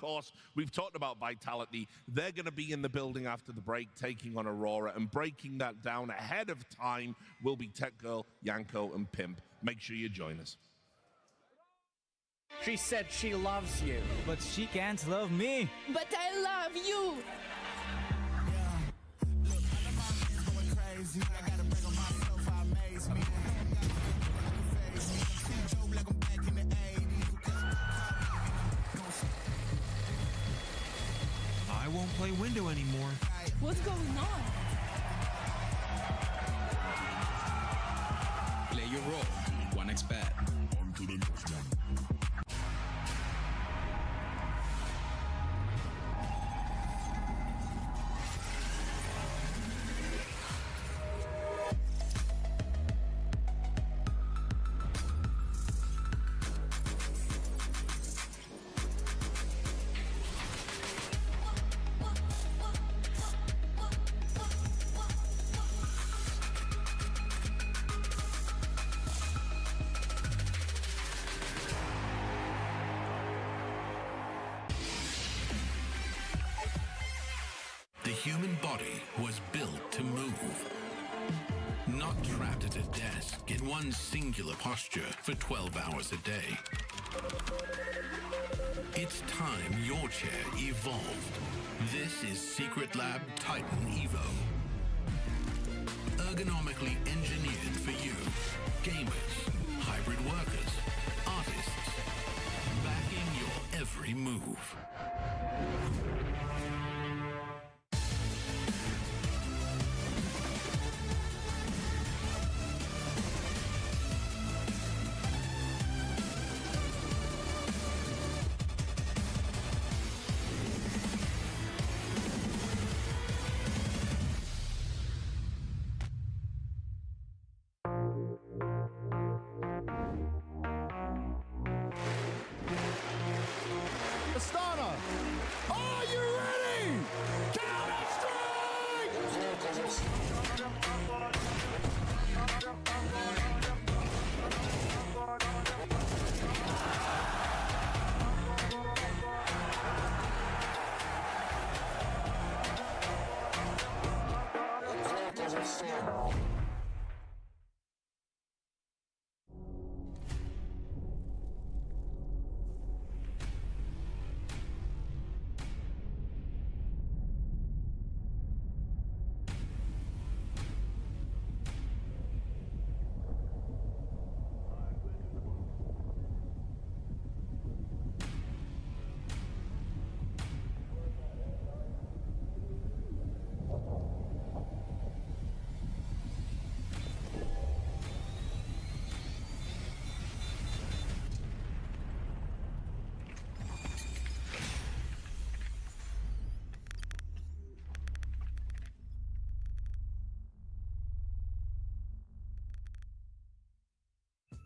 course, we've talked about Vitality. They're going to be in the building after the break, taking on Aurora, and breaking that down ahead of time will be Tech Girl, Yanko, and Pimp. Make sure you join us. She said she loves you. But she can't love me. But I love you. I won't play window anymore. What's going on? Play your role. 1xBet. On to the next one. The human body was built to move, not trapped at a desk in one singular posture for 12 hours a day. It's time your chair evolved. This is Secret Lab Titan Evo. Ergonomically engineered for you, gamers, hybrid workers, artists, backing your every move. Astana, are you ready? Counter-Strike!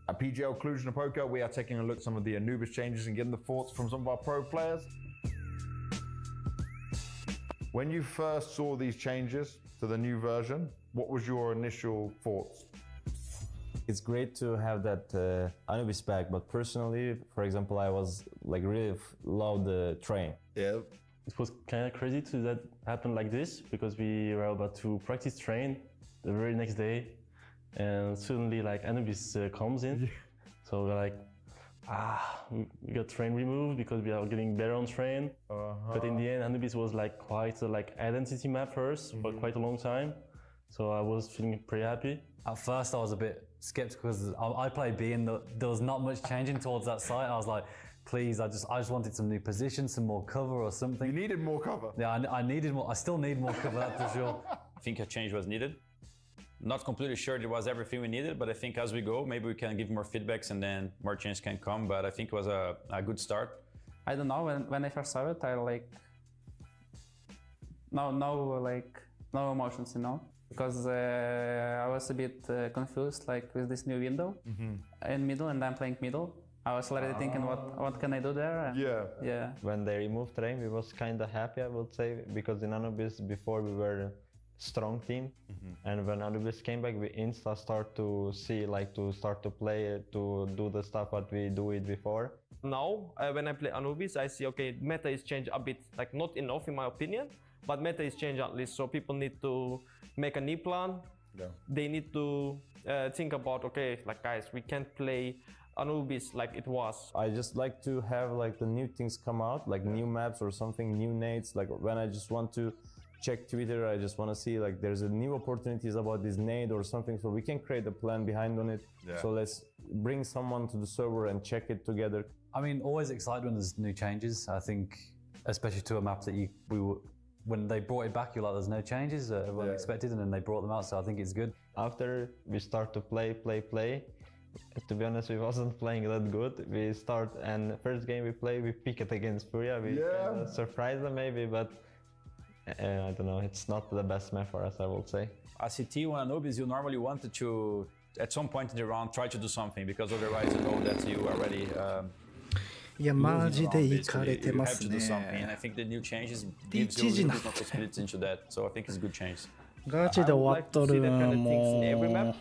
At PGL Cluj-Napoca, we are taking a look at some of the Anubis changes and getting the thoughts from some of our pro players. When you first saw these changes to the new version, what was your initial thoughts? It's great to have that Anubis back, but personally, for example, I was like really love the train. Yeah. It was kind of crazy to that happen like this, because we were about to practice train the very next day, and suddenly like Anubis comes in. So we're like, we got train removed because we are getting better on train. But in the end, Anubis was like quite a identity map for us for quite a long time. So I was feeling pretty happy. At first I was a bit skeptical because I played B and there was not much changing towards that site. I was like, please, I just wanted some new positions, some more cover or something. You needed more cover? Yeah, I needed more. I still need more cover, that's for sure. I think a change was needed. Not completely sure it was everything we needed, but I think as we go, maybe we can give more feedbacks and then more changes can come. But I think it was a good start. I don't know, when I first saw it, I no emotions, you know? Because I was a bit confused with this new window in middle, and I'm playing middle. I was already thinking, what can I do there? And yeah. When they removed train, we was kind of happy, I would say, because in Anubis before we were a strong team, and when Anubis came back, we start to see, to start to play, to do the stuff what we do it before. Now, when I play Anubis, I see, okay, meta is changed a bit, like not enough in my opinion, but meta is changed at least. So people need to make a new plan. Yeah. They need to think about, okay, like guys, we can't play Anubis like it was. I just like to have like the new things come out, like new maps or something, new nades. Like when I just want to check Twitter, I just want to see like there's a new opportunities about this nade or something, so we can create a plan behind on it. Yeah. So let's bring someone to the server and check it together. I mean, always excited when there's new changes. I think, especially to a map that when they brought it back, you're like, there's no changes, everyone expected, and then they brought them out, so I think it's good. After we start to play, to be honest, we wasn't playing that good. We start, and first game we play, we pick it against Furia. We kinda surprised them maybe, but I don't know, it's not the best map for us, I will say. ACT on Anubis, you normally wanted to, at some point in the round, try to do something, because otherwise you know that you already いやマジでいかれてま you have す to do ね something, and I think the new changes gives you a little bit more possibilities into that, so I think it's a good change. ガチで終わっとる も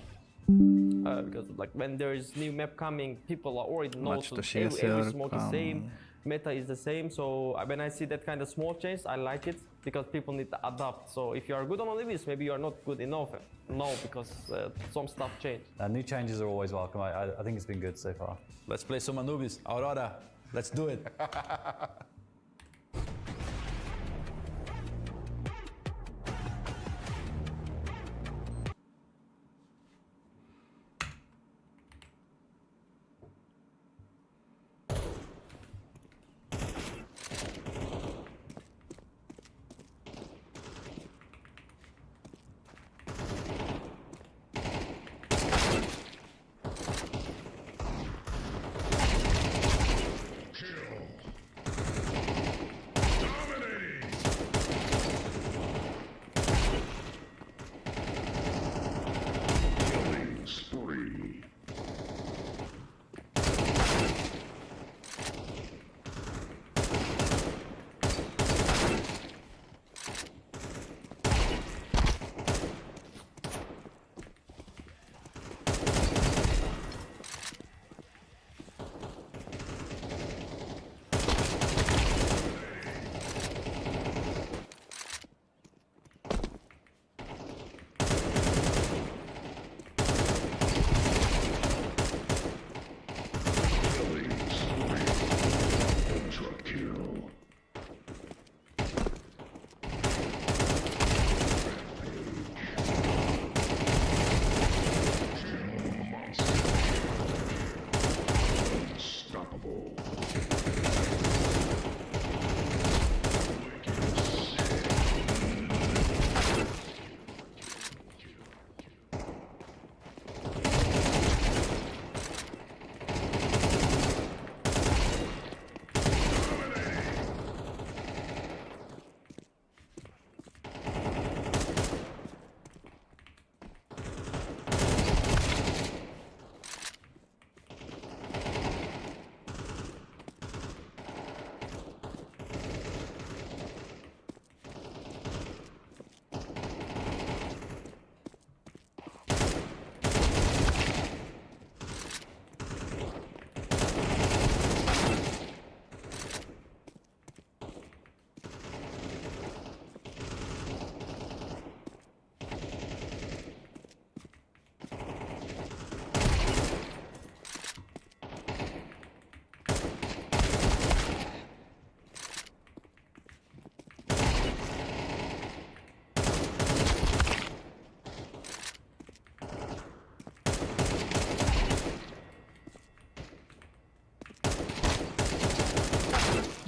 う Because like when there is new map coming, people are already know Much to every share smoke is same, meta is the same. So when I see that kind of small change, I like it because people need to adapt. So if you are good on Anubis, maybe you are not good enough. No, because some stuff changed. New changes are always welcome. I think it's been good so far. Let's play some Anubis. Aurora, let's do it.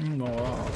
Wow.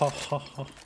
ははは。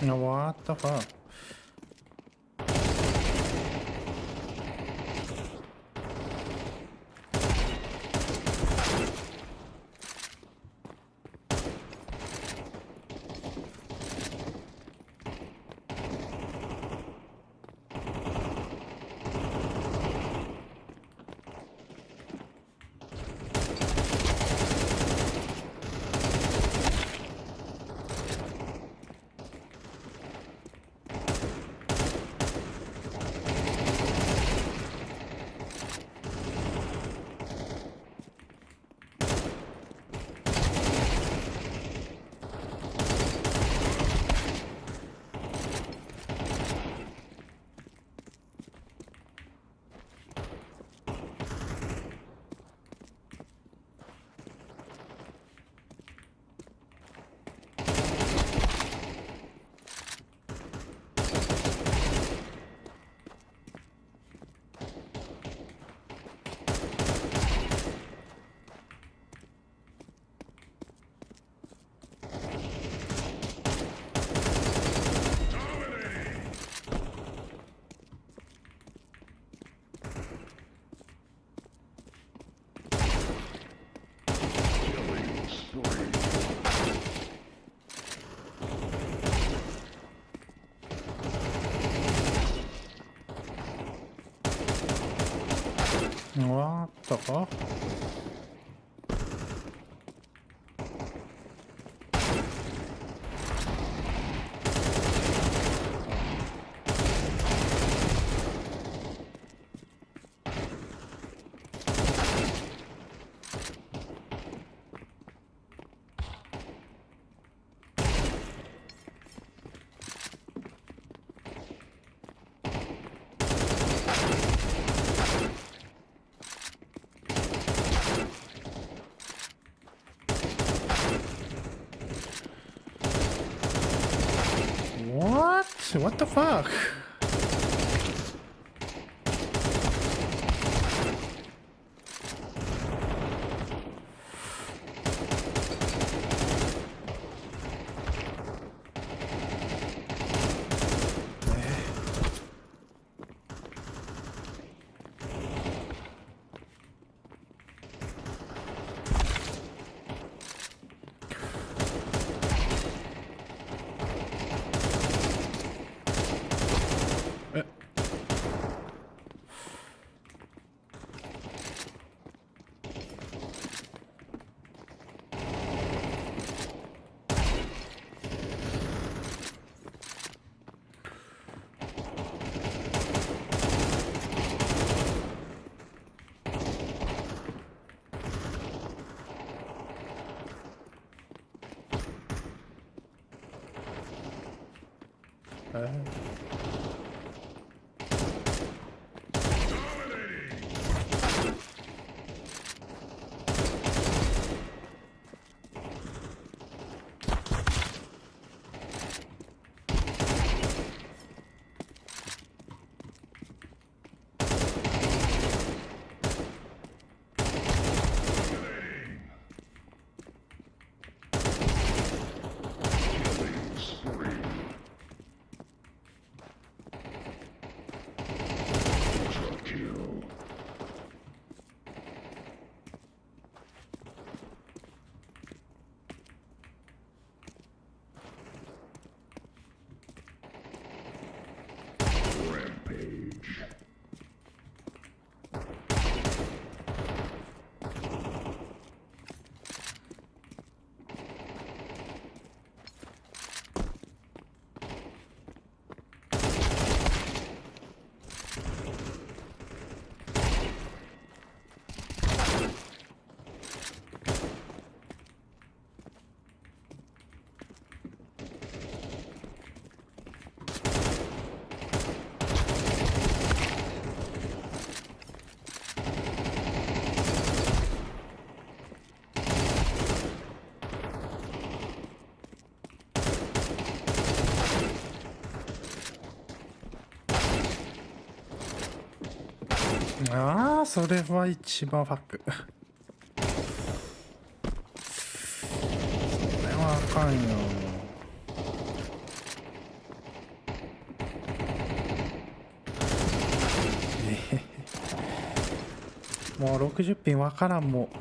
What the fuck? What the fuck? What the fuck? ああ、それは一番ファック。それはあかんよ。もう60ピンわからんもう。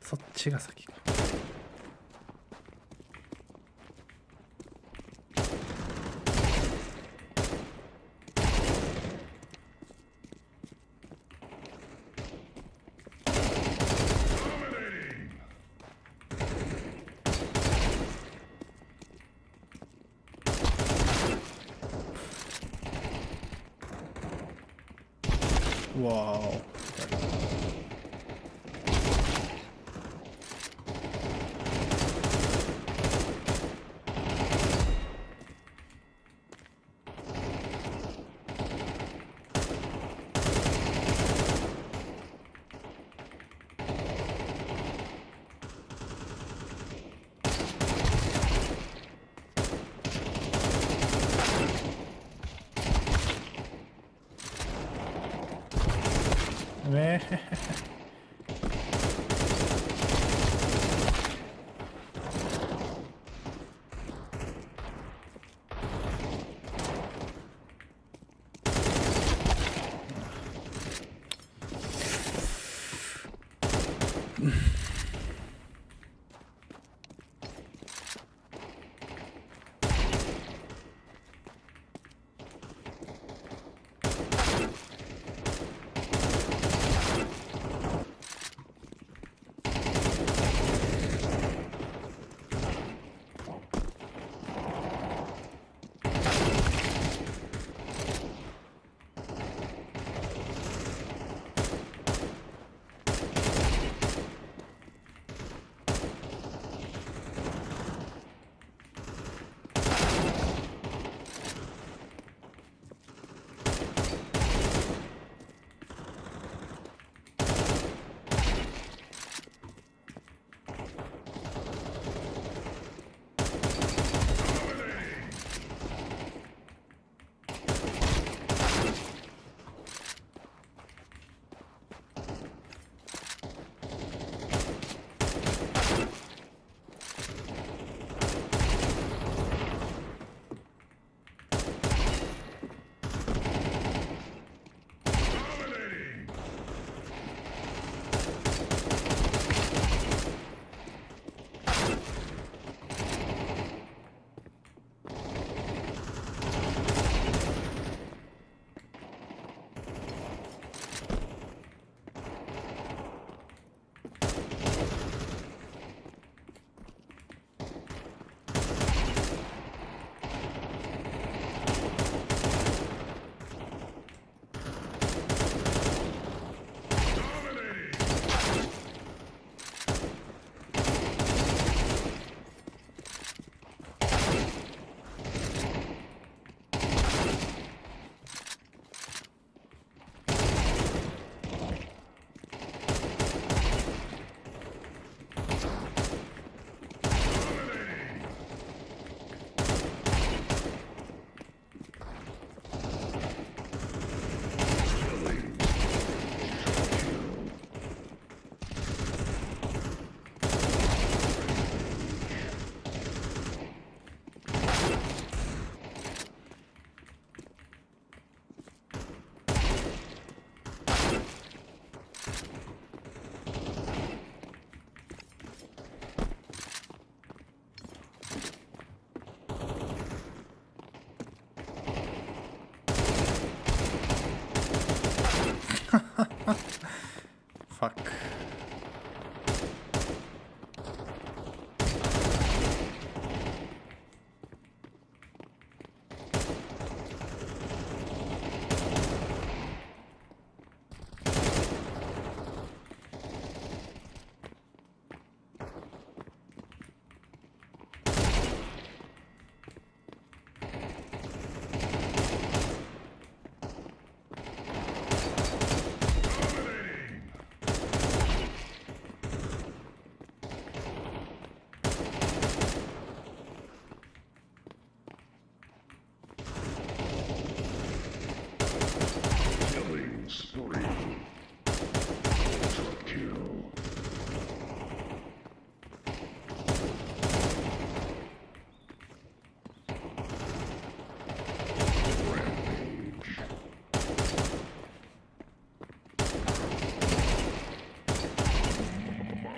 そっちが先か。わーお。ね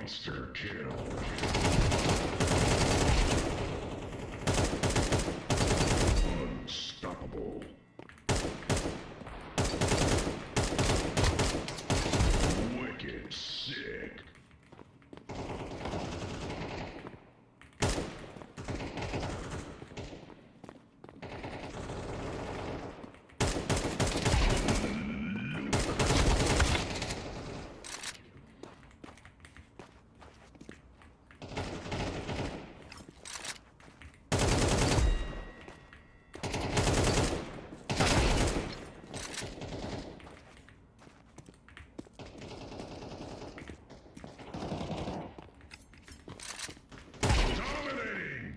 Monster kill. Unstoppable. Wicked sick. Dominating.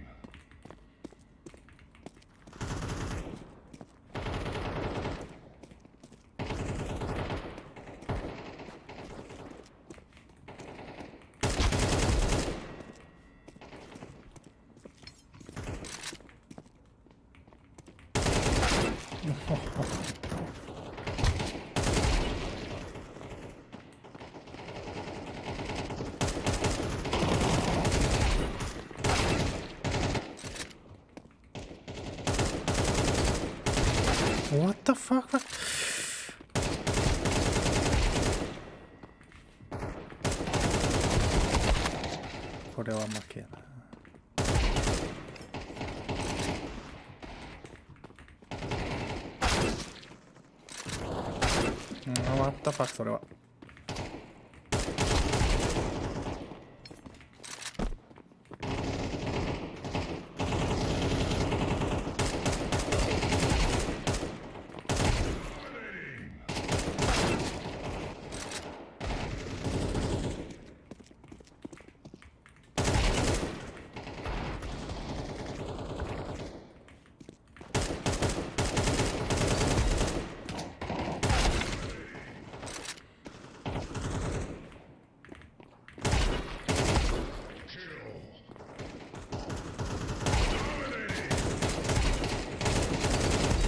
？What the fuck? これは負けやな。What the fuck それは。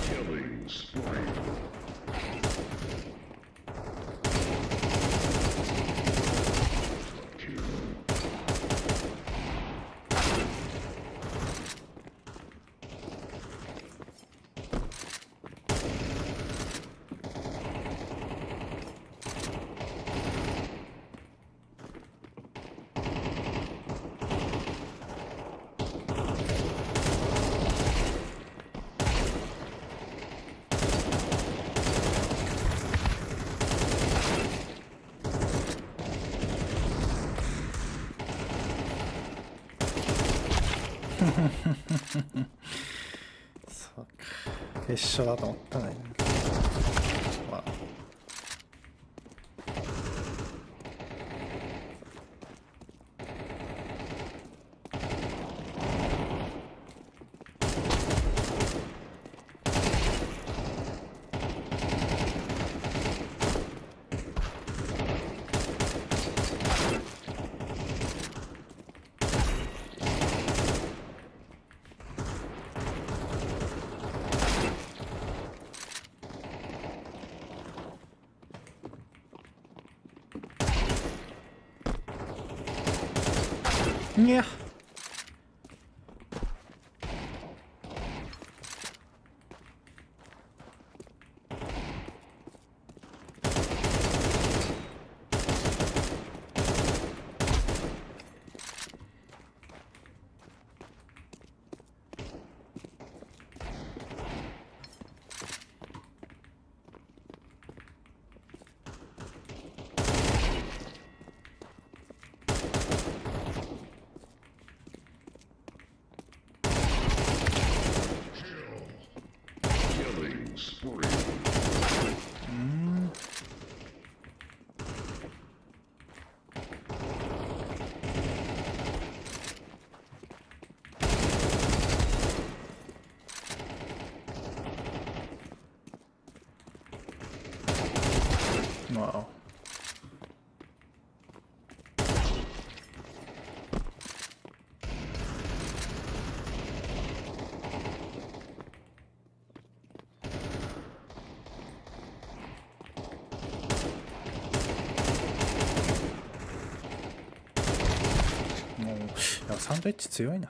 Killing spree.そうか。決勝だと思ったね。まあいや。もサンドイッチ強いな。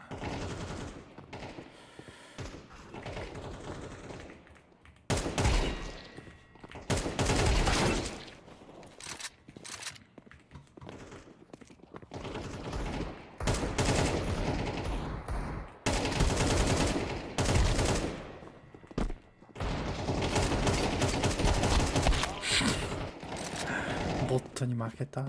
ボットに負けた。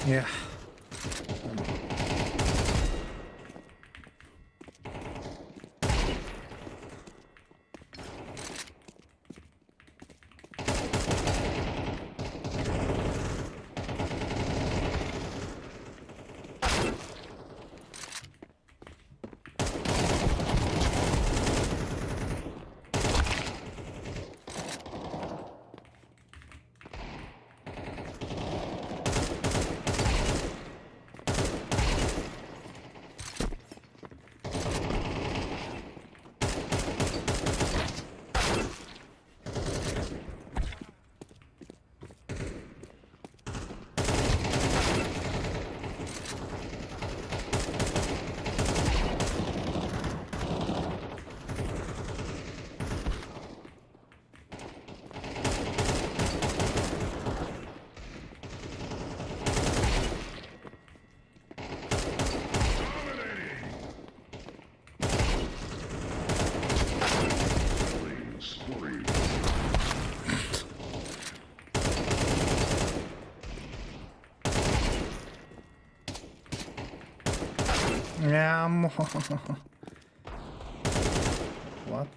いや。いやもうWhat?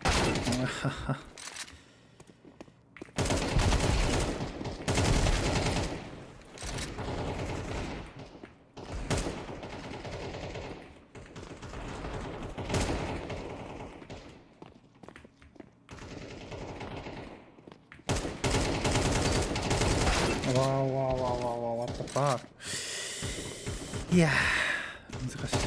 What the fuck? いや難しい。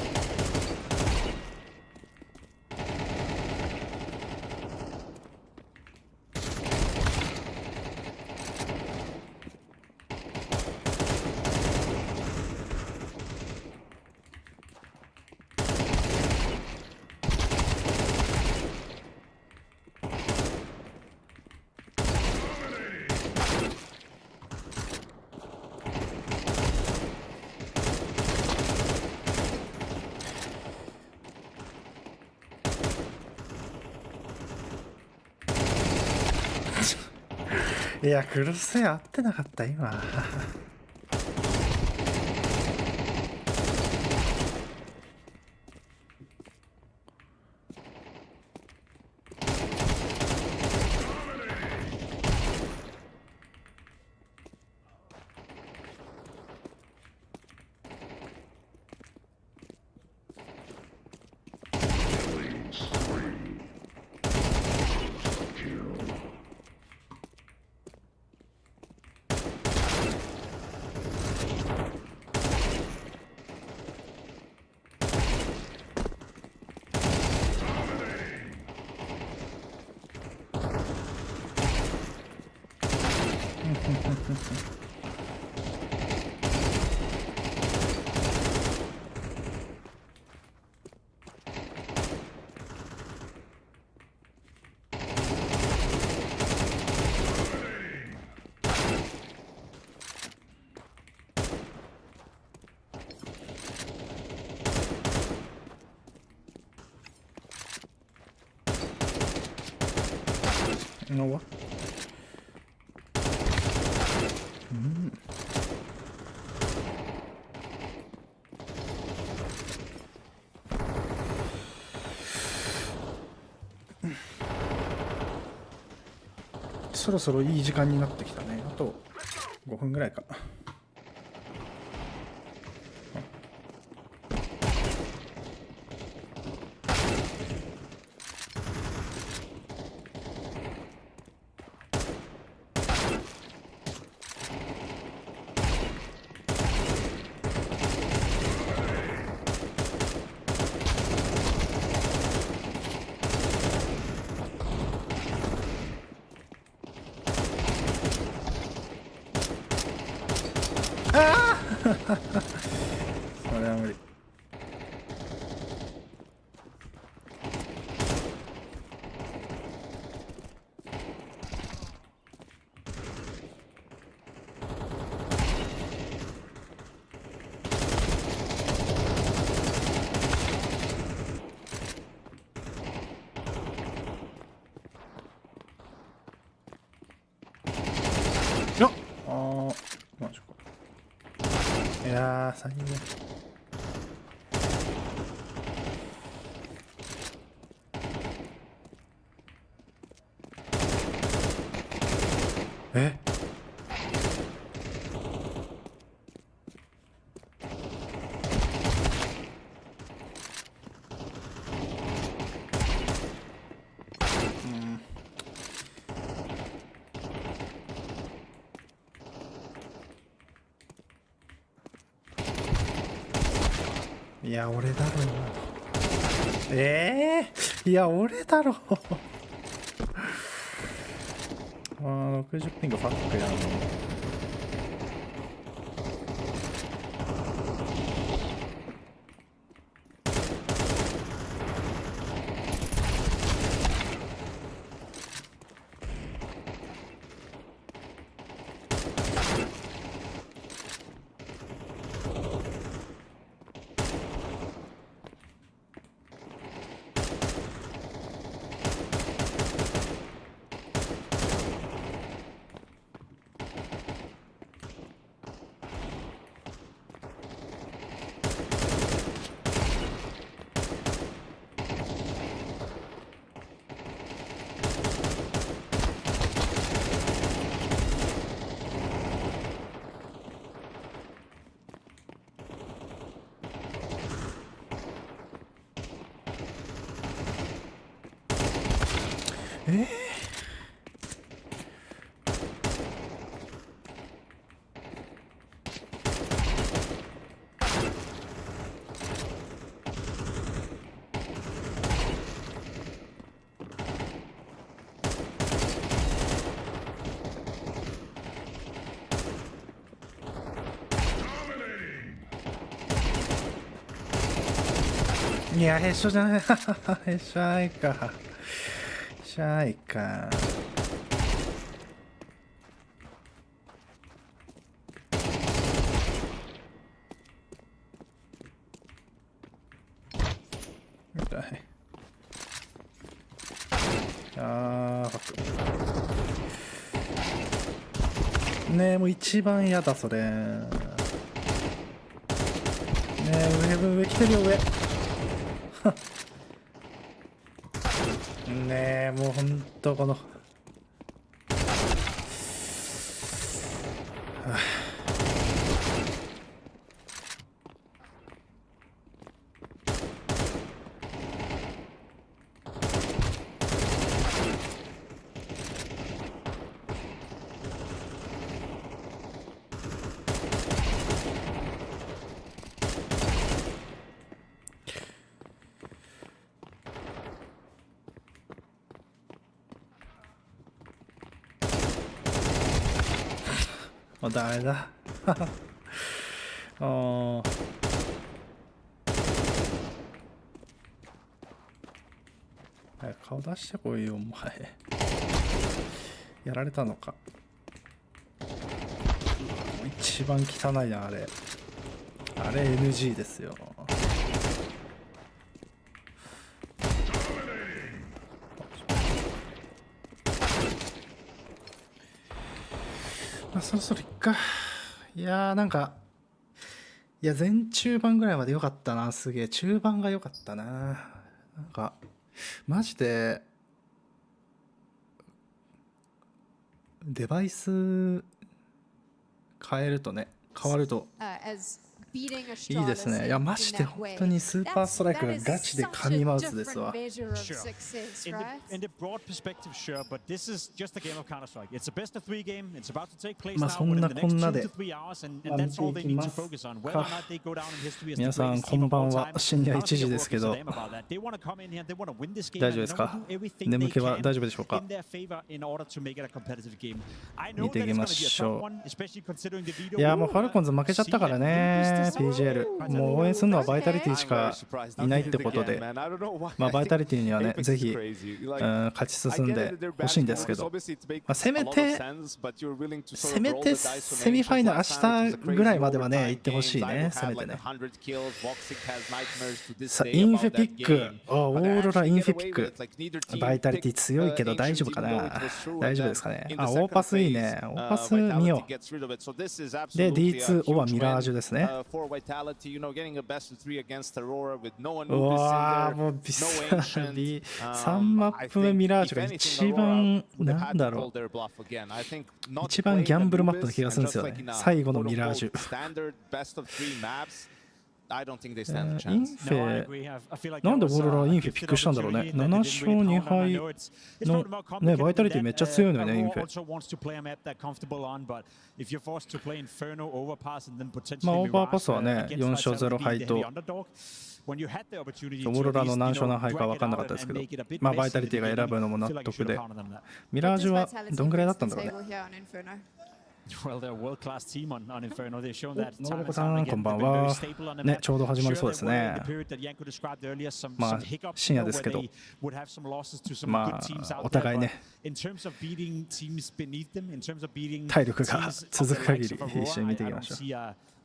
いや、クロス合ってなかった今。のわそろそろいい時間になってきたね。あと5分ぐらいか。それは無理。マジか。いやー、最悪。え？いや、俺だろ今。いや、俺だろ60ピングファックやん。いや、へっしょじゃない。へっしょあいか。しゃいか。痛い。ファック。ねえ、もう一番嫌だ、それ。ねえ、上来てるよ、上。ねえ、もうほんとこのあ、ダメだ。ああ。顔出してこいよ、お前。やられたのか。一番汚いな、あれ。あれ NG ですよ。まあ、そろそろいっか。いやー、なんか、いや、前中盤ぐらいまで良かったな、すげえ。中盤が良かったな。なんか、マジで、デバイス変えるとね、変わるといいですね。いや、マジで本当にスーパーストライクがガチで神マウスですわ。まあそんなこんなで、見ていきますか。皆さんこんばんは。深夜1時ですけど、大丈夫ですか？眠気は大丈夫でしょうか？見ていきましょう。いや、もうファルコンズ負けちゃったからね。PGL もう応援するのはバイタリティしかいないってことで、まあバイタリティにはね、ぜひ勝ち進んでほしいんですけど、まあ、せめてセミファイナル明日ぐらいまではね行ってほしいね、せめてね。さあインフェピック、オーロラインフェピック、バイタリティ強いけど大丈夫かな？大丈夫ですかね。あ、オーパスいいね。オーパス見よう。で D2 オはミラージュですね。うわー、もう3マップ目ミラージュが一番なんだろう、一番ギャンブルマップな気がするんですよね、最後のミラージュ。インフェ、なんでオーロラインフェピックしたんだろうね。7勝2敗の、ね、バイタリティめっちゃ強いのよね、インフェ。まあ、オーバーパスはね、4勝0敗と、オーロラの何勝何敗か分かんなかったですけど、まあ、バイタリティが選ぶのも納得で、ミラージュはどんぐらいだったんだろうね。Well, they're a world-class team on Inferno. They've shown that time and さ time ん again. こんばんは。ね、ちょうど始まりそうですね。まあ深夜ですけど、まあお互いね、体力が続く限り一緒に見ていきましょう。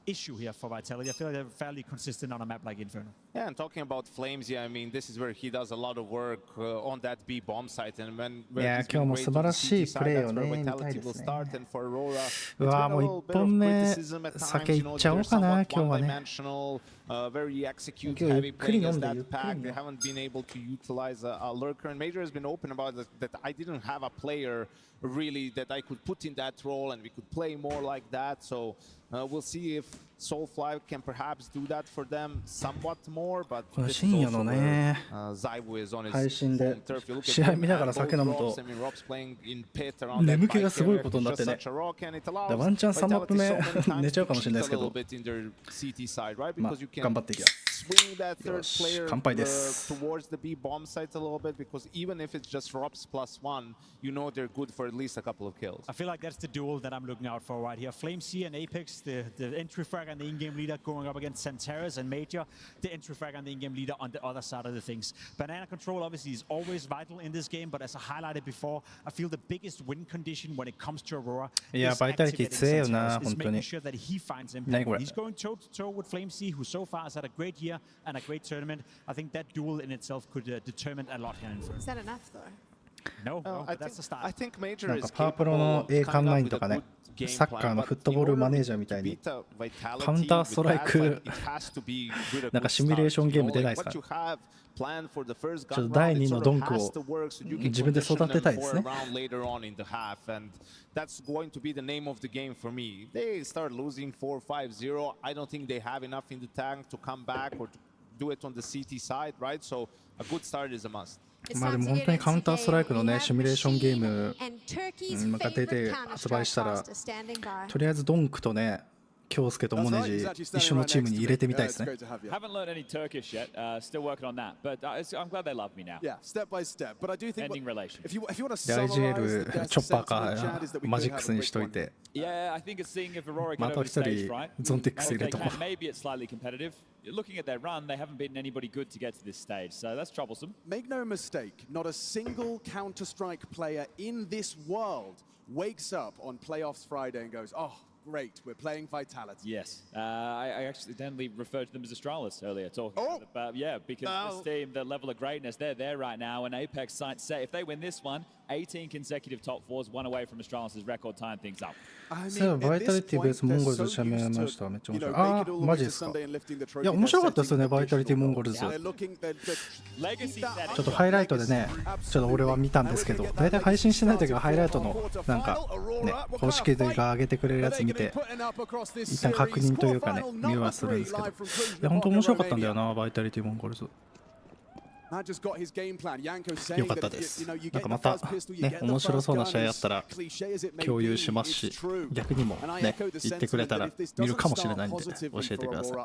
issue here for Vitality. I feel like they're fairly consistent on a map like Inferno. Yeah, and talking about Flames, yeah, I mean, this is where he does a lot of work on that B bomb site, and when いや、今日も素晴らしいプレーをね、見たいですね。うわ、もう1本目酒いっちゃおうかな、今日はね。very execute heavy playing as that pack. They haven't been able to utilize a lurker, and Major has been open about that I didn't have a player really that I could put in that role, and we could play more like that. So we'll see if Soulfly can perhaps do that for them somewhat more. But 深夜のね、配信で試合見ながら酒飲むと眠気がすごいことになってね。ワンチャン3マップ目寝ちゃうかもしれないですけど、まあ頑張っていきます。Swing that third player towards the B bomb site a little bit, because even if it's just Robs +1, you know they're good for at least a couple of kills. I feel like that's the duel that I'm looking out for right here. Flame C and Apex, the entry frag and the in-game leader going up against Santeras and Major, the entry frag and the in-game leader on the other side of the things. Banana control obviously is always vital in this game, but as I highlighted before, I feel the biggest win condition when it comes to Aurora is activating Santeras, is making sure that he finds impact. He's going toe-to-toe with Flame C, who so far has had a great year and a great tournament. I think that duel in itself could determine a lot here in Inferno. Is that enough though? No, but that's the start. I think Major なん is かパープロの A カン9とかね、サッカーのフットボールマネージャーみたいにカウンターストライクなんかシミュレーションゲーム出ないですか？ちょっと第2のドンクを自分で育てたいですね。That's going to be the name of the game for me. They start losing 4-5-0. I don't think they have enough in the tank to come back or to do it on the CT side, right? So a good start is a must. まあでも本当にカウンターストライクのねシミュレーションゲームが出て発売したらとりあえずドンクとね京介とモネジ一緒のチームに入れてみたいですね。 Haven't learned any Turkish yet. Still working on that, but I'm glad they love me now. Yeah, step by step. But I do think ending relation. If you want to で IGL チョッパーかマジックスにしといて、 Yeah, I think it's seeing if Aurora ま can た over 一 the stage, 人 right? ゾンテックス入れとこう。 Maybe it's slightly competitive. Looking at their run, they haven't beaten anybody good to get to this stage, so that's troublesome. Make no mistake, not a single Counter-Strike player in this world wakes up on Playoffs Friday and goes, oh, great, we're playing Vitality. Yes, I accidentally referred to them as Astralis earlier, talking about, yeah, because this team, the level of greatness, they're there right now, and Apex sights set. If they win this one, 18 consecutive top fours, one away from Astralis' record tying things up. そういえばバイタリティベースモンゴルズしゃべりました。めっちゃ面白い。ああ、マジですか。いや、面白かったですよね、バイタリティモンゴルズ。ちょっとハイライトでね、ちょっと俺は見たんですけど、大体配信してない時はハイライトのなんかね、公式が上げてくれるやつ見て、一旦確認というかね、見はするんですけど、いや、本当面白かったんだよな、バイタリティモンゴルズ。よかったです。なんかまたね、面白そうな試合やったら共有しますし、逆にもね、言ってくれたら見るかもしれないんで、ね、教えてください。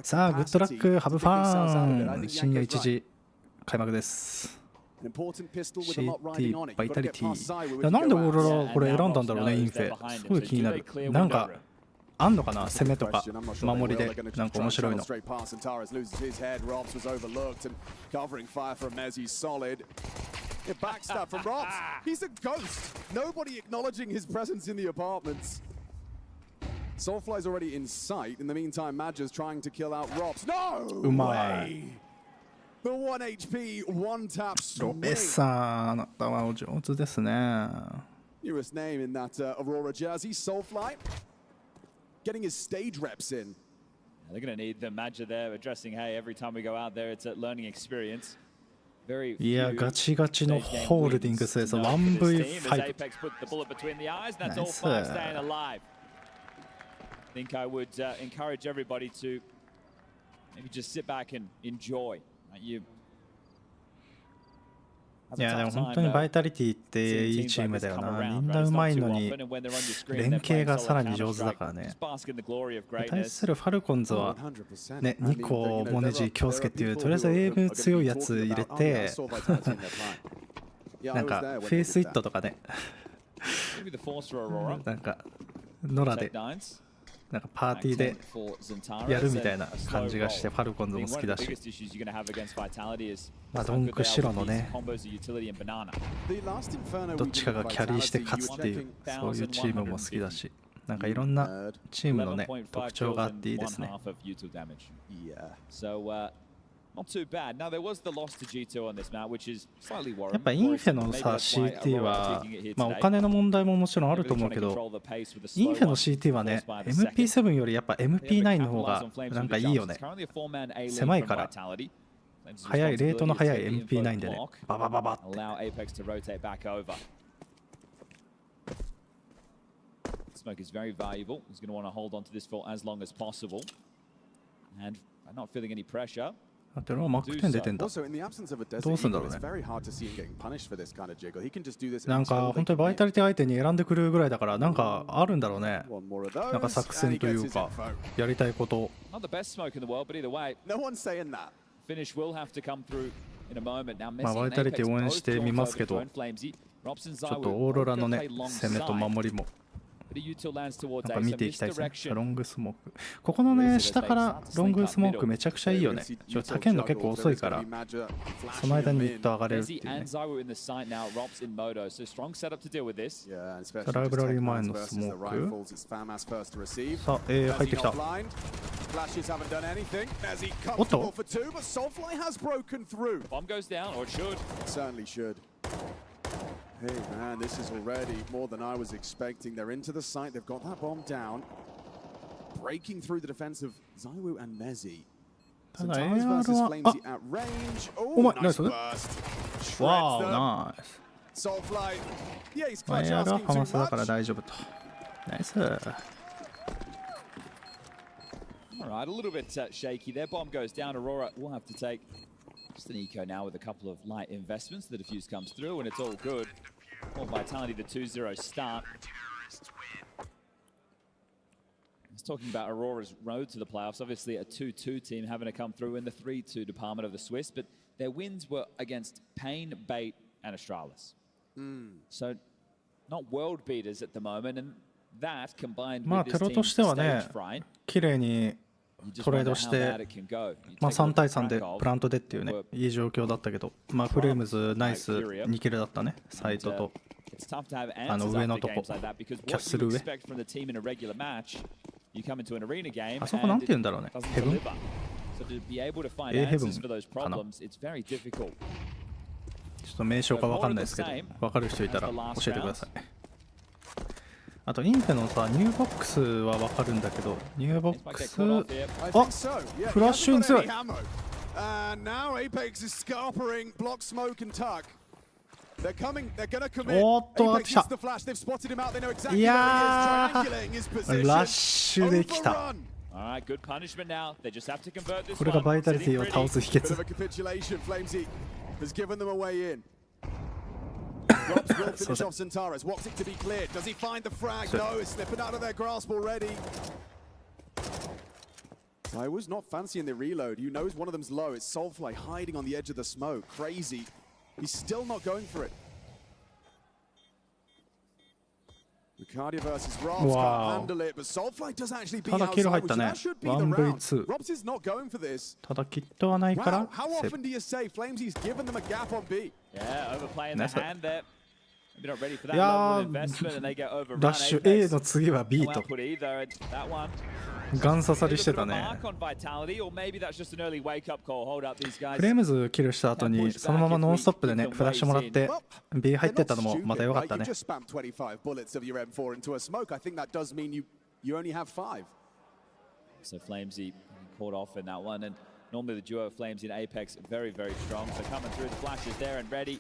さあ、グッドラック、ハブファン、深夜1時開幕です。CT、バイタリティ。なんでオーロラこれ選んだんだろうね、インフェ。すごい気になる。なんかあんのかな、攻めとか守りでなんか面白いの。うまい。ロペさん、あなたはお上手ですね。Newest name in that Aurora jersey, Soulfly. Getting his stage reps in. They're going to need the Madja there addressing, hey, every time we go out there, it's a learning experience. Very いや、ガチガチのホールディングスです。1v5。Apex put the bullet between the eyes. That's all five staying alive. I think I would encourage everybody to maybe just sit back and enjoy. いやでも本当にバイタリティっていいチームだよな。みんなうまいのに連携がさらに上手だからね。対するファルコンズはね、ニコ、モネジ、京介っていうとりあえずエイム強いやつ入れてなんかフェイスイットとかねなんかノラでなんかパーティーでやるみたいな感じがしてファルコンズも好きだし、まあドンク白のねどっちかがキャリーして勝つっていうそういうチームも好きだし、なんかいろんなチームのね特徴があっていいですね。やっぱインフェのさ CT は、まあ、お金の問題ももちろんあると思うけど、インフェの CT はね MP7 よりやっぱ MP9 の方がなんかいいよね。狭いから速い、レートの速い MP9 でねババババって。Smoke is very valuable. He's going to want to hold on to this for as long as possible. And I'm not feeling any pressure. でもマック10出てんだ。どうすんだろうね。なんか本当にバイタリティ相手に選んでくるぐらいだからなんかあるんだろうね。なんか作戦というかやりたいこと。Not the best smoke in the world, but either way, no one's saying that. Finish will have to come through in a moment. Now, まあバイタリティ応援してみますけど、ちょっとオーロラのね攻めと守りも。なんか見ていきたいですね。ロングスモーク。ここのね、下からロングスモークめちゃくちゃいいよね。避けるの結構遅いから、その間にミッド上がれるっていうね。さあ、ライブラリー前のスモーク。さあ、入ってきた。おっとHey man, this is already more than I was expecting. They're into the site, they've got that bomb down. Breaking through the defense of Zaiwu and Mezi. Centaurus versus Flamesy at range. Oh, nice burst. Wow, nice. Soulfly. Yeah, he's まあ、エアロはハマスだから大丈夫と。ナイス。Alright, a little bit shaky there. Bomb goes down. Aurora will have to take just an eco now with a couple of light investments. The defuse comes through and it's all good. More vitality, the 2-0 start. talking about Aurora's road to the playoffs. Obviously, a 2-2 team having to come through in the 3-2 department of the Swiss, but their wins were against Pain, Bait, and Astralis. So, not world beaters at the moment, and that combined まあ with テ this ロと team's してはね stage fright, 綺麗に you just トレー wonder ド how し bad て it can go. You まあ take a 3 look 対 at 3で Krakow, プラントでっていうねいい状況だったけどまあフレームズナイス2キルだったねサイトと It's tough to have あの answers 上の after とこ games like that because キャッ what ス you ル上 expect from the team in a regular match, you come into an arena game あそこなん and て it 言うんだろうね doesn't ヘブン deliver. So to be able to find A answers heaven for those かな problems, it's very difficult. ちょっと名称かわかんないですけどわかる人いたら教えてくださいあとインフェのさニューボックスはわかるんだけどニューボックスあフラッシュイン強い And now Apex is scarpering, block, smoke, and tuck. They're coming. They're gonna commit. おーっと上がってき Apex た hits the flash. They've spotted him out. They know exactly い where や he is. Triangulating his ー position. ラッシュできた Overrun. All right, good punishment now. They just have to convert this これが one. バイタリティを倒す秘 Bit 訣 of a capitulation. Flamesy has given them a way in. Robs will finish off Centaurus. Wants it to be cleared. Does he find the frag? No, it's slipping out of their grasp already. I was not fancying the reload. You knows one of them's low. It's Soulfly hiding on the edge of the smoke. Crazy. He's still not going for it. Lucadia versus Robs Wow. can't handle it, but Soulfly does actually beat ただ out キル入 Zywoo, った so ね that should be the round. 1v2 Robs is not going for this. ただキットはないから Wow, how セー often ブ do you say Flamesy's given them a gap on B? Yeah, overplaying the That's it. hand there. Maybe not ready for that いや level of ー investment, and they get overrun. ラッシュ Apex A の次は B no と output either, and that one. ガン刺さりして Bit た of a ね mark on Vitality, or maybe that's just an early wake-up call. Hold up, these guys. フレームズキルした後にそのままノンストップでねフラッシュもらって B 入ってったのもまた良かったね You just spam 25 bullets of your M4 into a smoke. I think that does mean you only have 5. So Flamesy caught off in that one, and normally the duo of Flames in Apex very, very strong. So coming through, the flashes there and ready.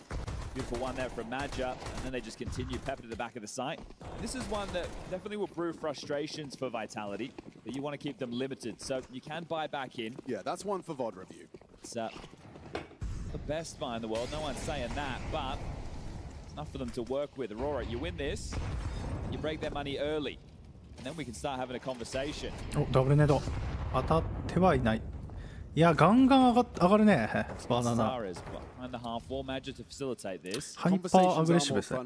Beautiful one there from Madja, and then they just continue pepper to the back of the site. This is one that definitely will brew frustrations for Vitality, that you want to keep them limited, so you can buy back in. Yeah, that's one for VOD review. It's the best buy in the world, no one's saying that, but enough for them to work with. Aurora, you win this, you break their money early, and then we can start having a conversation. おダブルネード当たってはいないいやガンガン上がるねバナナ Stars behind the half wall, Madja to facilitate this. ハイパーアグレッシブですね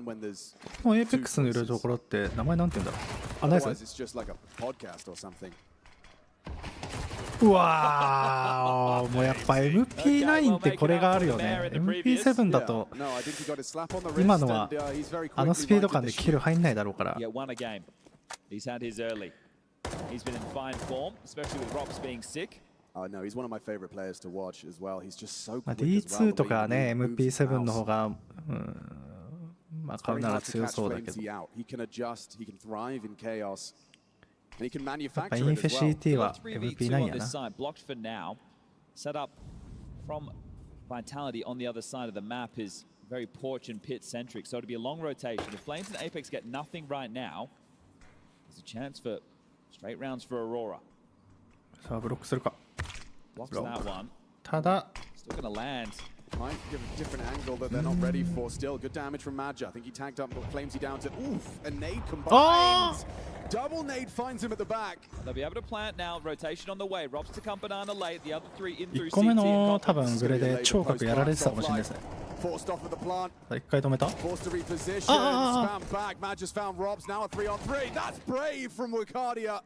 もうエイペックスのいるところって名前なんて言うんだろうあナイ Otherwise, ス it's just like a podcast or something. うわーもうやっぱ MP9 ってこれがあるよね MP7 だと No, I think he got his slap on the wrist, 今のは and, he's very あの quickly スピード minded 感 the でキル入んないだろうから Yeah, won a game. He's had his early. He's been in fine form, especially with Robs being sick. No, he's one of my favorite players to watch as well. He's just so まあ quick as well. D2 とかね The way he moves MP7 の mouse. 方がまあ It's 買う very なら hard to 強 catch そうだけど Flamesy out. He can adjust, he can thrive in chaos, and he can やっぱ manufacture イン it フェ as well. CT は 3v2 MP9 on や this な side, blocked for now. Set up from Vitality on the other side of the map is very porch and pit centric, so it'll be a long rotation. If Flames and Apex get nothing right now, there's a chance for straight rounds for Aurora. さあブロックするか Blocks that one. ただ Still gonna land. Might give a different angle that they're not ready for. Still, good damage from Madja. I think he tagged up, but Flamesy down to oof. A nade combines. Double nade finds him at the back. They'll be able to plant now. Rotation on the way. Robs to come banana late. The other three in through 1個目 CT の and 多分グレで聴覚やられてたかもしれないですね Forced off at the plant. 一回止めた Forced to reposition. Spam back. Madja's found Robs. Now a 3-on-3. That's brave from Lucadia.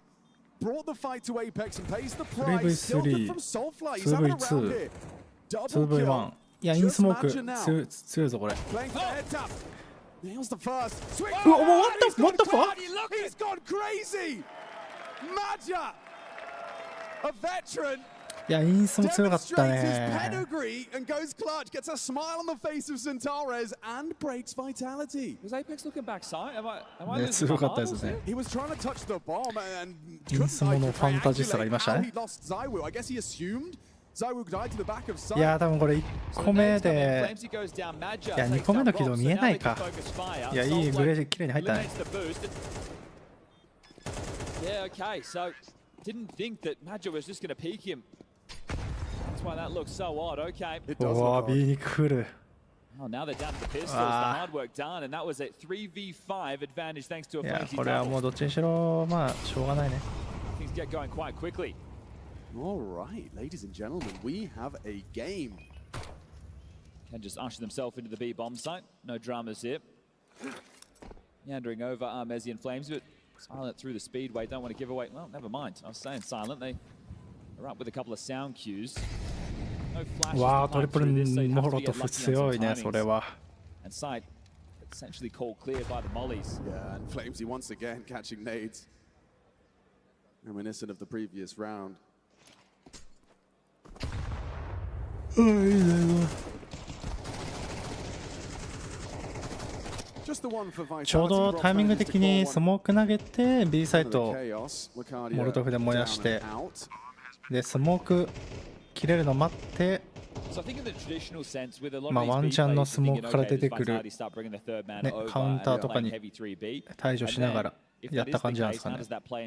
Brought the fight to Apex and pays the price. Still good from Soulfly. He's having a round here. Double kill. 2v1 いやインスモーク強いぞこれ Playing for the head tap. Nails the first. Swing. What the fuck? He's gone crazy. Madja, a veteran, いやインスも強かった demonstrates his ね pedigree and goes clutch. Gets a smile on the face of Centaurus and breaks Vitality. Was Apex looking backside? Am I ね losing 強 my かったです marbles ね here? He was trying to touch the bomb and インスモのファンタジスタがいました how ね he lost Zywoo. I guess he assumed Zywoo died to the back of い side. や多分これ1個目で Flamesy goes down. Madja いや takes 2個目 down の軌道 Robs, 見 so え now な they い can か focus fire. いやいいグレ綺麗に入ったね Eliminates the boost. Yeah, okay, so didn't think that Madja was just going to peek him. That's why that looks so odd. Okay. うわ B に来る Oh, now they're down to the pistols. The hard work done, and that was a 3v5 advantage thanks to a いや Flamesy これは double. もうどっちにしろまあしょうがないね Things get going quite quickly. All right, ladies and gentlemen, we have a game. Can just usher themselves into the B bomb site. No dramas here. Meandering over are Mezzi and Flames, but silent through the speedway. Don't want to give away. Well, never mind. I was saying silent. They are up with a couple of sound cues. No flashes. わあ、トリプルモロトフ強いね、それは。And sight essentially called clear by the mollies. Yeah, and Flamesy once again catching nades. Reminiscent of the previous round. ちょうどタイミング的にスモーク投げて B サイトモルトフで燃やしてでスモーク切れるの待ってまあワンチャンのスモークから出てくる、ね、カウンターとかに対処しながらやった感じなんですかね。やばい、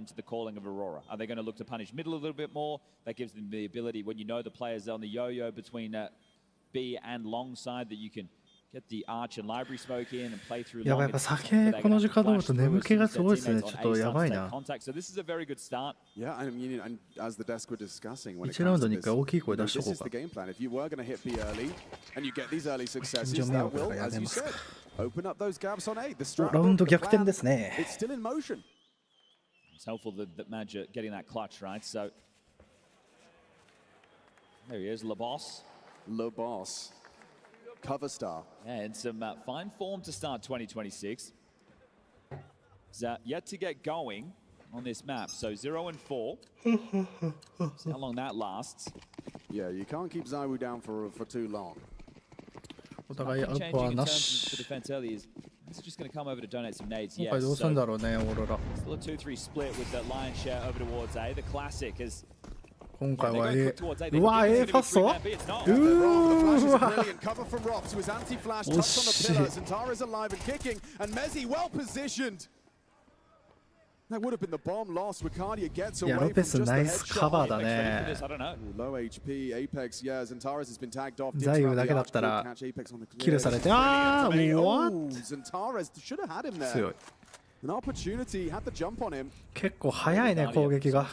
やっぱ酒この時間飲むと眠気がすごいですね。ちょっとやばいな。1ラウンドに1回大きい声出しとこうか。やめますか。ラウンド逆転ですね。It's helpful that Madja getting that clutch, right? So there he is, LeBoss. Cover star. Yeah, and some fine form to start 2026. He's yet to get going on this map. So 0-4. See how long that lasts. Yeah, you can't keep Zaiwu down for too long. お互いアップはなし。 He's just going to come over to donate some nades. 今回どうするんだろうね、オーロラ。 Still a 2-3 split with the lion's share over towards A. The classic is 今回は A。うわ、A ファスト？うわ。惜しい。いや、ロペスナイスカバーだね。ザイウだけだったらキルされて、ああ、what？ 強い。結構早いね、攻撃が。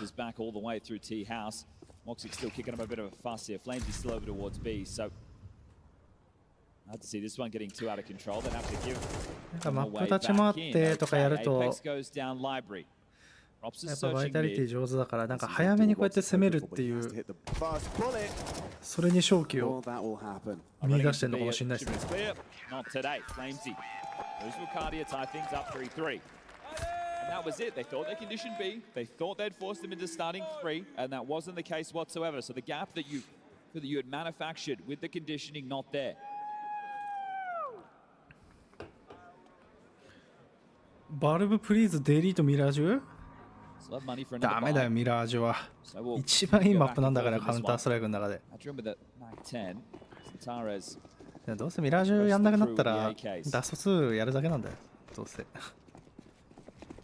Moxic still kicking up a bit of a fuss here. Flamesy still over towards B, so hard to see this one getting too out of control. They have to give them a way back in. Apex goes down library. Rops is やっぱバイ searching タリティ mid. 上手だからなんか早めにこうやって攻めるっていうそれに勝機を見出してるのかもしれないですね。 Not today. Flamesy goes to Cardia, tie things up 3-3. And that was it. They thought they conditioned B. They thought they'd forced them into starting 3, and that wasn't the case whatsoever. So the gap that you had manufactured with the conditioning not there. バルブプリーズデリートミラージュ？ダメだよミラージュは。一番いいマップなんだからカウンターストライクの中で。どうせミラージュやんなくなったらダスト2やるだけなんだよ。どうせ。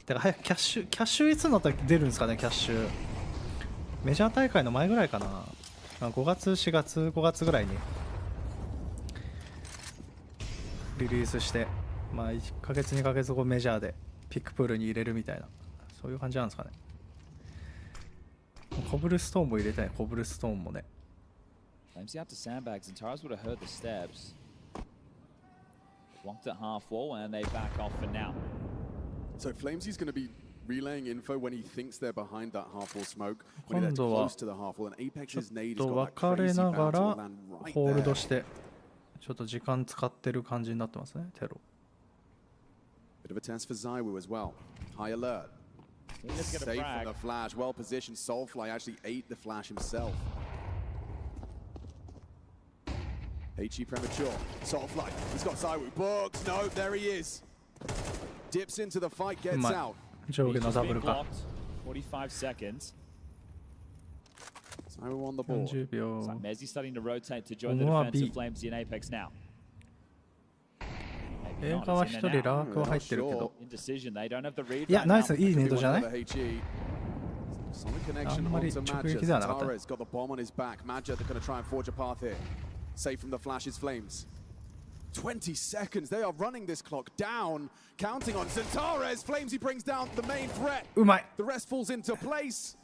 だから早くキャッシュいつになったら出るんですかね、キャッシュ。メジャー大会の前ぐらいかな。5月、4月、5月ぐらいにリリースして、まあ1ヶ月、2ヶ月後メジャーでピックプールに入れるみたいな、そういう感じなんですかね。コブルストーンも入れたい、コブルストーンもね。Flamesy out to sandbags, and Taras would have heard the steps. Blocked at half wall, and they back off for now. So Flamesy's going to be relaying info when he thinks they're behind that half wall smoke, when they're close to the half wall, and Apex's nade has got that crazy bounce to land right there. ホールドしてちょっと時間使ってる感じになってますね、テロ。Bit of a test for Zaiwu as well. High alert. Safe from the flash, well positioned. Soulfly actually ate the flash himself. HE premature. Soulfly, he's got Zaiwu. Books, no, there he is. Dips into the fight, gets out. 上下のダブルか。 45 seconds. Zaiwu on the board. 40秒。 So Mezzi starting to rotate to join the defense of Flamesy and Apex now. 映画は一人ラークは入ってるけど。いや、ナイス、いいネートじゃない？あんまり直撃ではなかった。Safe from the flashes, Flames. 20 seconds. They are running this clock down, counting on Centaurez. Flamesy brings down the main threat. うまい。 The rest falls into place.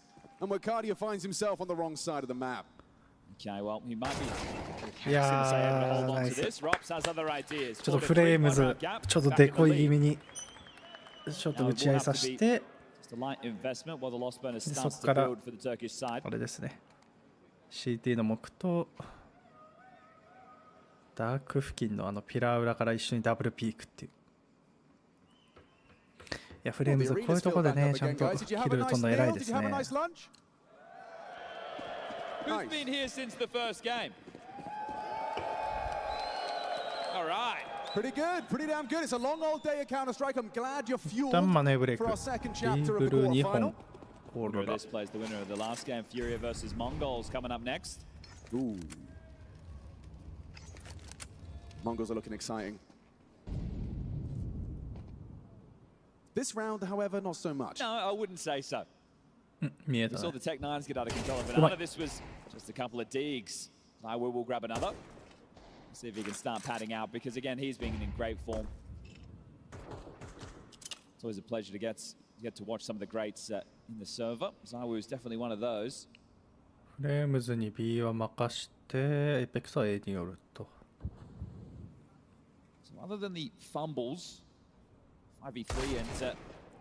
and Wakadia finds himself on the wrong side of the map. Okay, well, he might be. いやー、 hold ナ on イ to ス。 this. Rops has other ideas. ちょっとフレームズ、ちょっとデコイ気味に、ちょっと打ち合いさせて、 Just a light investment while the loss bonus そ starts こか to ら build for the Turkish side. これですね。CT の木とダーク付近のあのピラー裏から一緒にダブルピークっていう。いや、フレームズこういうところでね、ちゃんとキル取るの偉いですね。 Who's been here since the first game? All right. Pretty good, pretty damn good. It's a long old day of Counter-Strike. I'm glad you're 一旦 fueled マネーブレイク。 for リ our second ー chapter ブ of the ル2 quarterfinal. 本。オーロ Winner ラ。 of this plays the winner of the last game. Furia versus Mongols coming up next. Ooh. Mongols are looking exciting. This round, however, not so much. No, I wouldn't say so. 見え We た saw ね。 the Tech 9s get out of control of Come on. Banana. This was just a couple of digs. I will grab another. See if he can start padding out because, again, he's being in great form. It's always a pleasure to get to watch some of the greats in the server. Zawu is definitely one of those. フレームズに B は任して、エイペックスは A によると。 So other than the fumbles, 5v3 and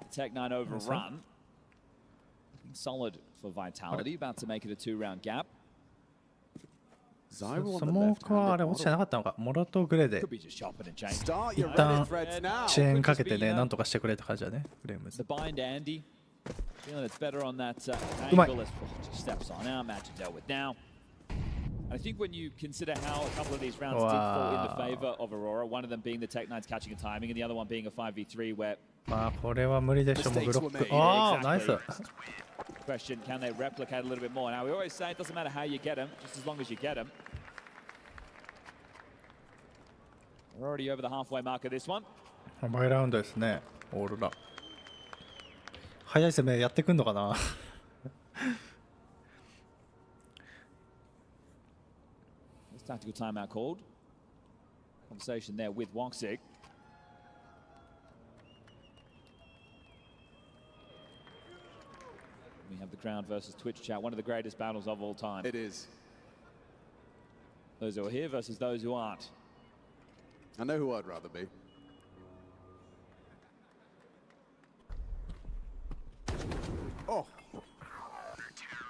Tech 9 overrun. Looking solid for Vitality, about to make it a 2-round gap. スモークはあれ落ちてなかったのか。モロとグレで Could be just chopping and changing. 一旦チェーンかけてね、なんとかしてくれって感じだね、フレームズ。 The bind Andy. Feeling it's better on that Come on. angle as just steps on out. Match it dealt with now. I think when you consider how a couple of these rounds did fall in the favor of Aurora, one of them being the Tech 9s catching a timing, and the other one being a 5v3 where. まあこれは無理でしょ、もうブロック。ああ、ナイス。 Question: Can they replicate a little bit more? Now we always say it doesn't matter how you get them, just as long as you get them. We're already over the halfway mark of this one. マイラウンドですね、オーロラ。早い攻めやってくんのかな。This tactical timeout called. Conversation there with Woxic. We have the crowd versus Twitch chat, one of the greatest battles of all time. It is. Those who are here versus those who aren't. I know who I'd rather be. Oh.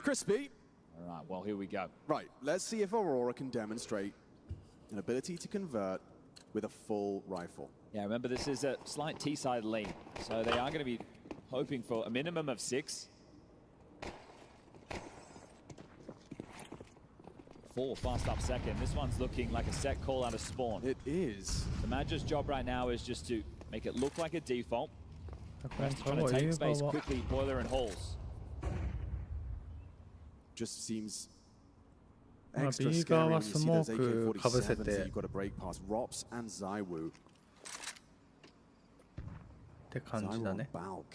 Crispy. All right, well, here we go. Right, let's see if Aurora can demonstrate an ability to convert with a full rifle. Yeah, remember, this is a slight T-side lead, so they are going to be hoping for a minimum of 6. 4 fast up second. This one's looking like a set call out of spawn. It is. The Magi's job right now is just to make it look like a default. Just trying to take space quickly, boiler and halls. Just seems Ma extra B scary when 側 you see those スモークかぶせ AK-47s て that you've got to break past Rops and Zywoo. って感じだね。 Balk.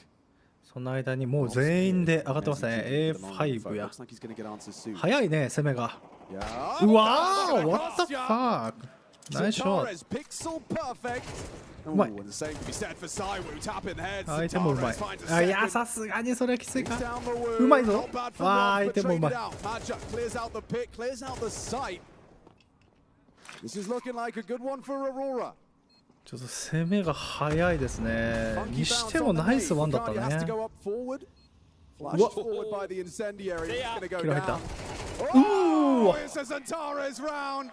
その間にもう全員で上がってますね。A5 や。 Looks like he's gonna get answers soon. 早いね、攻めが。 Yeah. うわー What the fuck? Nice shot. Zentares pixel perfect. うまい。 Ooh, and the same can be said for Zywoo. Tapping the head. 相手もうまい Zentares。finds あ、 a いや、 second. さすがにそれはきついか Down the wound. うまいぞ Not bad for わあ、 Rob, 相手 but もうまい traded out. Magic clears out the pit, clears out the site. This is looking like a good one for Aurora. ちょっと攻めが早いですね。にしてもナイスワンだったね。 Flash forward by the incendiary. It's gonna go キル入った down. う Oh, わ it's a Zentares round.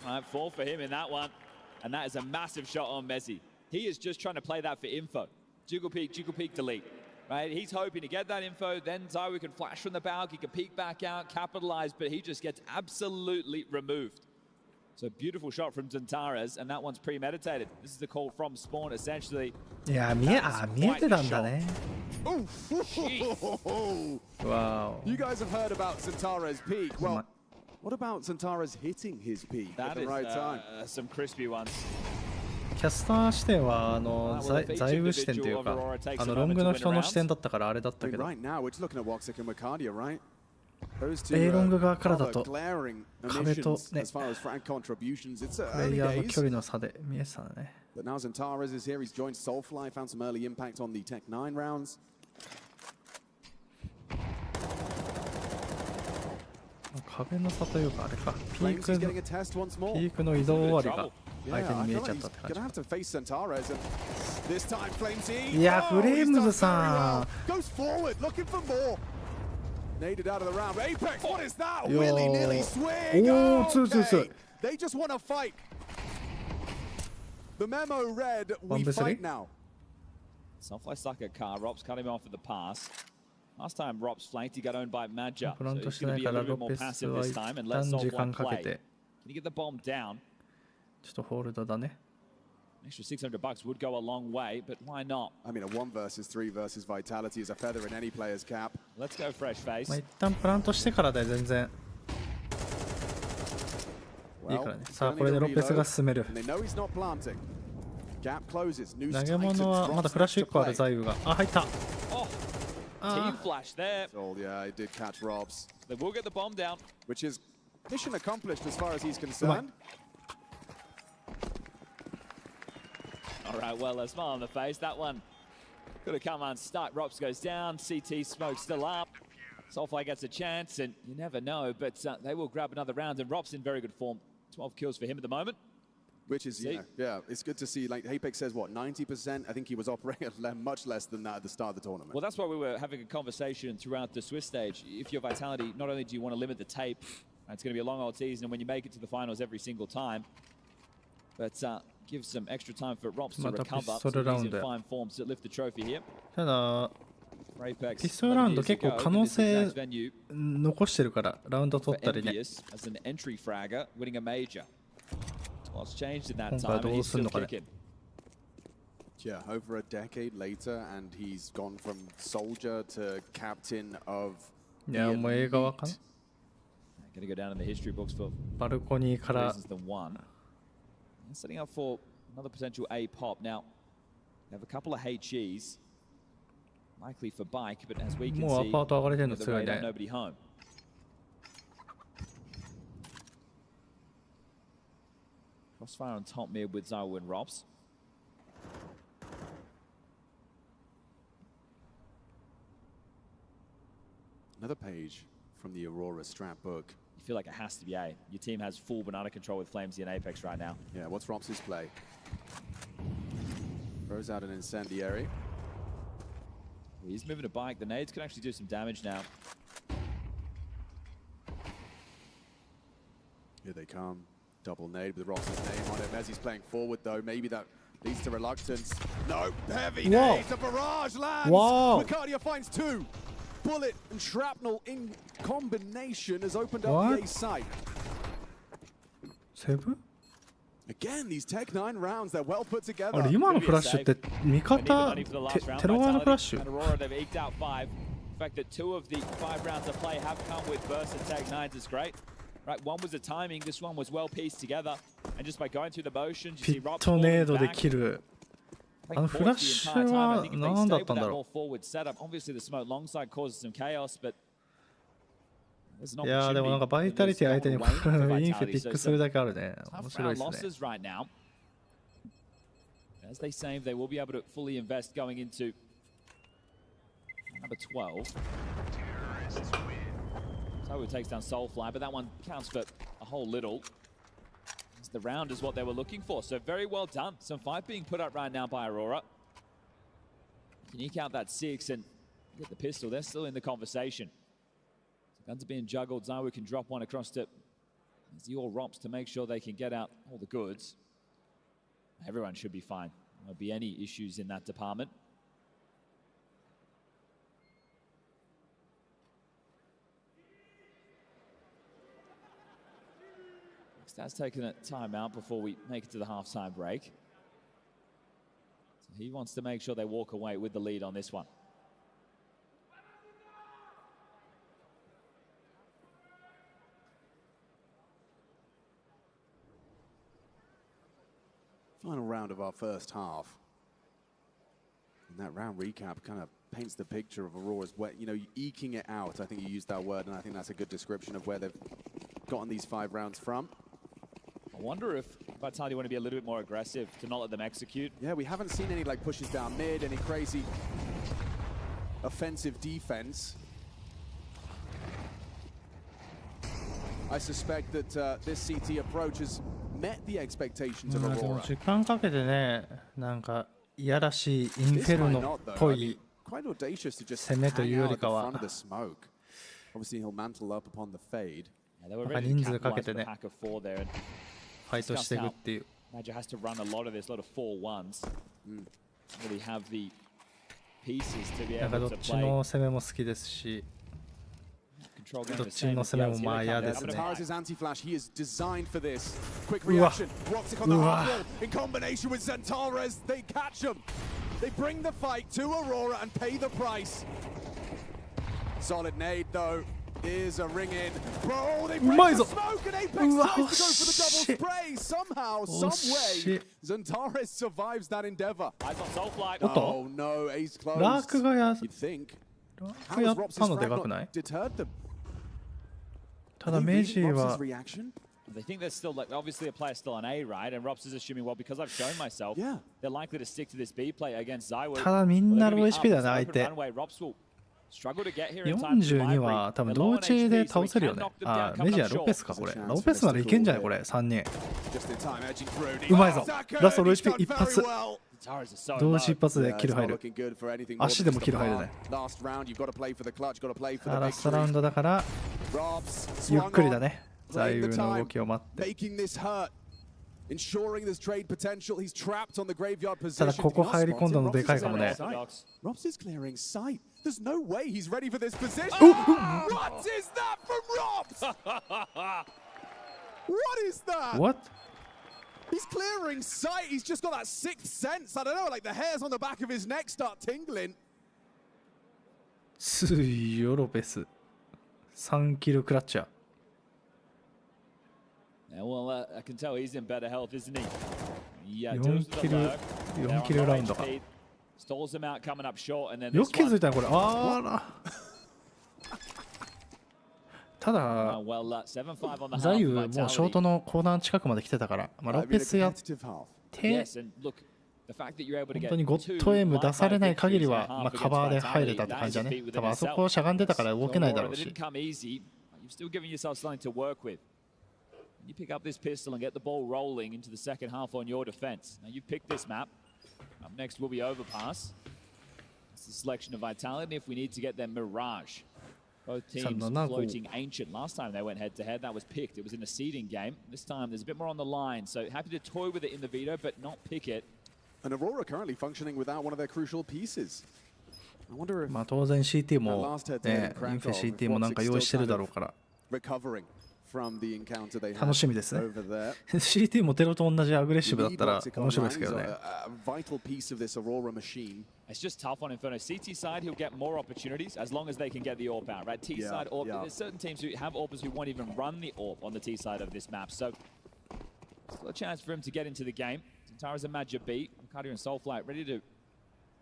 Right, 4 for him in that one. And that is a massive shot on Messi. He is just trying to play that for info. Jiggle peek, delete. Right? He's hoping to get that info, then Zywoo can flash from the balk, he can peek back out, capitalize, but he just gets absolutely removed. So beautiful shot from Zentares, and that one's premeditated. This is the call from Spawn, essentially. いや、見えてたんだね。 Wow. You guys have heard about Zentares' peak. Well, what about Zentares hitting his peak at That the is right time? some crispy ones. キャスター視点は財務視点というか、ロングの人の視点だったからあれだったけど。 Right now, we're just looking at Woxic and Wakadia, right? Those two A ロング側からだと glaring 壁と omissions ね、 as far as frag contributions. It's プレ early イヤーの days. 距離の差で見えてたね。 But now Zentares is here. He's joined Soulfly, found some early impact on the Tech 9 rounds. 壁の差というかあれか、ピ Flames ー is getting a test once more. クの移動終わりが Yeah, 相手に I 見え feel ちゃ like ったって he's 感 gonna じ。 have to face Centaurus, and this time Flamesy. いや、 Oh, フレー he's ム done ズ very さ well. Goes forward, looking for more. Naded out of the round. Apex, what is that? ん。よ Willy-nilly ー swing. おー、強い強い強い。 Okay. They just want to fight. The memo read, we ワンベスリ fight now. Softly suck at car. Rops cut him off at the pass. Last time Rops flanked, he got owned by Madja. フロン So ト he's して going な to い be か a ら little ロ bit more ペス passive は this 一 time and 旦 let 時間 Soulfly かけ play. て Can you get the bomb down? ちょっとホールドだね。 An extra $600 would go a long way, but why not? I mean, a 1 versus 3 versus Vitality is a feather in any player's cap. Let's go fresh face. まあ一旦プラントしてからで全然いいからね。さあこれでロペスが進める。 And they know he's not planting. Gap closes. New 投げ物はまだフラッシュ1個あるザイウが。あ、入った。 Oh, team flash there. Oh, yeah, he did catch Robs. They will get the bomb down. Which is mission accomplished as far as he's concerned. All right, well, a smile on the face. That one could have come unstuck. Rops goes down. CT smoke still up. Soulfly gets a chance, and you never know, but they will grab another round, and Rops in very good form. 12 kills for him at the moment. Which is, yeah, it's good to see. Like Apex says, what, 90%? I think he was operating at much less than that at the start of the tournament. Well, that's why we were having a conversation throughout the Swiss stage. If you're Vitality, not only do you want to limit the tape, it's going to be a long old season, and when you make it to the finals every single time, but give some extra time for Rops to recover. So he's in fine form to lift the trophy here. ただピストルラウンド結構可能性残してるからラウンド取ったりね。 As an entry fragger, winning a major. What's changed in that 今回 time? ど And う he's すん still のかね。 kicking. Yeah, over a decade later, and he's gone from soldier to captain of. いや、もう映画はかな。 Going to go down in the history books for バルコニーから reasons than one. And setting up for another potential A pop. Now, they have a couple of HEs, likely for bike, but as we can もう see, アパート上がれてるの the 強い radar, ね。 nobody home. Crossfire on top mid with Zawo and Robs. Another page from the Aurora strat book. You feel like it has to be A. Your team has full banana control with Flamesy and Apex right now. Yeah, what's Robs' play? Throws out an incendiary. He's moving a bike. The nades can actually do some damage now. Here they come. Double nade with Robs' name on it. Mezzi's playing forward though. Maybe that leads to reluctance. No, heavy nade. The barrage lands. Whoa. Lucadia finds 2. Bullet and shrapnel in combination has opened up What? the A site. セブ Again, these Tech 9 rounds, they're well put together. あれ今のフラッシュって味方テロワーのフラッシュ And Aurora, they've eked out 5. The fact that 2 of the 5 rounds of play have come with burst and tag 9s is great. Right, one was the timing, this one was well pieced together. And just by going through the motions, you ピ see ッ Rob トネー falling ドで back. 切る I あの think フラッ Force the シ entire ュ time. I は think if they 何 stay だっ with たんだ that ろ more forward setup, obviously the smoke long side causes some chaos, but there's an ういやーでもなんか opportunity. バイタリティ相手に There's no way for インフェ Vitality. ピックするだけあるね。 Tough 面白い round ですね。 losses right now. As they save, they will be able to fully invest going into number 12. So it takes down Soulfly, but that one counts for a whole little. As the round is what they were looking for, so very well done. Some fight being put up right now by Aurora. Can eke out that 6 and get the pistol. They're still in the conversation. So guns are being juggled. Zawu can drop one across to Zior Rops to make sure they can get out all the goods. Everyone should be fine. There won't be any issues in that department. Stat's taking a timeout before we make it to the halftime break. So he wants to make sure they walk away with the lead on this one. Final round of our first half. And that round recap kind of paints the picture of Aurora's, you know, eking it out. I think you used that word, and I think that's a good description of where they've gotten these 5 rounds from. I wonder if Vitality want to be a little bit more aggressive to not let them execute. Yeah, we haven't seen any like pushes down mid, any crazy offensive defense. I suspect that this CT approach has met the expectations of でも Aurora. 時間かけてね、なんかいやらしいインフェルノっぽい Quite audacious to just 攻めというよ hang out り at the か front は of the smoke. Obviously, he'll mantle up upon the fade. They were なんか ready 人 to 数かけ capitalize て for ね the pack of 4 there. And ファイトしていくっていう。 Major has to run a lot of this, a lot of 4-1s. Really have the pieces to be なんか able ど to っち play. の攻めも好きですし、 Control game どっ the ち same の as 攻め the もまあ LCA 嫌 count. ですね。 Tavares' anti-flash, he is designed for this. Quick うわ reaction. Roxic on the うわ half wall in combination with Centaurus. They catch him. They bring the fight to Aurora and pay the price. Solid nade though. Is a ring in. Bro, they break the smoke and Apex tries to go for the double spray. Somehow, some way, Centaurus survives that endeavor. Eyes on Soulflight. Oh no, ace ラー closed. クがや You'd think. ラ How ークや has っ Rob's たの frag でかく not ない？ deterred them? ただメジー Rob's は reaction? They think there's still, like, obviously a player still on A, right? And Rops is assuming, well, because I've shown myself, they're likely to stick to this B play against Zywoo. ただみんなロー Well, HP だね they're 相 gonna 手 be open runway. Rops will struggle to get here in time to 42 vibrate. は多分 They're 同 low on 値で HP, so 倒 we せる can よね knock them あ down メジ coming は up ロペ short. スかこれロペスならいけんじゃないこれ3人 Just in time, edging through. うまいぞラストロー HP 一 Very 発 well. 同時一発で Yeah, キル it's 入 not る looking good for anything more 足 than でも just キ a ル入る bar. ね Last round, you've got to play for the clutch, got to play for さあ the ラストラウン victory. ドだから Robs ゆっ swung くりだ on, ね座 playing 右 the の動 time, きを待って making this hurt, ensuring there's trade potential. He's trapped on the graveyard た position. だここ入り込んだのでかいかもね Robs is clearing sight. There's no way he's ready for this position. What is that from Robs? What is that? What? He's clearing sight. He's just got that sixth sense. I don't know, like the hairs on the back of his neck start tingling. 強いよロペス3キルクラッチャー Yeah, well, I can tell he's in better health, isn't he? Yeah, 4キル4キルラウンドか stalls him out coming up short, and then よ this く気づ one. いたねこれあらただ Well, 7-5 on the ザ half ユ of もう vitality. ショートのコーナー近くまで来てたから、まあ、ロペスやって Yes, and look, the fact that you're able to 本 get 当にゴッドエイム出されない限りは、まあ、カバーで入れたって感じだね多分あそこをしゃがんでたから動けないだろう They し didn't come easy. You've still given yourself something to work with. You pick up this pistol and get the ball rolling into the second half on your defense. Now you've picked this map. Up next will be Overpass. It's the selection of Vitality if we need to get them Mirage. Both teams floating Ancient. Last time they went head-to-head, that was picked. It was in a seeding game. This time there's a bit more on the line, so happy to toy with it in the veto, but not pick it. And Aurora currently functioning without one of their crucial pieces. I wonder if まあ当然 CT もねインフェ CT もなんか用意してるだろうから recovering from the encounter they had 楽しみですね over there. CT もテロと同じアグレッシブだったら面白いですけどね A vital piece of this Aurora machine. It's just tough on Inferno. CT side, he'll get more opportunities as long as they can get the AWP out, right? T side, AWP. There's certain teams who have AWPers who won't even run the AWP on the T side of this map. So, still a chance for him to get into the game. Zentara's a Madja beat. Wakadia and Soulflight ready to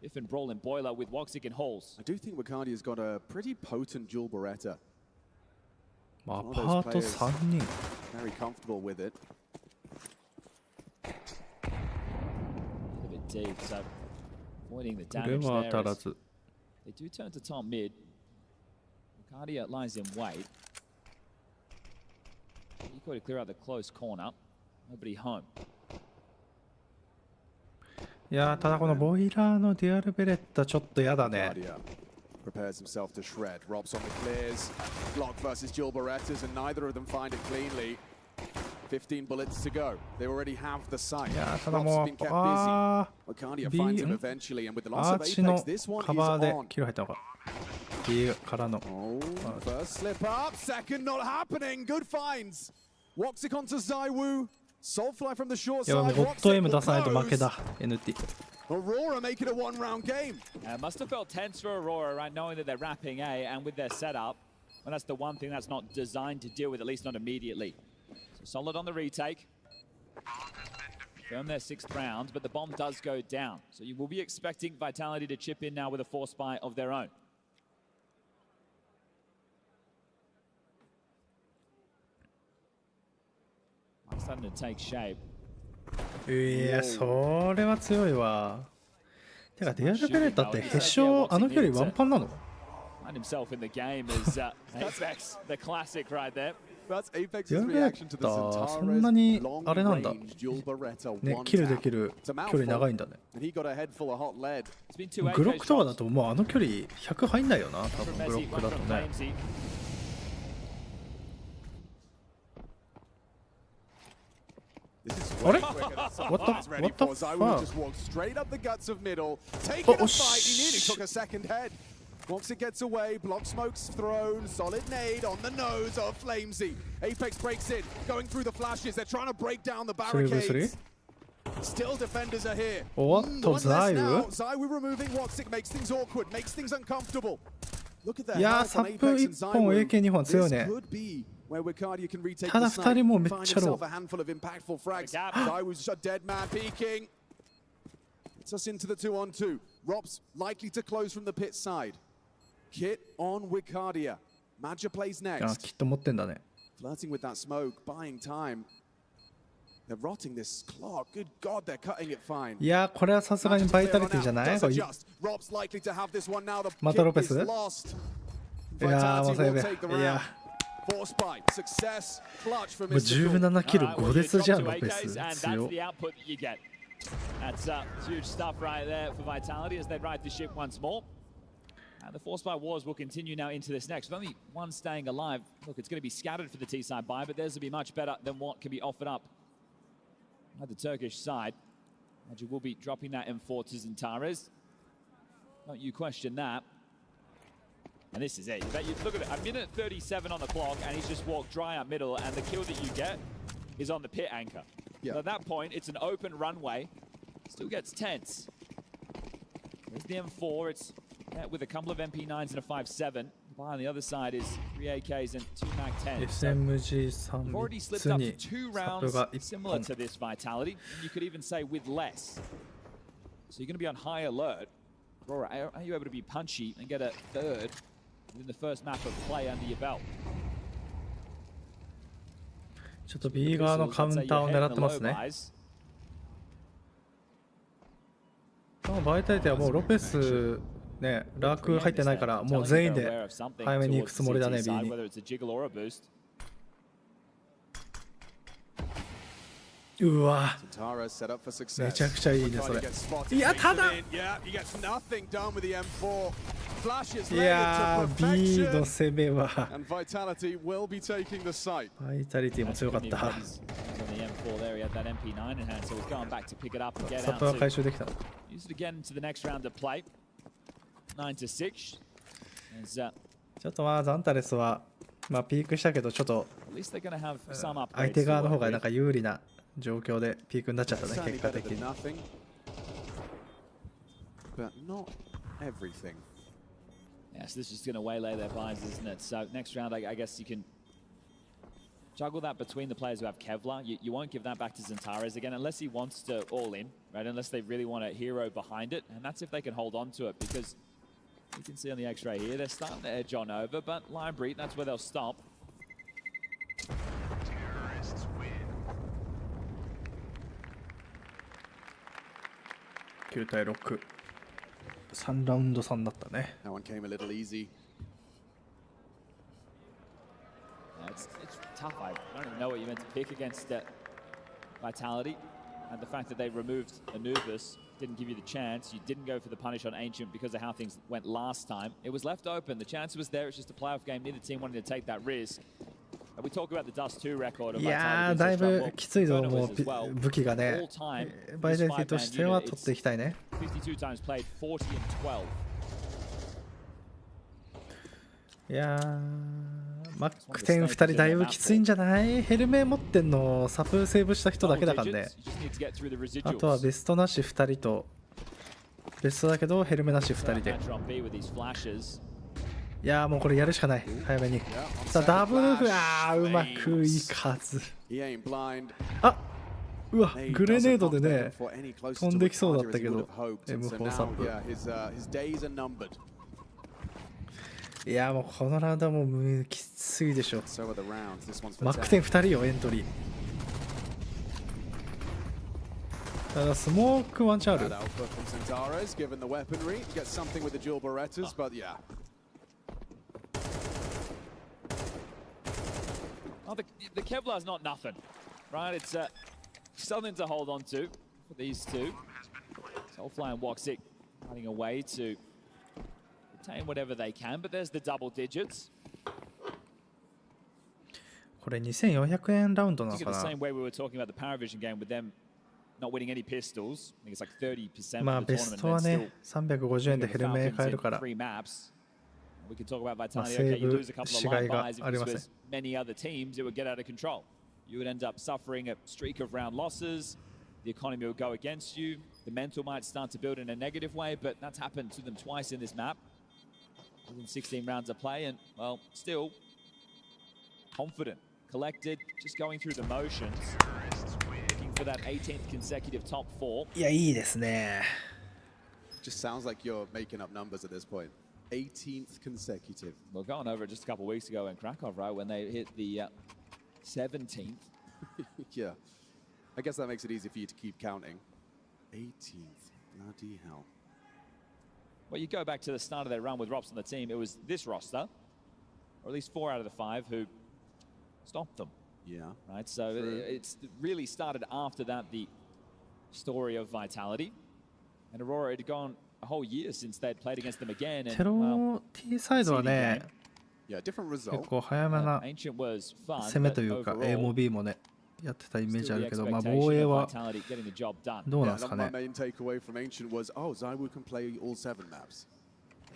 if and brawl in Boiler with Woxic and Halls. I do think Wakadia's got a pretty potent dual Beretta. まあアパート3人 Very comfortable with it. A bit deep, so avoiding the これ damage は there. 当たら As ず they do turn to top mid. Wakadia lies in wait. Eco to clear out the close corner. Nobody home. いやーただこのボイラーのデュアルベレッタちょっとやだね Prepares himself to shred. Robs on the clears. Glock versus dual Berettas, and neither of them find it cleanly. 15 bullets to go. They already have the sight. いやーただ Rob's も been う kept あ busy. ー Wakadia finds him eventually, and with the loss ア of ーチの Apex, this one カ is バーで on. キル入ったのか B からの First slip up, second not happening. Good finds. Woxic onto Zywoo. Soulfly from the short いやもう side. ゴッドエイム Woxic 出さないと will 負け close. だ NT Aurora make it a one-round game. Must have felt tense for Aurora, right, knowing that they're wrapping A and with their setup. And that's the one thing that's not designed to deal with, at least not immediately. So solid on the retake. Firm their 6th round, but the bomb does go down. So you will be expecting Vitality to chip in now with a force buy of their own. Starting to take shape. いやそれは強いわてかデュアルベレッタって決勝あの距離ワンパンなの Find himself in the game as Apex, the classic right there. That's や Apex's べえ reaction to the そんなに Zentare's あれなんだ long-range dual Beretta ね one キルで tap. きる It's a 距離 mouthful, 長いんだね and he got a head full of hot lead. It's been two グロッ AK クとかだ shots ともうあの距離100入んないよな多 from 分グロ Messi, ック one だと from ね Flamesy. This is あれ way quicker than some What the- was ready what the for. Zywoo fuck? just walked straight up the guts of middle, taking Oh, a fight. He nearly sh- took a second head. Once it gets away, block smoke's thrown, solid nade on the nose of Flamesy. Apex breaks in, going through the flashes. They're trying to break down the 3v3 barricades. Still defenders are here. おっと One less ザイ now. ウ Zywoo removing Woxic makes things awkward, makes things uncomfortable. Look at that. いやーサップ1本 AK2 本強いね Where Wicardia can retake ただ the 2人 snipe, もめっ find ちゃロ himself a ー handful of impactful frags. Zywoo's a dead man peeking. It's us into the 2-on-2. Rob's likely to close from the pit side. Kit on Wicardia. Madja plays あ next. きっと持ってんだね Flirting with that smoke, buying time. They're rotting this clock. Good God, they're cutting it fine. いやーこれはさすがにバイタリティじゃないこれい Does adjust. Rob's likely to have this one now. The またロペ kit ス is lost. いやーもう Vitality 最 will 悪 take the いや round. Force bite, success, clutch for もう Mr. 17キル Alright, 5 well, です you じゃん drop ロ two ペ AKs, ス and that's 強 the output that you get. That's huge stuff right there for Vitality as they ride the ship once more. And the force by wars will continue now into this next. With only one staying alive, look, it's going to be scattered for the T-side buy, but theirs will be much better than what can be offered up by the Turkish side. Madja will be dropping that M4 to Zentares. Don't you question that. And this is it. You look at it, a minute 37 on the clock, and he's just walked dry up middle, and the kill that you get is on the pit anchor. Yeah. So at that point, it's an open runway. Still gets tense. There's the M4. It's with a couple of MP9s and a 5.7. On the other side is 3 AKs and 2 MAC 10s. SMG3 You've already slipped つ up に to 2サップ rounds が1 similar 本 to this Vitality. And you could even say with less. So you're going to be on high alert. Aurora, are you able to be punchy and get a third in the first map of play under your belt? ちょっと B 側のカウンターを狙ってますねバイタリティはもうロペスねラーク入ってないからもう全員で早めに行くつもりだね B にうわめちゃくちゃいいねそれいやただいやー B の攻めはバイタリティも強かったサップは回収できた Use it again to the next round of play. 9 to 6. ちょっとまあザンタレスはまあピークしたけどちょっと相手側の方がなんか有利な状況でピークになっちゃったね結果的に。Yes, this is going to waylay their buys, isn't it? So next round, I guess you can juggle that between the players who have Kevlar. You won't give that back to Zentares again unless he wants to all in, right? Unless they really want a hero behind it. And that's if they can hold on to it because you can see on the X-ray here, they're starting to edge on over, but Library, that's where they'll stop. Terrorists win. 9対6。3ラウンド3だったね。That one came a little easy. It's tough. I don't even know what you meant to pick against Vitality. And the fact that they removed Anubis didn't give you the chance. You didn't go for the punish on Ancient because of how things went last time. It was left open. The chance was there. It's just a playoff game. Neither team wanted to take that risk. And we talk about the Dust 2 record of いやーだいぶきついぞもう武器がね。バイタリティとしては取っていきたいね。52 times played, 40 and 12. いやーマック10 2人だいぶきついんじゃない？ヘルメ持ってんのサプセーブした人だけだからね。あとはベストなし2人とベストだけどヘルメなし2人で。いやーもうこれやるしかない早めに。さあダブルフうまくいかず。あうわグレネードでね飛んできそうだったけど M4 サップ。いやもうこのラウンドはもうきついでしょ。マック10 2人よエントリー。ただスモークワンチャンある。Oh, the Kevlar's not nothing, right? It's something to hold on to for these two. Soulfly and Woxic running away to retain whatever they can, but there's the double digits. これ2400円ラウンドなのか The な same way we were talking about the Paravision game with them not winning any pistols. I think it's like 30% まあ for the ベス tournament. トは Then ね still 350円でヘルメ買えるから three maps. We could talk about まあ Vitality. セ Okay, ー you ブ lose a couple of し line がいが buys. If あり this ません was many other teams, it would get out of control. You would end up suffering a streak of round losses. The economy would go against you. The mental might start to build in a negative way, but that's happened to them twice in this map. Within 16 rounds of play, and well, still confident, collected, just going through the motions, looking for that 18th consecutive top 4. いやいいですね Just sounds like you're making up numbers at this point. 18th consecutive. Well, going over it just a couple of weeks ago in Krakow, right, when they hit the 17th. Yeah. I guess that makes it easy for you to keep counting. 18th. Bloody hell. Well, you go back to the start of their run with Rops on the team, it was this roster, or at least 4 out of the 5, who stopped them. Yeah. Right, so it's really started after that, the story of Vitality. And Aurora had gone a whole year since they'd played against them again. テ And, ロ T サイドはね Yeah, different 結 result. 構早めな Ancient was fun, 攻め but というか A overall, も B もねやってたイメージ still あ the るけどまあ expectation 防衛 of は Vitality getting the job done. どうなんですか My ね main takeaway from Ancient was, oh, Zywoo can play all 7 maps.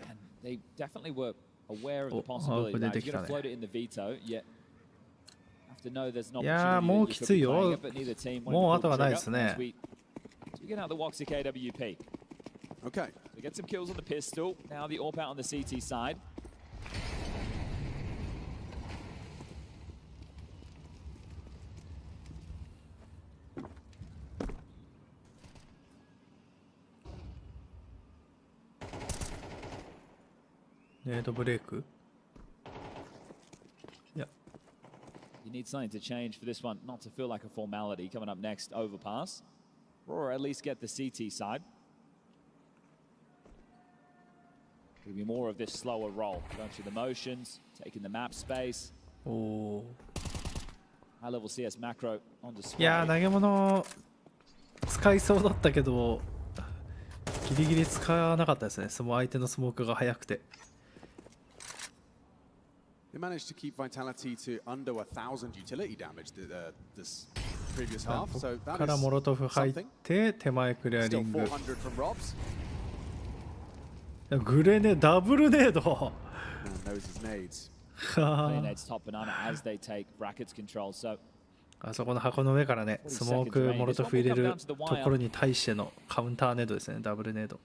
And they definitely were aware of the お possibility. これ Right? 出 You're てきた going ね to float it in the veto, yet have to know there's an いやー opportunity もう that き you つ could い be よ playing it, but neither team wanted もう to 後 pull が the ない trigger です as ね we get out the Woxic AWP. Okay. So get some kills on the pistol. Now the AWP out on the CT side.ネードブレイクいや You need something to change for this one, not to feel like a formality. Coming up next, overpass. Or at least get the CT side. There'll be more of this slower roll. Going through the motions, taking the map space. おお High level CS macro on い display. やー投げ物使いそうだったけどギリギリ使わなかったですねその相手のスモークが速くて They managed to keep Vitality to under 1,000 utility damage this previous half. こ So こ that から is モロトフ入っ something. て手前クリアリ Still ング 400 from Robs. グレネダブルネード Man knows his nades. Nades top banana as they take brackets control. So あそこの箱の上からねスモークモロトフ入れるところに対してのカウンターネードですねダブルネード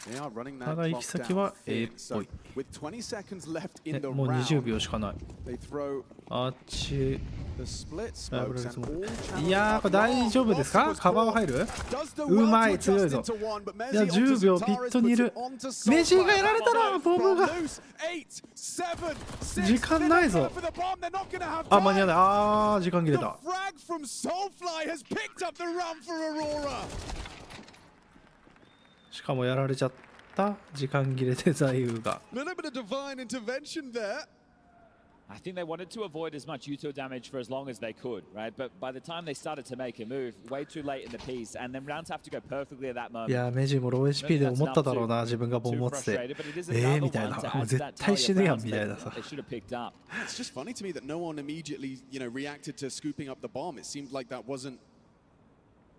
They are running た that だ行き clock 先 down は thin. A っ So ぽい with 20 seconds left in ね the もう20 round, 秒しかない they throw あっち the split ダブル smokes ス and モ all ークいやーこれ大丈夫ですかカバーは入る Does the う well ま to い強い adjust ぞ into one, but いや Messi 10 onto 秒ピ Zataris ットにい puts る it onto メジーが Soulfly. やられたなボムが Loose. 8, 7, 6. 時間ないぞ For the bomb, they're not gonna have あ間に合わ time. ないあー時間切れ The た frag from Soulfly has picked up the run for Aurora. しかもやられちゃった時間切れで座右が Little bit of divine intervention there. I think they wanted to avoid as much util damage for as long as they could, right? But by the time they started to make a move, way too late in the piece, and then rounds have to go perfectly at that い moment. やメジもロー HP で思っただろうな自分がボン持っててみたいなもう絶対死ぬやんみたいなさ They should have picked up. It's just funny to me that no one immediately, reacted to scooping up the bomb. It seemed like that wasn't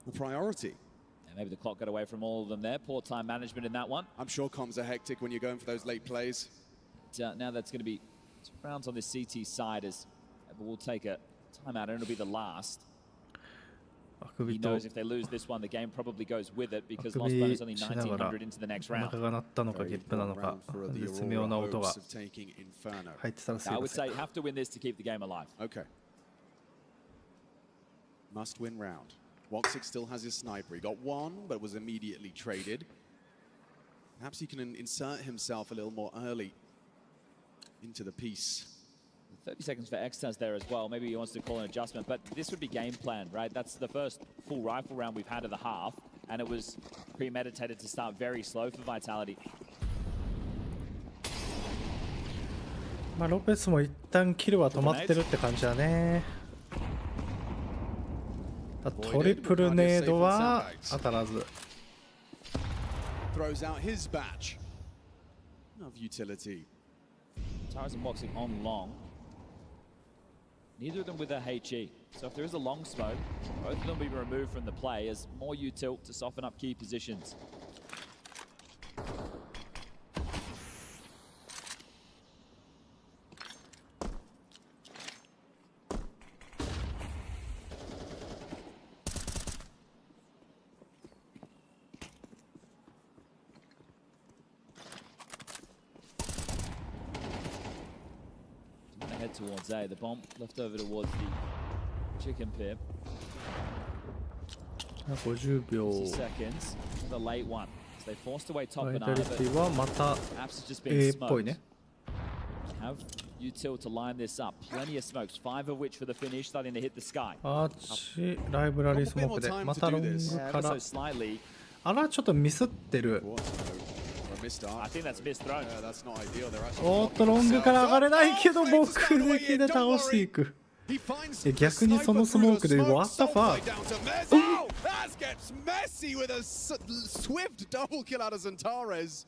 a priority. And maybe the clock got away from all of them there. Poor time management in that one. I'm sure comms are hectic when you're going for those late plays. Now that's going to be 2 rounds on this CT side as we'll take a timeout and it'll be the last. He knows if they lose this one, the game probably goes with it because Lost Bone is only 1900 into the next お round. 腹が鳴ったのかゲップなのか絶妙な音が入ってたらすい I ま would せ say ん you have to win this to keep the game alive. Okay. Must win round. Woxic still has his sniper. He got one, but was immediately traded. Perhaps he can insert himself a little more early into the piece. 30 seconds for Extaz there as well. Maybe he wants to call an adjustment, but this would be game plan, right? That's the first full rifle round we've had of the half. and it was premeditated to start very slow for Vitality. まあロペスも一旦キルは止まってるって感じだね。トリプルネードは当たらず。Throws out his batch of utility. Tara's and Moxie on long. Neither of them with a HE. So if there is a long smoke, both of them will be removed from the play as more util to soften up key positions. Head towards A. The bomb left over towards the chicken pip. 50秒。 seconds. The late one. So they forced away top バイ and タ R, リ but ティはまた Apps has just A been っぽい smoked. ね。 Have util to line this up. Plenty of smokes. 5 of which for the finish, starting to hit the sky. アーチライブラリースモークでまたロングから So slightly. あらちょっとミスってる。 I think that's missed throw. That's not ideal. They're actually おっとロングから上がれないけど目撃で倒していく。逆にそのスモークで What the fuck? Oh, that gets messy with a swift double kill out of Zantares.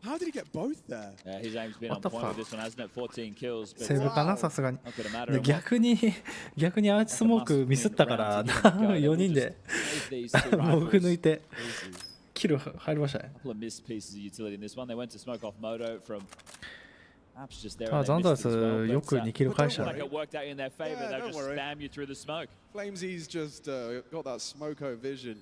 How did he get both there? Yeah, his aim's been What on the point with fuck? this one, hasn't it? 14 kills. But セーブかなさすがに。 not gonna matter. で逆にアーチスモークミスったから4人で僕抜いてキル入りましたね。 couple of missed pieces of utility in this one. They went to smoke off Moto from Apps just there. あ、 and ザ they ンダー missed it as well. スよく2キル返した Like ね。 it worked out in their favor. Yeah, They'll don't just worry. spam you through the smoke. Flamesy's just got that smoko vision.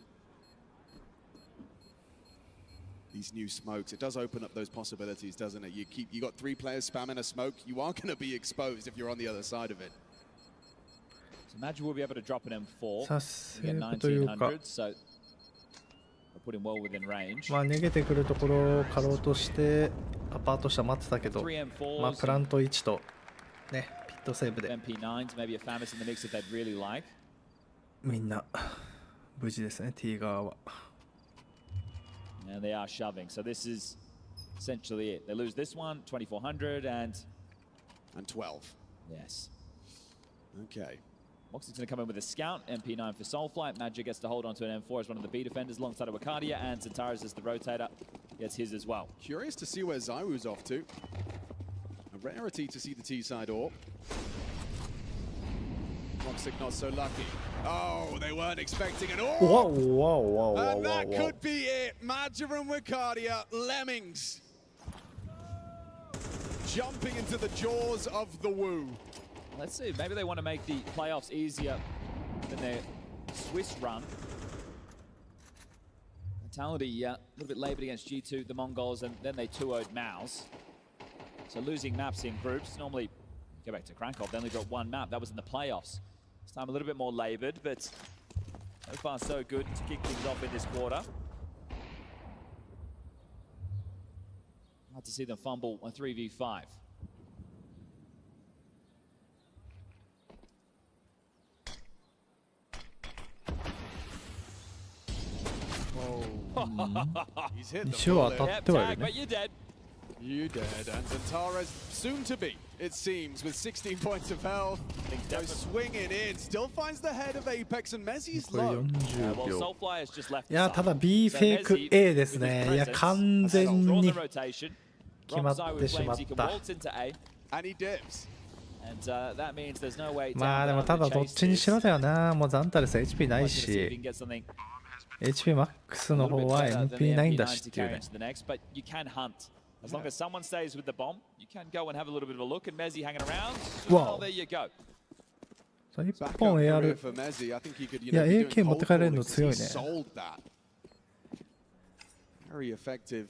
These new smokes, it does open up those possibilities, doesn't it? You got 3 players spamming a smoke, you are going to be exposed if you're on the other side of it. So imagine we'll be able to drop an M4. さ We す get がというか、 1900, so we'll put him well within range. まあ逃げてくるところを狩ろうとしてアパート下待ってたけど、まあプラント1とねピットセーブで MP9s, maybe a Famous in the mix if they'd really like. みんな無事ですね T 側は。 And they are shoving. So this is essentially it. They lose this one, 2400 and 12. Yes. Okay. Moxie's going to come in with a scout, MP9 for Soulflight. Magic gets to hold onto an M4 as one of the B defenders alongside of Wakadia, and Zantares as the rotator gets his as well. Curious to see where Zaiwu's off to. A rarity to see the T-side AWP. Moxic not so lucky. Oh, they weren't expecting an AWP! Whoa, whoa, whoa, whoa, And that whoa, could be it. Madja and Wakadia, Lemmings. Jumping into the jaws of the Wu. Let's see, maybe they want to make the playoffs easier than their Swiss run. Vitality a little bit laboured against G2, the Mongols, and then they 2-0'd Maus. So losing maps in groups, normally go back to Krankov, they only got 1 map, that was in the playoffs. This time a little bit more laboured, but so far so good to kick things off in this quarter. Hard to see them fumble a 3v5. He's hit 一応当たってはいる But ね。 you're dead. You dead, and Zantares soon to be, it seems, with 16 points of health. Goes swinging in, still finds the head of Apex, and Messi's これ low. 40 Well, 秒。 Soulfly has just left いやただ B フェイク A ですね。いや完全に決まってしまった。 And he dips. And that means there's no way まあでもただどっちにしろだよな。もうザンタレス HP ないし HP マックスの方は MP ないんだしっていうね。 But you can hunt. As long as someone stays with the bomb, you can go and have a little bit of a look. And Mezzi hanging around. Wow. Oh, there you go. 1本 AR いや AK 持って帰れるの強いね。 Very effective.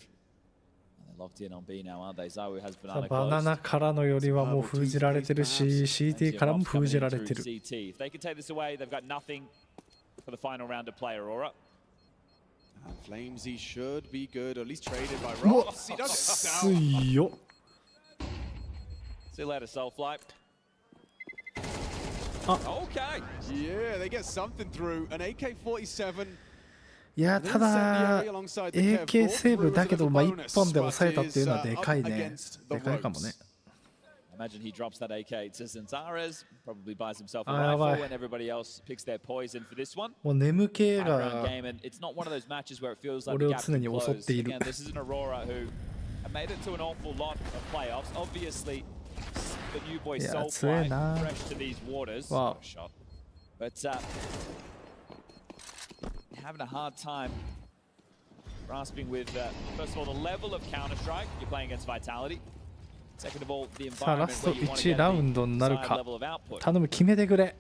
Locked in on B now, aren't they? Zawu has バナナからのよりはもう封じられてるし CT からも封じられてる。 If they can take this away, they've got nothing for the final round to play, Aurora. And Flamesy should be good, or at least traded by Ross. He doesn't sell. 強っ。 See you later, Soulflight. Okay. Yeah, they get something through. An AK-47. いやただ AK セーブだけど、まあ、1本で抑えたっていうのはでかいね。でかいかもね。Imagine he drops that AK to Zantares, probably buys himself a rifle, and everybody else picks their poison for this one. もう眠気が It's not one of those matches where it feels like 俺 the を gap 常に can 襲っ close. ている。 Again, this is an Aurora who made it to an awful lot of playoffs. Obviously, the new boy Soulfly fresh to these waters. Wow. Shot. But having a hard time grasping with, first of all, the level of Counter-Strike you're playing against Vitality. Second of all, the さあラ environment スト where you want to 1 get ラウン the ドになる desired か。 level of output. 頼む決めてくれ。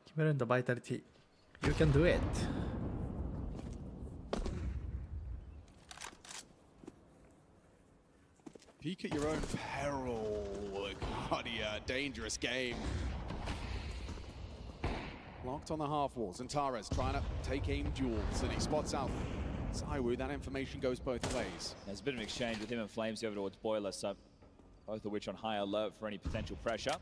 決めるんだバイタリティ。You can do it. Peek at your own peril. Bloody dangerous game. Locked on the half walls. Zantares trying to take aim duels, and he spots out ZywOo. That information goes both ways. There's a bit of an exchange with him and Flames over towards Boiler, so both of which on high alert for any potential pressure.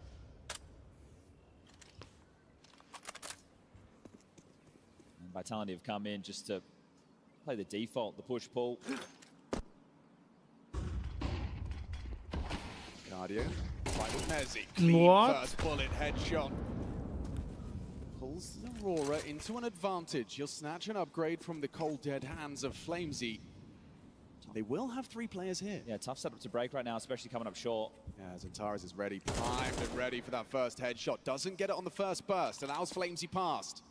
And Vitality have come in just to play the default, the push-pull. Guardian, right with Mezzi. Clean first bullet headshot. Pulls Aurora into an advantage. He'll snatch an upgrade from the cold dead hands of Flamesy. They will have 3 players here. Yeah, tough setup to break right now, especially coming up short. Yeah, Zantares is ready, primed and ready for that first headshot. Doesn't get it on the first burst, allows Flamesy past.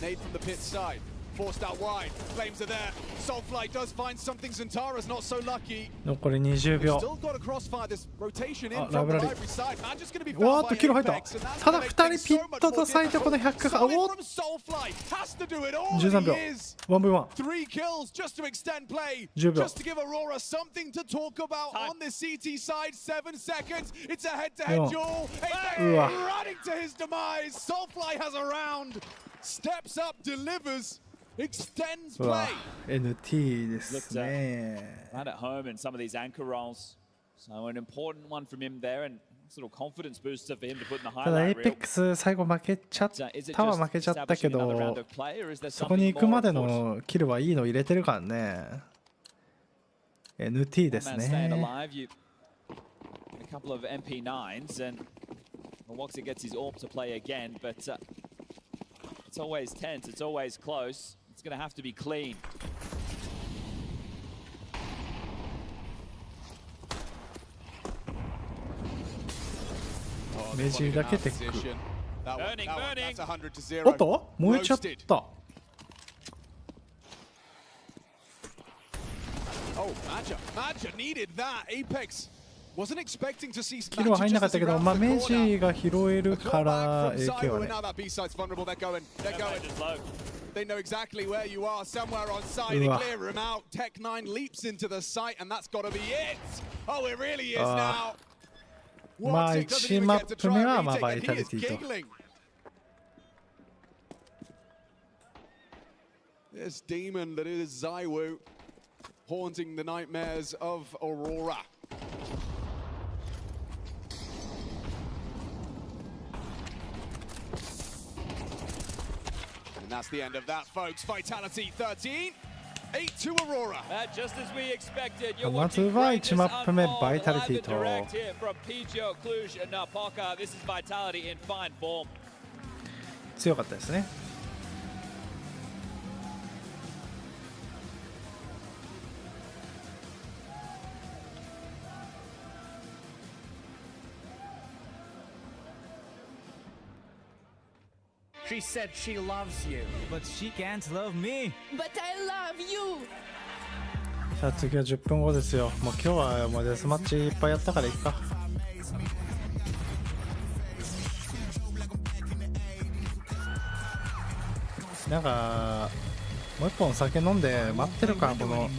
Nade from the pit side, forced out wide. Flames are there. Soulfly does find something. Zantares not so lucky. 残り20秒。 Still got a crossfire. This rotation in あ、 from ラ the ブラリ library side. Man just going to be おー found っと by キル入った。 Apex, and that's ただ gonna 2 make 人 things ピ so ッ much ト more と咲いてこの difficult. 100か。お Solid っ from Soulfly has to do it all. 13 秒 He is 1v1 3 kills just to extend play. 10秒 Just to give Aurora something to talk about on the CT side. 7 seconds. It's a head-to-head 4 duel. うわ Running to his demise. Soulfly has a round. Steps up, delivers, extends うわ play. NT です Looked ね。 right at home in some of these anchor rolls. So an important one from him there, and it's a little confidence booster for him to put in the ただ highlight reel. APEX 最後負けちゃったは負けちゃったけ Establishing another round ど of play, or is there そこに something 行くま more で afoot? のキルはいいの入れてるからね。NT です Man staying ね。 alive, you a couple of MP9s, and Woxer gets his AWP to play again, but it's always tense, it's always close. It's going to have to be clean. メジだけテック。 Burning, burning. おっと燃えちゃった。 Oh, Maja needed that. Apex wasn't expecting to see キルは入んなかったけど、まあメジが拾えるから AK はね。 Now that B site's vulnerable. They're going. They know exactly where you are, somewhere on site. They clear him out. Tech9 leaps into the site, and that's got to be it. Oh, it really is now. まあ1マップ目はまあバイタリティと。 This demon that is ZywOo, haunting the nightmares of Aurora. And that's the end of that, folks. Vitality 13, 8-2 Aurora. Just as we expected, you're まず watching は greatness 1マップ目 unfold バイタリ live ティ and と。 direct here from PGL Cluj-Napoca. This is Vitality in fine form. 強かったですね。 She said she loves you, but she can't love me. But I love you. さあ次は10分後ですよ。もう今日はもうデスマッチいっぱいやったからいっか。なんかもう一本酒飲んで待ってるかこの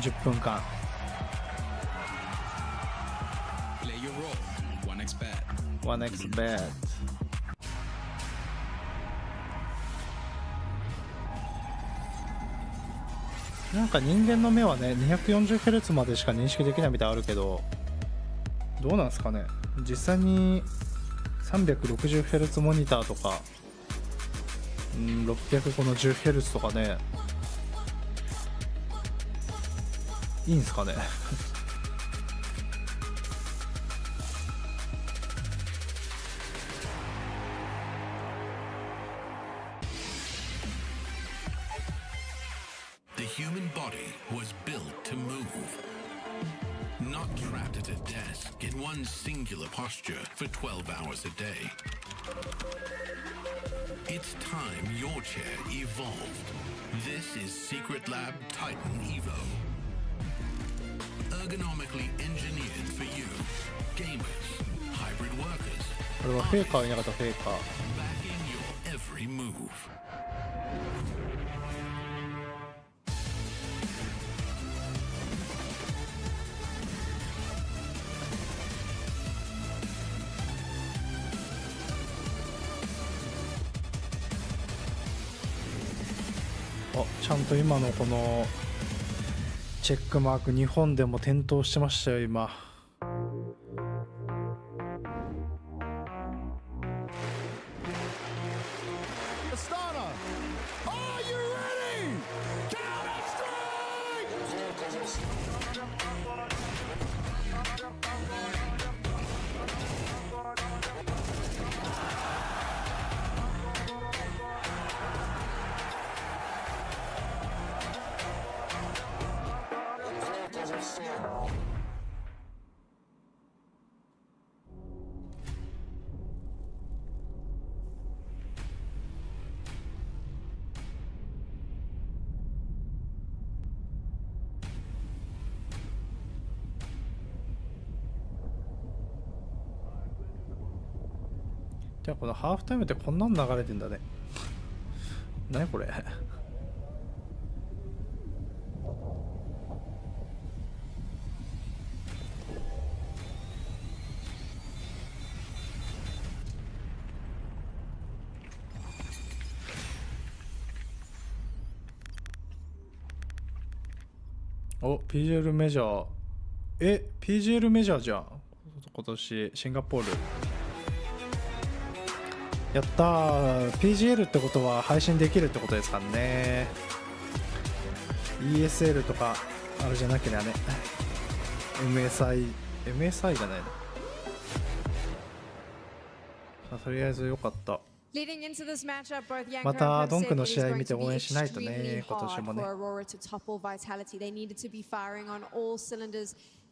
10分間。 Play your role. 1x bet. 1x bet。 なんか人間の目はね 240Hz までしか認識できないみたいあるけどどうなんですかね。実際に 360Hz モニターとか、650Hz とかね、いいんすかね。The human body was built to move. Not trapped at a desk in one singular posture for 12 hours a day. It's time your chair evolved. This is Secret Lab Titan Evo. Ergonomically engineered for you, gamers, hybrid workers. これはフェイカーいなかったフェイカー。Backing your every move. ちゃんと今のこのチェックマーク日本でも点灯してましたよ今。じゃあこのハーフタイムってこんなん流れてんだね。何これ。お、PGL メジャー。PGL メジャーじゃん。今年シンガポール。やったー。 PGL ってことは配信できるってことですからね。 ESL とかあれじゃなければね。 MSI じゃないの。とりあえずよかった。またドンクの試合見て応援しないとね、今年もね。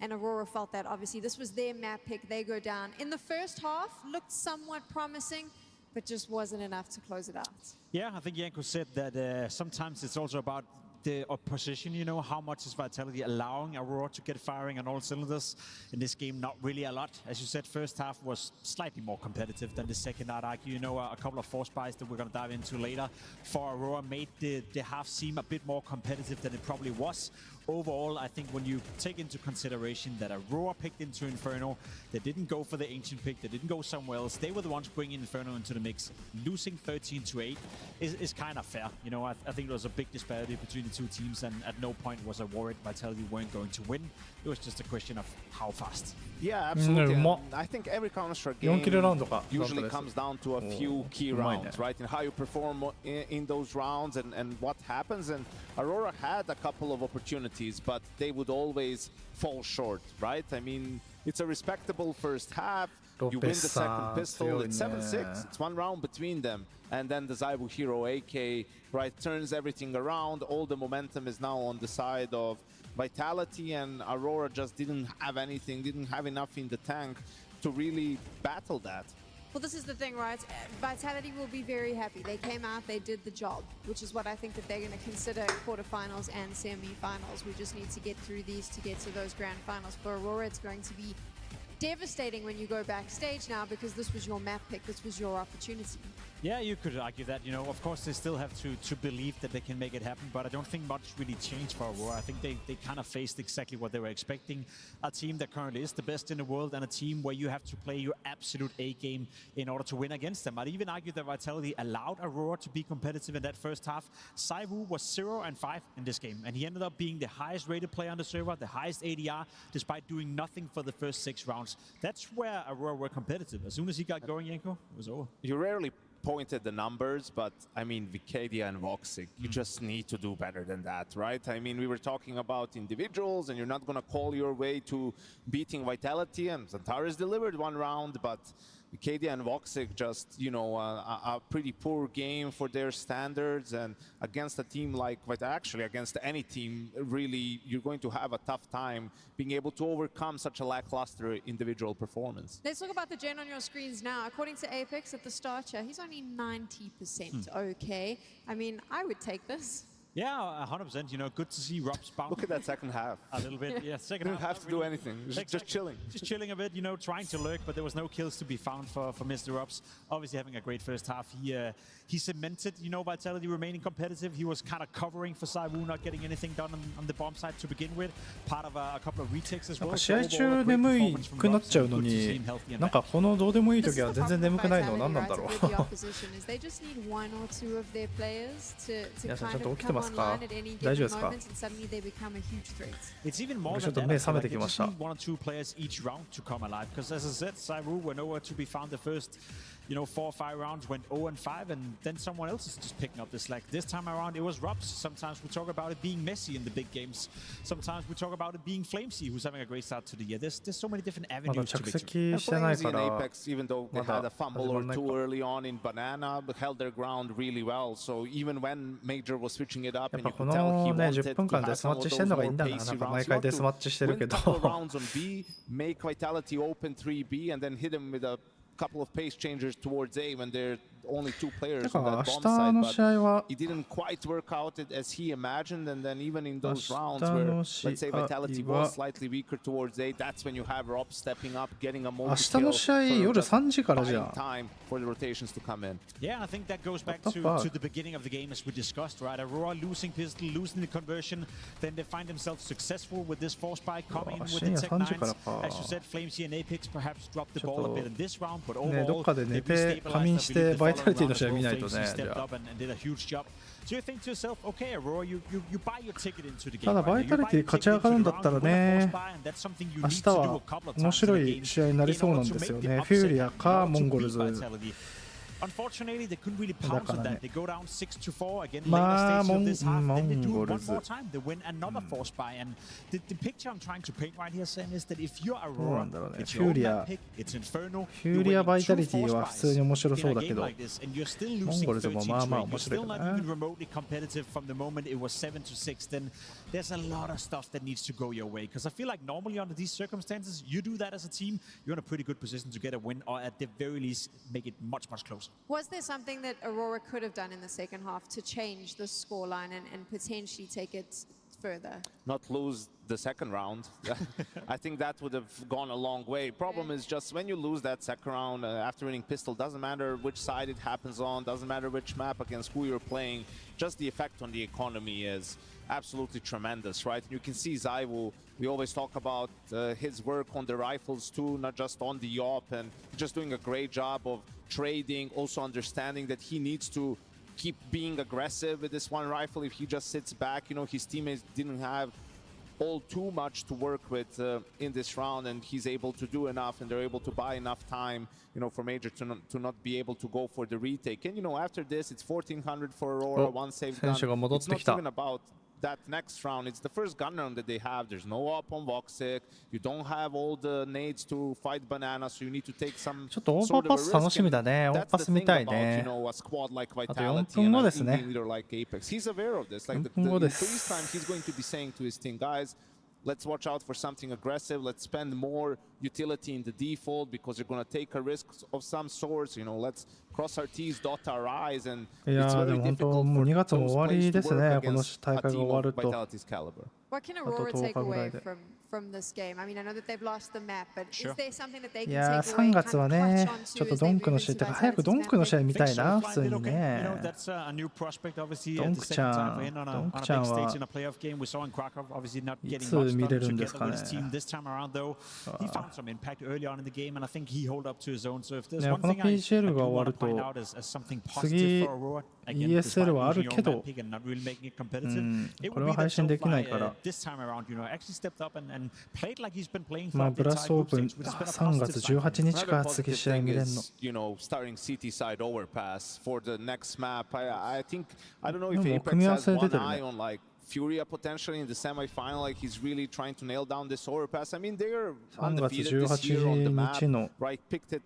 And Aurora felt that obviously this was their map pick. They go down. In the first half, looked somewhat promising, but just wasn't enough to close it out. Yeah, I think Janko said that sometimes it's also about the opposition, you know, how much is Vitality allowing Aurora to get firing on all cylinders. In this game, not really a lot. As you said, first half was slightly more competitive than the second, I'd argue. You know, a couple of force buys that we're going to dive into later for Aurora made the half seem a bit more competitive than it probably was. Overall, I think when you take into consideration that Aurora picked into Inferno, they didn't go for the Ancient pick, they didn't go somewhere else, they were the ones bringing Inferno into the mix. Losing 13-8 is kind of fair. You know, I think there was a big disparity between the two teams, and at no point was I worried Vitality weren't going to win. It was just a question of how fast. Yeah, absolutely. I think every Counter-Strike game usually comes down to a few key rounds, right? And how you perform in those rounds and what happens. And Aurora had a couple of opportunities, but they would always fall short, right? I mean, it's a respectable first half. You win the second pistol, it's 7-6. It's one round between them. And then the ZywOo Hero AK, right, turns everything around. All the momentum is now on the side of Vitality, and Aurora just didn't have anything, didn't have enough in the tank to really battle that. Well, this is the thing, right? Vitality will be very happy. They came out, they did the job, which is what I think that they're going to consider quarterfinals and semi-finals. We just need to get through these to get to those grand finals. For Aurora, it's going to be devastating when you go backstage now, because this was your map pick, this was your opportunity. Yeah, you could argue that. You know, of course, they still have to believe that they can make it happen, but I don't think much really changed for Aurora. I think they kind of faced exactly what they were expecting. A team that currently is the best in the world and a team where you have to play your absolute A game in order to win against them. I'd even argue that Vitality allowed Aurora to be competitive in that first half. Saiwu was 0-5 in this game, and he ended up being the highest rated player on the server, the highest ADR, despite doing nothing for the first 6 rounds. That's where Aurora were competitive. As soon as he got going, Yanko, it was over. You rarely pointed the numbers, but I mean, Vicadia and Voxic, you just need to do better than that, right? I mean, we were talking about individuals, and you're not going to call your way to beating Vitality, and Zantares delivered 1 round, but Vicadia and Voxic just, you know, a pretty poor game for their standards, and against a team like, actually against any team, really, you're going to have a tough time being able to overcome such a lackluster individual performance. Let's talk about the gen on your screens now. According to Apex at the start here, he's only 90% okay. I mean, I would take this. Yeah, 100%. You know, good to see Rob's bounce. Look at that second half. A little bit, yeah. Second You half. don't have to do anything. Just chilling. Just chilling a bit, you know, trying to lurk, but there was no kills to be found for Mr. Robs. Obviously having a great first half. He cemented, you know, Vitality remaining competitive. He was kind of covering for Saiwu, not getting anything done on the bomb side to begin with. Part of a couple of retakes as well. 試合中眠くなっちゃうのに、なんかこのどうでもいい時は全然眠くないの何なんだろう。皆さんちゃんと起きてますか？大丈夫ですか？僕ちょっと目覚めてきました。1 or 2 players each round to come alive, because as I said, Saiwu were nowhere to be found the first, you know, 4 or 5 rounds, went 0-5, and then someone else is just picking up the slack. This time around, it was Robs. Sometimes we talk about it being Messi in the big games. Sometimes we talk about it being Flamesy, who's having a great start to the year. There's so many different avenues to victory. Flamesy and Apex, even though they had a fumble or 2 early on in Banana, but held their ground really well. So even when Major was switching it up, and you could tell he wanted to have some of those more pacey rounds. Win a couple of rounds on B, make Vitality open 3B, and then hit him with a couple of pace changers towards A when there are only 2 players on that bomb side, but it didn't quite work out as he imagined, and then even in those rounds where, let's say, Vitality was slightly weaker towards A, that's when you have Rob stepping up, getting a multi-kill time for the rotations to come in. Yeah, I think that goes back to the beginning of the game as we discussed, right? Aurora losing pistol, losing the conversion, then they find themselves successful with this force spike coming in with the Tech 9s. As you said, Flamesy and Apex perhaps dropped the ball a bit in this round, but overall, they restabilized the following round. Flamesy stepped up and did a huge job. So you think to yourself, okay, Aurora, you buy your ticket into the game. ただバイタリティ勝ち上がるんだったらね、明日は面白い試合になりそうなんですよね。フューリアかモンゴルズ。Unfortunately, they couldn't really pounce on that. They go down 6-4 again later stage of this half. Then they do it 1 more time. They win another force buy. And the picture I'm trying to paint right here, Sam, is that if you're Aurora, it's your own map pick, it's Inferno. フューリアバイタリティは普通に面白そうだけど、モンゴルズもまあまあ面白いかな。You're still not even remotely competitive from the moment it was 7-6. Then there's a lot of stuff that needs to go your way. Because I feel like normally under these circumstances, you do that as a team, you're in a pretty good position to get a win, or at the very least, make it much, much closer. Was there something that Aurora could have done in the second half to change the scoreline and potentially take it further? Not lose the second round. I think that would have gone a long way. Problem is just when you lose that second round after winning pistol, doesn't matter which side it happens on, doesn't matter which map against who you're playing, just the effect on the economy is absolutely tremendous, right? You can see Saiwu, we always talk about his work on the rifles too, not just on the op, and just doing a great job of trading, also understanding that he needs to keep being aggressive with this one rifle. If he just sits back, you know, his teammates didn't have all too much to work with in this round, and he's able to do enough, and they're able to buy enough time, you know, for Major to not be able to go for the retake. And, you know, after this, it's 1400 for Aurora, 1 save gun. It's not even about that next round. It's the first gun round that they have. There's no up on Voxic. You don't have all the nades to fight Banana, so you need to take some ちょっとオーバーパス楽しみだね。オーバーパス見たいね。あと4分後ですね。He's aware of this. Like the increased time, he's going to be saying to his team, guys, let's watch out for something aggressive. Let's spend more utility in the default because you're going to take a risk of some sort. You know, let's cross our T's, dot our I's, and いやーでも本当もう2月も終わりですね。この大会が終わると。What can Aurora take away from this game? I mean, I know that they've lost the map, but is there something that they い can やー take 3 away? 月はね、ちょっとドンクの試合ってか早くドンクの試合見たいな、普通にね。ドンクちゃんはいつ見れるんですかね。ね、この PGL が終わると次 ESL はあるけど、これは配信できないから。まあブラストオープン3月18日から次試合見れるの。でも組み合わせ出てるね。Furia potentially in the semi-final, like he's really trying to nail down this overpass. I mean, they're 3月 undefeated this year on the map, 18日の right? Picked it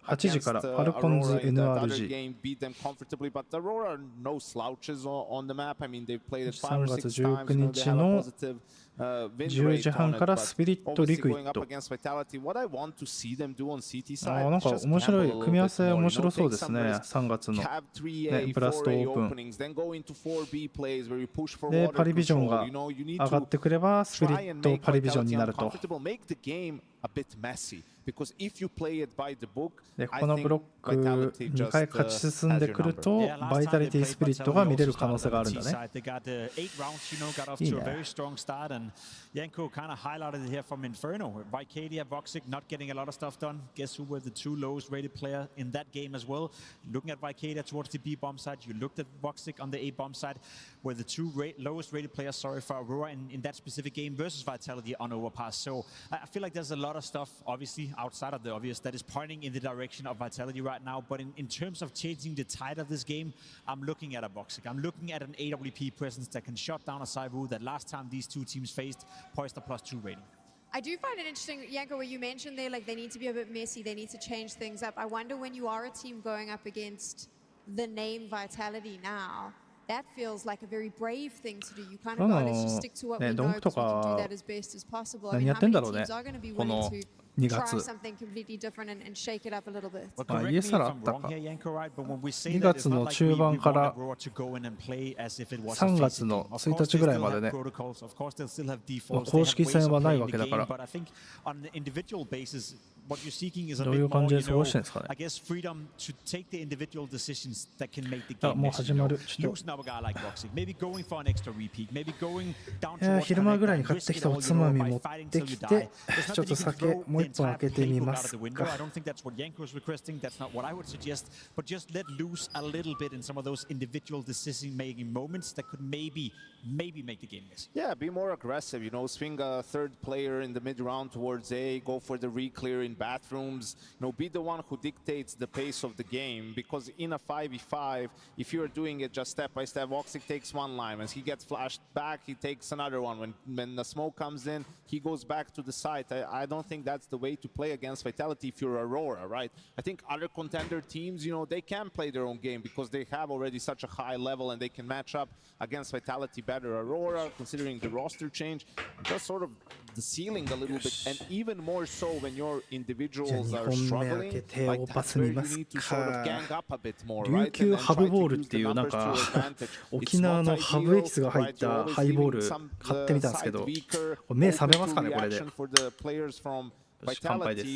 8時からファルコンズ NRG。game, beat them comfortably, but Aurora no slouches on the map. I mean, they've played it 3 5 or 月 6 times. 19日の10時半からスピリットリクイッド。あ、なんか面白い、組み合わせ面白そうですね、3月の、ね、ブラストオープン。で、パリビジョンが上がってくれば、スピリットパリビジョンになると。で、このブロック2回勝ち進んでくると、バイタリティスピリットが見れる可能性があるんだね。いいね。Yanko kind of highlighted it here from Inferno. Vicadia, Voxic not getting a lot of stuff done. Guess who were the two lowest rated player in that game as well? Looking at Vicadia towards the B bomb side, you looked at Voxic on the A bomb side, were the two lowest rated players, sorry, for Aurora in that specific game versus Vitality on Overpass. So I feel like there's a lot of stuff, obviously, outside of the obvious that is pointing in the direction of Vitality right now. But in terms of changing the tide of this game, I'm looking at a Voxic. I'm looking at an AWP presence that can shut down a Saivu that last time these two teams faced poised a +2 rating. I do find it interesting, Yanko, what you mentioned there, like they need to be a bit messy, they need to change things up. I wonder when you are a team going up against the name Vitality now, that feels like a very brave thing to do. You kind of go, let's just stick to what we know because we can do that as best as possible. I mean, how many teams are going to be willing to try something completely different and shake it up a little bit? ESL あったか。2月の中盤から3月の1日ぐらいまでね、公式戦はないわけだから。どういう感じで過ごしてるんですかね。あ、もう始まる。ちょっと昼間ぐらいに買ってきたおつまみ持ってきて、ちょっと酒もう一本開けてみますか。Yeah, be more aggressive, you know, swing a third player in the mid round towards A, go for the re-clear in bathrooms, you know, be the one who dictates the pace of the game, because in a 5v5, if you're doing it just step by step, Voxic takes one line, when he gets flashed back, he takes another one, when the smoke comes in, he goes back to the site. I don't think that's the way to play against Vitality if you're Aurora, right? I think other contender teams, you know, they can play their own game because they have already such a high level and they can match up against Vitality better. Aurora, considering the roster change, just sort of the ceiling a little bit, and even more so when your individuals are struggling, like that's where you need to sort of gang up a bit more, right? 琉球ハブボールっていうなんか沖縄のハブエキスが入ったハイボール買ってみたんですけど、目覚めますかねこれで。よし乾杯です。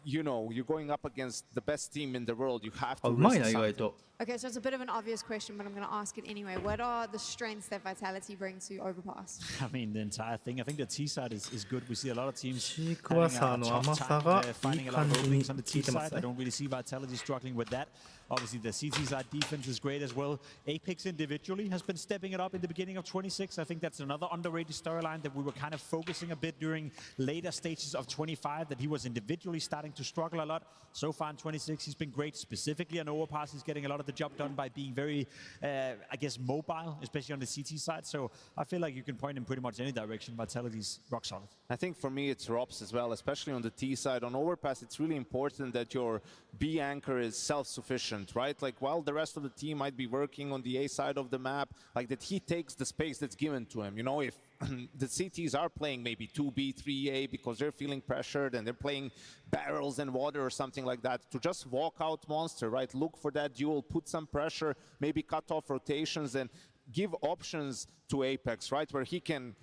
You know, you're going up against the best team in the world. You have to. うまいな意外と。Okay, so it's a bit of an obvious question, but I'm going to ask it anyway. What are the strengths that Vitality brings to Overpass? I mean, the entire thing. I think the T side is good. We see a lot of teams シークワーサーの甘さがいい感じに効いてますね。I don't really see Vitality struggling with that. Obviously, the CT side defense is great as well. Apex individually has been stepping it up in the beginning of 26. I think that's another underrated storyline that we were kind of focusing a bit during later stages of 25, that he was individually starting to struggle a lot. So far in 26, he's been great. Specifically on Overpass, he's getting a lot of the job done by being very, I guess, mobile, especially on the CT side. So I feel like you can point in pretty much any direction. Vitality's rock solid. I think for me, it's ROPS as well, especially on the T side. On Overpass, it's really important that your B anchor is self-sufficient, right? Like while the rest of the team might be working on the A side of the map, like that he takes the space that's given to him. You know, if the CTs are playing maybe 2B, 3A because they're feeling pressured and they're playing barrels and water or something like that, to just walk out monster, right? Look for that duel, put some pressure, maybe cut off rotations and give options to Apex, right? Where he can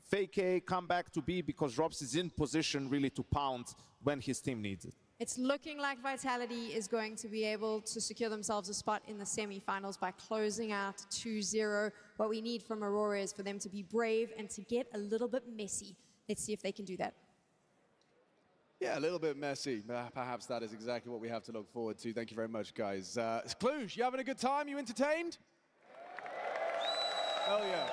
fake A, come back to B because Robs is in position really to pound when his team needs it. It's looking like Vitality is going to be able to secure themselves a spot in the semi-finals by closing out 2-0. What we need from Aurora is for them to be brave and to get a little bit messy. Let's see if they can do that. Yeah, a little bit messy. Perhaps that is exactly what we have to look forward to. Thank you very much, guys. Cluj, you having a good time? You entertained? Hell yeah.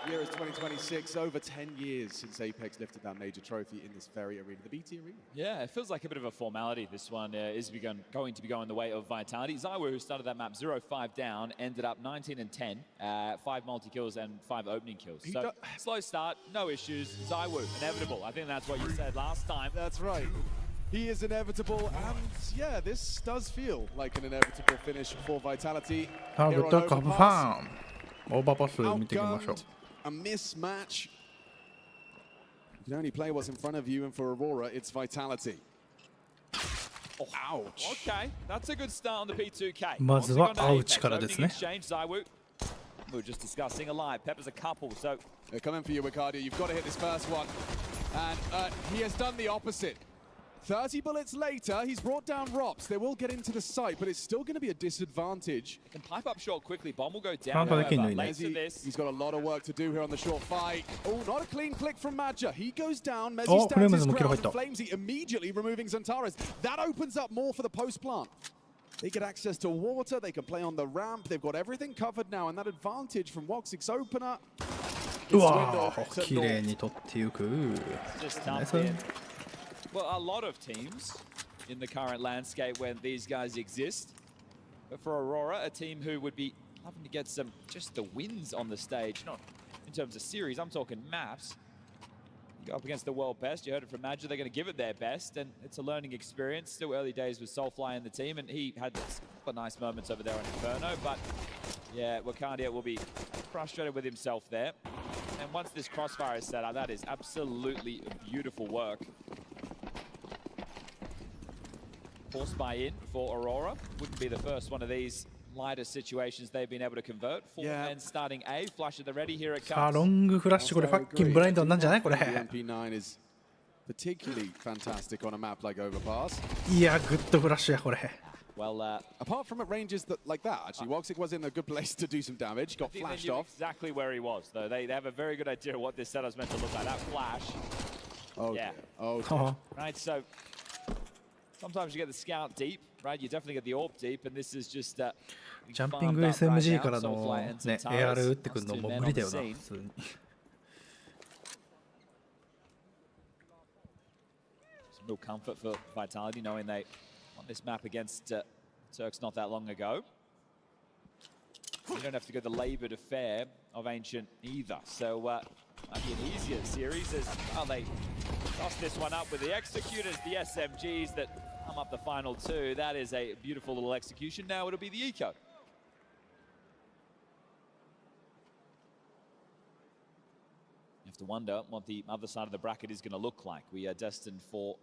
Year is 2026, over 10 years since Apex lifted that major trophy in this very arena, the BT Arena. Yeah, it feels like a bit of a formality. This one is going to be going the way of Vitality. Zywoo, who started that map 0-5 down, ended up 19-10, 5 multi-kills and 5 opening kills. So slow start, no issues. Zywoo, inevitable. I think that's what you said last time. That's right. He is inevitable, and yeah, this does feel like an inevitable finish for Vitality. Outgunned, a mismatch. You can only play what's in front of you, and for Aurora, it's Vitality. Oh, ouch. Okay, that's a good start on the P2K. まずはアウチからですね。 Zywoo. We were just discussing alive. Pepper's a couple, so they're coming for you, Wicardia. You've got to hit this first one, and he has done the opposite. 30 bullets later, he's brought down Rops. They will get into the site, but it's still going to be a disadvantage. Can pipe up short quickly. Bomb will go down. He's got a lot of work to do here on the short fight. Oh, not a clean click from Madja. He goes down. Mezzi stands his ground. Flamesy immediately removing Zantares. That opens up more for the post plant. They get access to water. They can play on the ramp. They've got everything covered now, and that advantage from Woxic's opener. うわー、綺麗に取っていく。 Well, a lot of teams in the current landscape when these guys exist. But for Aurora, a team who would be having to get just the wins on the stage, not in terms of series, I'm talking maps. You go up against the world best, you heard it from Madja, they're going to give it their best, and it's a learning experience. Still early days with Soulfly in the team, and he had some nice moments over there on Inferno, but yeah, Wicardia will be frustrated with himself there. And once this crossfire is set up, that is absolutely beautiful work. Force buy in for Aurora. Wouldn't be the first one of these lighter situations they've been able to convert. 4 men starting A. Flash at the ready. Here it comes. さあロングフラッシュこれファッキンブラインドなんじゃないこれ。MP9 is particularly fantastic on a map like Overpass. いやグッドフラッシュやこれ。Well, apart from at ranges like that, actually, Woxic was in a good place to do some damage. Got flashed off. Exactly where he was, though. They have a very good idea of what this setup's meant to look like. That flash. Oh yeah. Oh. Dear. Right. So. Sometimes you get the scout deep, right? You definitely get the orb deep, and this is just ジャンピング SMG からのね AR 打ってくるのも無理だよな普通に。Some real comfort for Vitality knowing they won this map against Turks not that long ago. You don't have to go the laboured affair of Ancient either, so might be an easier series as well. They toss this one up with the Executors, the SMGs that come up the final 2. That is a beautiful little execution. Now it'll be the Eco. You have to wonder what the other side of the bracket is going to look like. We are destined for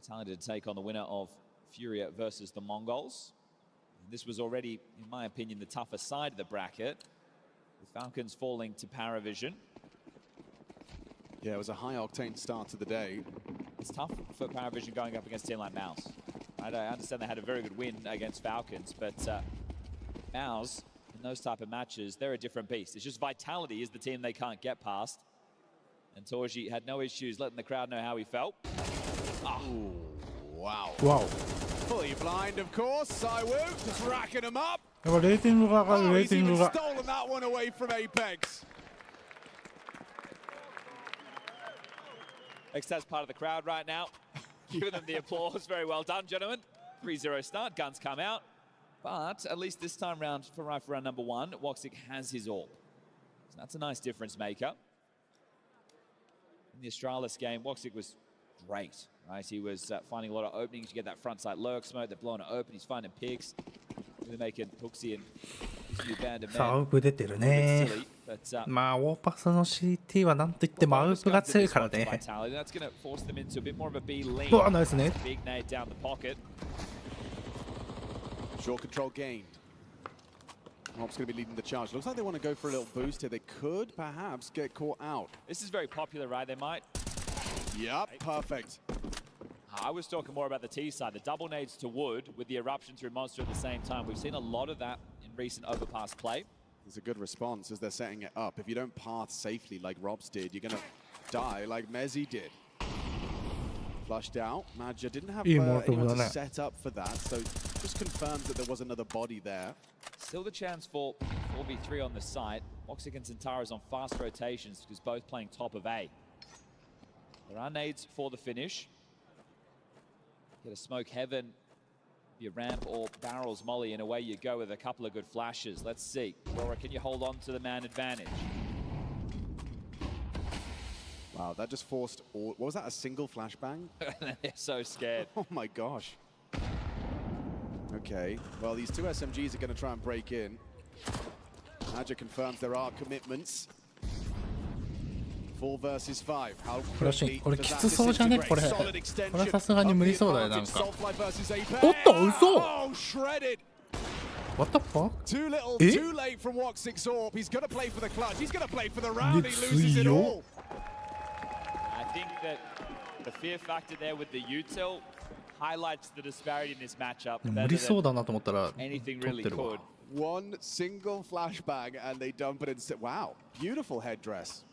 Vitality to take on the winner of Furia versus the Mongols. And this was already, in my opinion, the tougher side of the bracket, with Falcons falling to Paravision. Yeah, it was a high-octane start to the day. It's tough for Paravision going up against a team like Mouse. I understand they had a very good win against Falcons, but Mouse, in those type of matches, they're a different beast. It's just Vitality is the team they can't get past. And Torji had no issues letting the crowd know how he felt. Oh, wow. Wow. Fully blind, of course. Zywoo just racking him up. レーティングが上がる、レー He's ティング even が。 stolen that one away from Apex. Extaz part of the crowd right now. Giving them the applause. Very well done, gentlemen. 3-0 start. Guns come out. But at least this time round for rifle round number 1, Woxic has his orb. So that's a nice difference maker. In the Astralis game, Woxic was great, right? He was finding a lot of openings. You get that front side lurk smoke. They're blowing it open. He's finding picks. Really making Hooksy and his new band of men. さあ、奥出てるね。まあオーパスの CT はなんといってもアウプが強いからね。うわ、ナイスね。Short control gained. Mob's going to be leading the charge. Looks like they want to go for a little boost here. They could perhaps get caught out. This is very popular, right? They might. Yep, perfect. I was talking more about the T side. The double nades to wood with the eruption through monster at the same time. We've seen a lot of that in recent overpass play. It's a good response as they're setting it up. If you don't path safely like Robs did, you're going to die like Mezzi did. Flushed out. Madja didn't have anyone to set up for that, so just confirms that there was another body there. Still the chance for 4v3 on the site. Oxic and Centaurus on fast rotations because both playing top of A. There are nades for the finish. Get a smoke heaven, your ramp or barrels molly, and away you go with a couple of good flashes. Let's see. Aurora, can you hold on to the man advantage? Wow, that just forced all... What was that, a single flashbang? They're so scared. Oh my gosh. Okay, well, these two SMGs are going to try and break in. Madja confirms there are commitments. 4 versus 5. How quickly これきつそうじゃねこれ。これはさすがに無理そうだよなんか。おっと嘘。What the fuck? Too little, too late from Woxic's Orb. He's going to play for the clutch. He's going to play for the round. He loses it all. I think that the fear factor there with the util highlights the disparity in this matchup. 無理そうだなと思ったら anything 取っ really てるわ。 could. One single flashbang and they dump it in. Wow, beautiful headdress.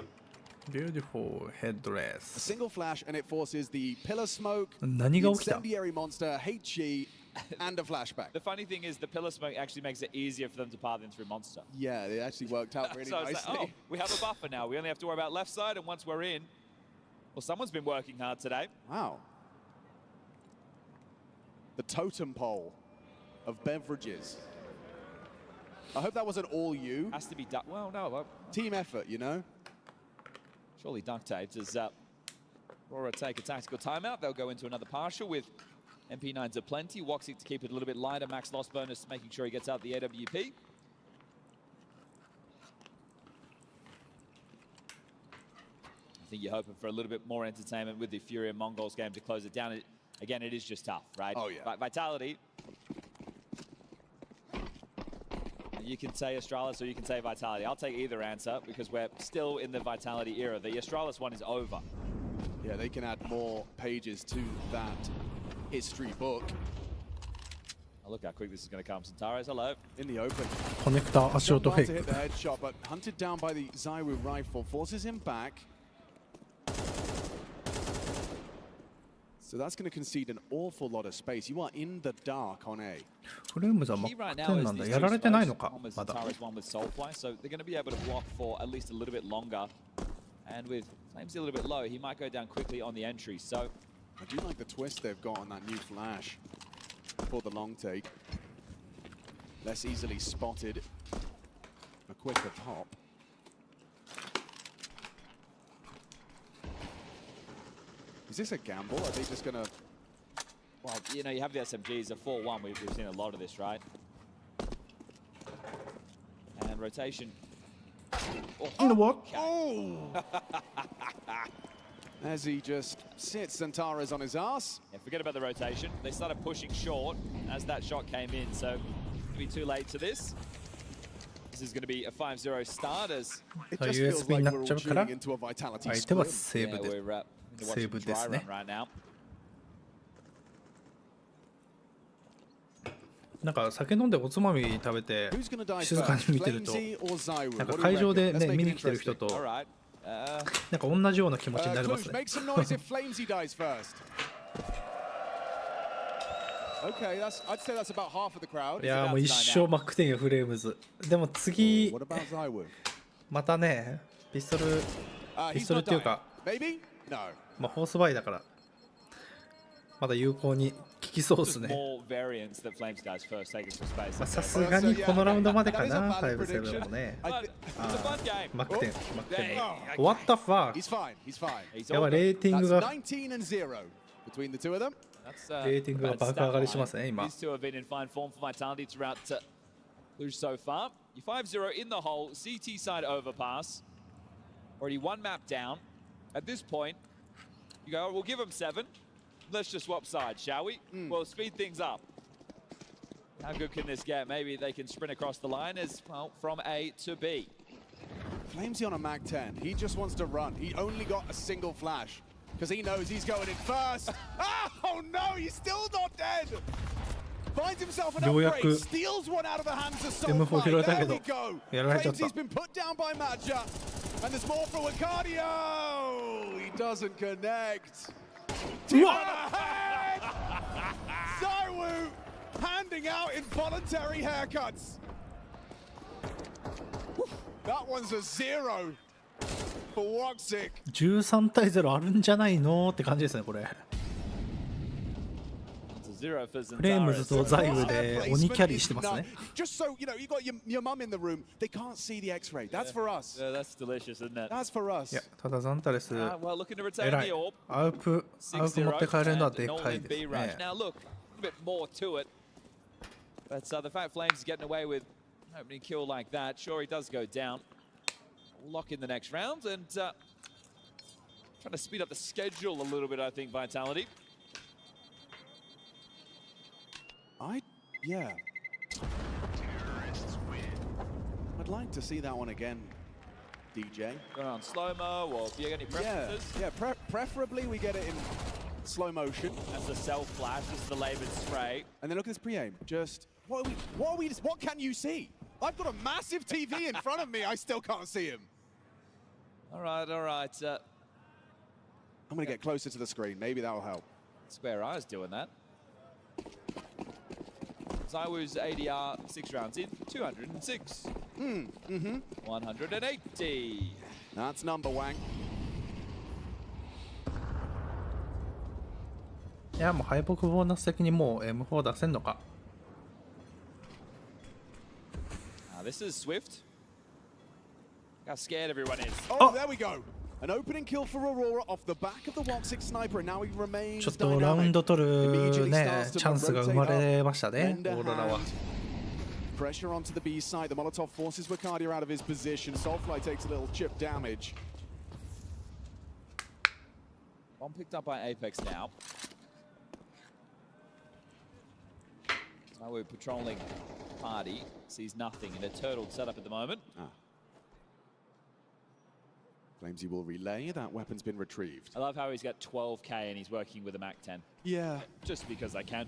Beautiful headdress. A single flash and it forces the pillar smoke, 何が起きた incendiary monster, HG, and a flashback. The funny thing is the pillar smoke actually makes it easier for them to path in through monster. Yeah, it actually worked out really so it's nicely. like, oh, we have a buffer now. We only have to worry about left side, and once we're in, well, someone's been working hard today. Wow. The totem pole of beverages. I hope that wasn't all you. Has to be done. Well, no. Team effort, you know? Surely duct taped as Aurora take a tactical timeout. They'll go into another partial with MP9s aplenty. Woxic to keep it a little bit lighter. Max loss bonus, making sure he gets out the AWP. I think you're hoping for a little bit more entertainment with the Fury and Mongols game to close it down. Again, it is just tough, right? Oh, yeah. Vitality. You can say Astralis or you can say Vitality. I'll take either answer because we're still in the Vitality era. The Astralis one is over. Yeah, they can add more pages to that history book. Oh, look how quick this is going to come. Centaurus, hello. In the open. コネクタ足音フェイ To ク hit the headshot, but hunted down by the Zaiwu rifle, forces him back. So that's going to concede an awful lot of space. You are in the dark on A. フレームズは真っ点なんだ。やられてないのかまだ。 One with Soulfly, so they're going to be able to block for at least a little bit longer. And with Flames a little bit low, he might go down quickly on the entry. So I do like the twist they've got on that new flash for the long take. Less easily spotted. A quicker pop. Is this a gamble? Are they just going to... Well, you know, you have the SMGs, a 4-1. We've seen a lot of this, right? And rotation. You know what? Oh! As he just sits Centaurus on his ass. Yeah, forget about the rotation. They started pushing short as that shot came in, so it'll be too late to this. This is going to be a 5-0 start as it just feels like we're all tuning into a Vitality scrim. Yeah, we're watching dry run right now. なんか酒飲んでおつまみ食べて静かに見てるとなんか会場でね見に来てる人となんか同じような気持ちになりますね。いやもう一生マック10よフレームズ。でも次またねピストルっていうかまあフォースバイだからまだ有効に効きそうですね。さすがにこのラウンドまでかな、5-7もね。マック10、マック10。What the fuck? やばい、レーティングが。レーティングが爆上がりしますね、今。These two have been in fine form for Vitality throughout Cluj so far. You're 5-0 in the hole, CT side overpass. Already one map down. At this point, you go, we'll give them 7. Let's just swap sides, shall we? We'll speed things up. How good can this get? Maybe they can sprint across the line as well from A to B. Flamesy on a Mag 10. He just wants to run. He only got a single flash because he knows he's going in first. Oh no, he's still not dead. Finds himself an upgrade, steals one out of the hands of Soulfly. There we go. Flamesy's been put down by Matcha. And there's more for Wacardio. He doesn't connect. Ahead. Zaiwu handing out involuntary haircuts. That one's a 0 for Woxic. 13対0あるんじゃないのって感じですねこれ。フレームズとザイウで鬼キャリーしてますね。Just so you know, you got your mum in the room. They can't see the X-ray. That's for us. Yeah, that's delicious, isn't it? That's for us. いやただザンタレス偉い。アウプ持 6-0 って帰れるのはでかいですね。 Now look, a bit more to it. But the fact Flames is getting away with an opening kill like that, sure he does go down. We'll lock in the next round and trying to speed up the schedule a little bit, I think, Vitality. Yeah. I'd like to see that one again, DJ. Going on slow-mo, or do you get any preferences? Yeah, preferably we get it in slow motion. As the self-flash, this is the laboured spray. And then look at this pre-aim. Just, what can you see? I've got a massive TV in front of me, I still can't see him. All right. I'm gonna get closer to the screen, maybe that'll help. Square Eyes doing that. Zaiwu's ADR 6 rounds in, 206. 180. That's number one. いやもう敗北ボーナス的にもう M4 出せんのか。This is Swift. How scared everyone is. Oh, there we go. An opening kill for Aurora off the back of the Woxic sniper, and now he remains ちょっとラウンド取るねチャンスが生まれましたね。オーロラは。Pressure onto the B side. The Molotov forces Wacardio out of his position. Soulfly takes a little chip damage. Bomb picked up by Apex now. Now we're patrolling party. Sees nothing in a turtled setup at the moment. Flamesy will relay. That weapon's been retrieved. I love how he's got 12k and he's working with a Mac 10. Yeah. Just because I can.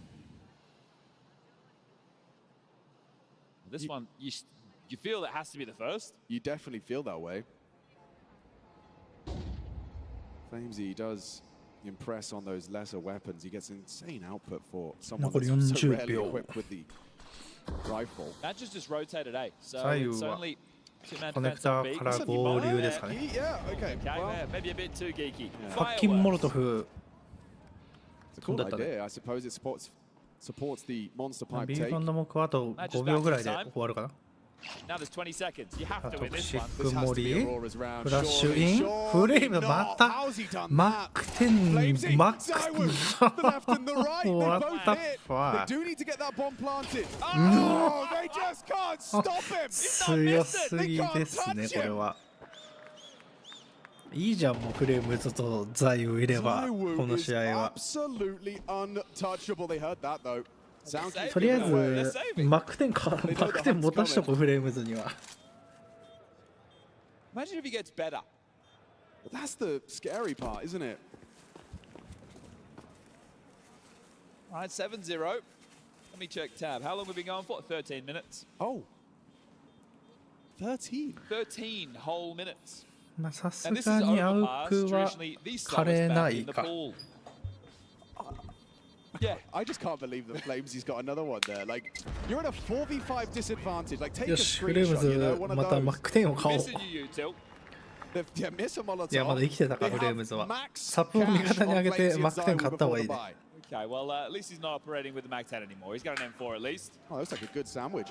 This one, you feel it has to be the first? You definitely feel that way. Flamesy does impress on those lesser weapons. He gets insane output for someone that's so rarely equipped with the rifle. Matches just rotated A, so it's only two-man defense on B. Yeah, okay. Well, maybe a bit too geeky. Fucking Molotov. It's a cool idea. I suppose it supports the monster pipe take. ビーファンドもあと5秒ぐらいで終わるかな。Now there's 20 seconds. You have to ト win ク this シ one. ックモリフラッシュインフレームまたマック10マックWhat the fuck They do need to get that bomb planted. Oh, they just can't stop him. 強すぎですねこれは。いいじゃんもうフレームズとザイウいればこの試合は。Absolutely untouchable. They heard that though. とりあえずマック10かマック10持たしとこフレームズには。Imagine if he gets better. That's the scary part, isn't it? All right, 7-0. Let me check tab. How long have we been going for? 13 minutes. Oh. 13? 13 whole minutes. まあさすがにアウクは枯れないか。Yeah, I just can't believe the Flamesy's got another one there. Like, you're at a 4v5 disadvantage. Like, take a screenshot, you know, one of またマック10を買おう。 Yeah, miss a Molotov. いやまだ生きてたかフレームズは。サポを味方に上げてマック10買った方がいいね。Okay, well, at least he's not operating with the Mac 10 anymore. He's got an M4 at least. Oh, looks like a good sandwich.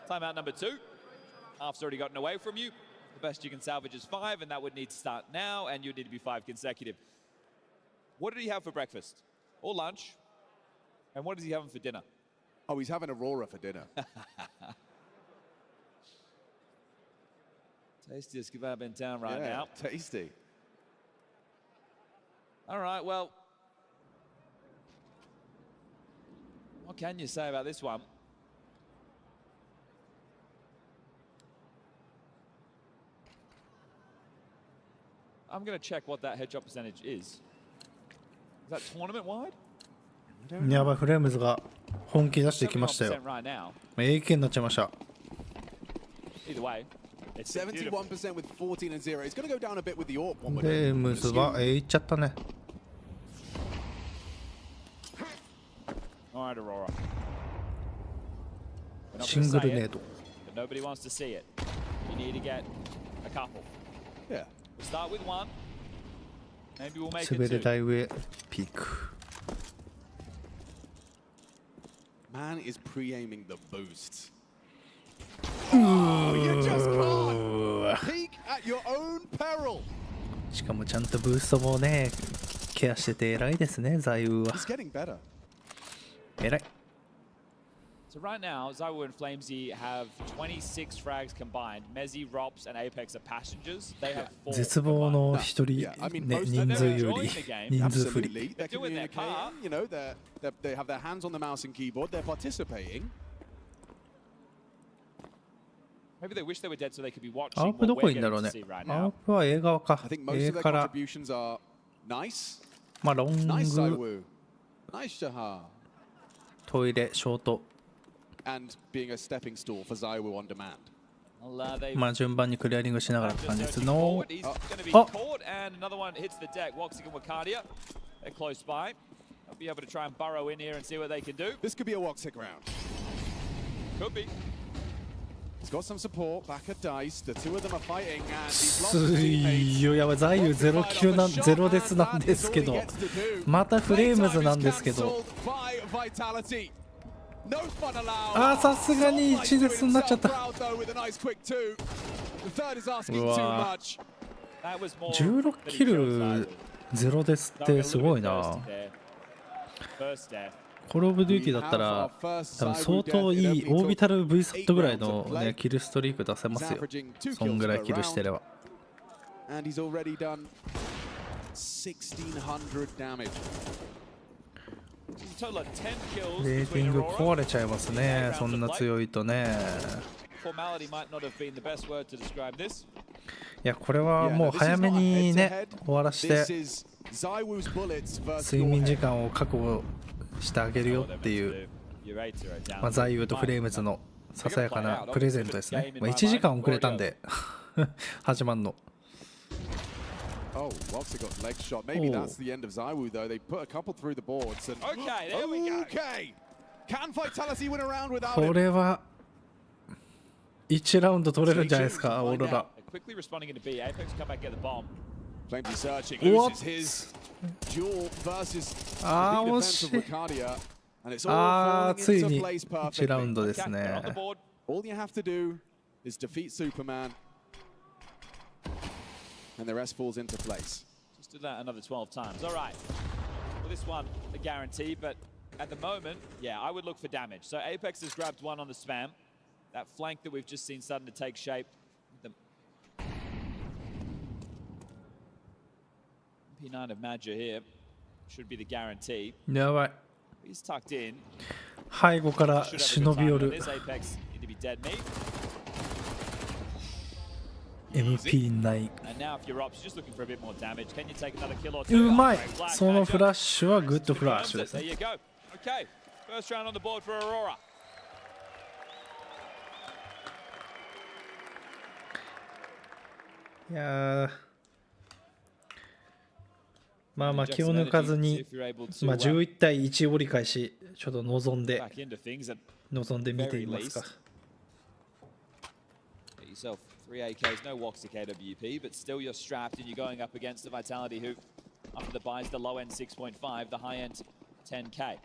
Timeout number 2. Half's already gotten away from you. The best you can salvage is 5, and that would need to start now, and you'd need to be 5 consecutive. What did he have for breakfast? Or lunch? And what is he having for dinner? Oh, he's having Aurora for dinner. Tastiest kebab in town right Yeah, now. tasty. All right, well, what can you say about this one? I'm going to check what that headshot percentage is. Is that tournament wide? やばい、フレームズが本気出してきましたよ。AK になっちゃいました。Either way, it's 71% with 14 and 0. It's going to go down a bit with the AWP one. フレームズは、いっちゃったね。All right, Aurora. シングルネード。But nobody wants to see it. You need to get a couple. Yeah. We'll start with one. Maybe we'll make 滑 it り two. 台上ピーク。Man is pre-aiming the boosts. Oh, you just can't peek at your own peril. しかもちゃんとブーストもね、ケアしてて偉いですね、ザイウは。He's getting better. 偉い。So right now, Zaiwu and Flamesy have 26 frags combined. Mezzy, Rops, and Apex are passengers. They have 4. 絶望の一人、ね、人数有利、人数不利。 They're communicating, you know, they have their hands on the mouse and keyboard. They're participating. Maybe they wish they were dead so they could be ア watching ープど what こ we're いんだろう getting ね to see right アー now. プは映画か I think most 映 of their から contributions are nice. まあロン Nice グ Zaiwu. Nice Shahar. トイレショート And being a stepping stool for Zaiwu on demand. Well, they've まあ順番にクリアリングしながらって感じです searching の forward. He's going to be あ caught, and another one hits the deck. Woxic and Wakardia, they're close by. They'll be able to try and burrow in here and see what they can do. This could be a Woxic round. Could be. He's got some support back at Dice. The two of them are fighting, and he's lost す his いよやばいザイユ09なん0ですなんですけどまたフレームズなんですけど No fun allowed. あーさすがに1ですになっちゃった with a nice quick two. The third is asking う too わ much. 16キル0ですってすごいな First death. コールオブデューティーだったら多分相当いいオービタル V サットぐらいの、ね、キルストリーク出せますよそんぐらいキルしてれば And he's already done 1600 damage. Total of 10 kills レーティ between ング Aurora. 壊れちゃいますねそんな強いとね Formality might not have been the best word to describe this. いやこれはもう早めにね終わらして睡眠時間を確保してあげるよっていう、まあ、ザイウとフレームズのささやかなプレゼントですね、まあ、1時間遅れたんで始まんの Oh, Woxic got leg shot. Maybe that's the end of Zaiwu, though. They put a couple through the boards. And Okay, there we go. Okay. Can Vitality win a round without こ him? れは1ラウンド取れるんじゃないですかオーロラ Quickly responding into B. Apex come back get the bomb. Flamesy searching. What? Loses his duel versus the あー惜 defense し of い Wakardia. And it's あ all ーつい falling に into place 1ラウ perfectly. ンドですね All you have to do is defeat Superman. And the rest falls into place. Just did that another 12 times. All right. Well, this one, a guarantee, but at the moment, yeah, I would look for damage. So Apex has grabbed one on the spam. That flank that we've just seen starting to take shape. The P9 of Madja here should be the guarantee. やばい He's tucked in. 背後から忍び寄る This Apex need to be dead meat. MP9 And now if you're ops, just looking for a bit more damage. Can you take another kill or two? うまい Black その Madja フラッシュはグッドフラッシュ confirms で it. す There ね you go. Okay. First round on the board for Aurora. いやーまあまあ気を抜かずに、まあ、11対1折り返しちょっと望んで Back into things at 見てみますか get yourself 3 AKs, no Woxic AWP, but still you're strapped and you're going up against the Vitality who, after the buys, the low end 6.5, the high end 10k.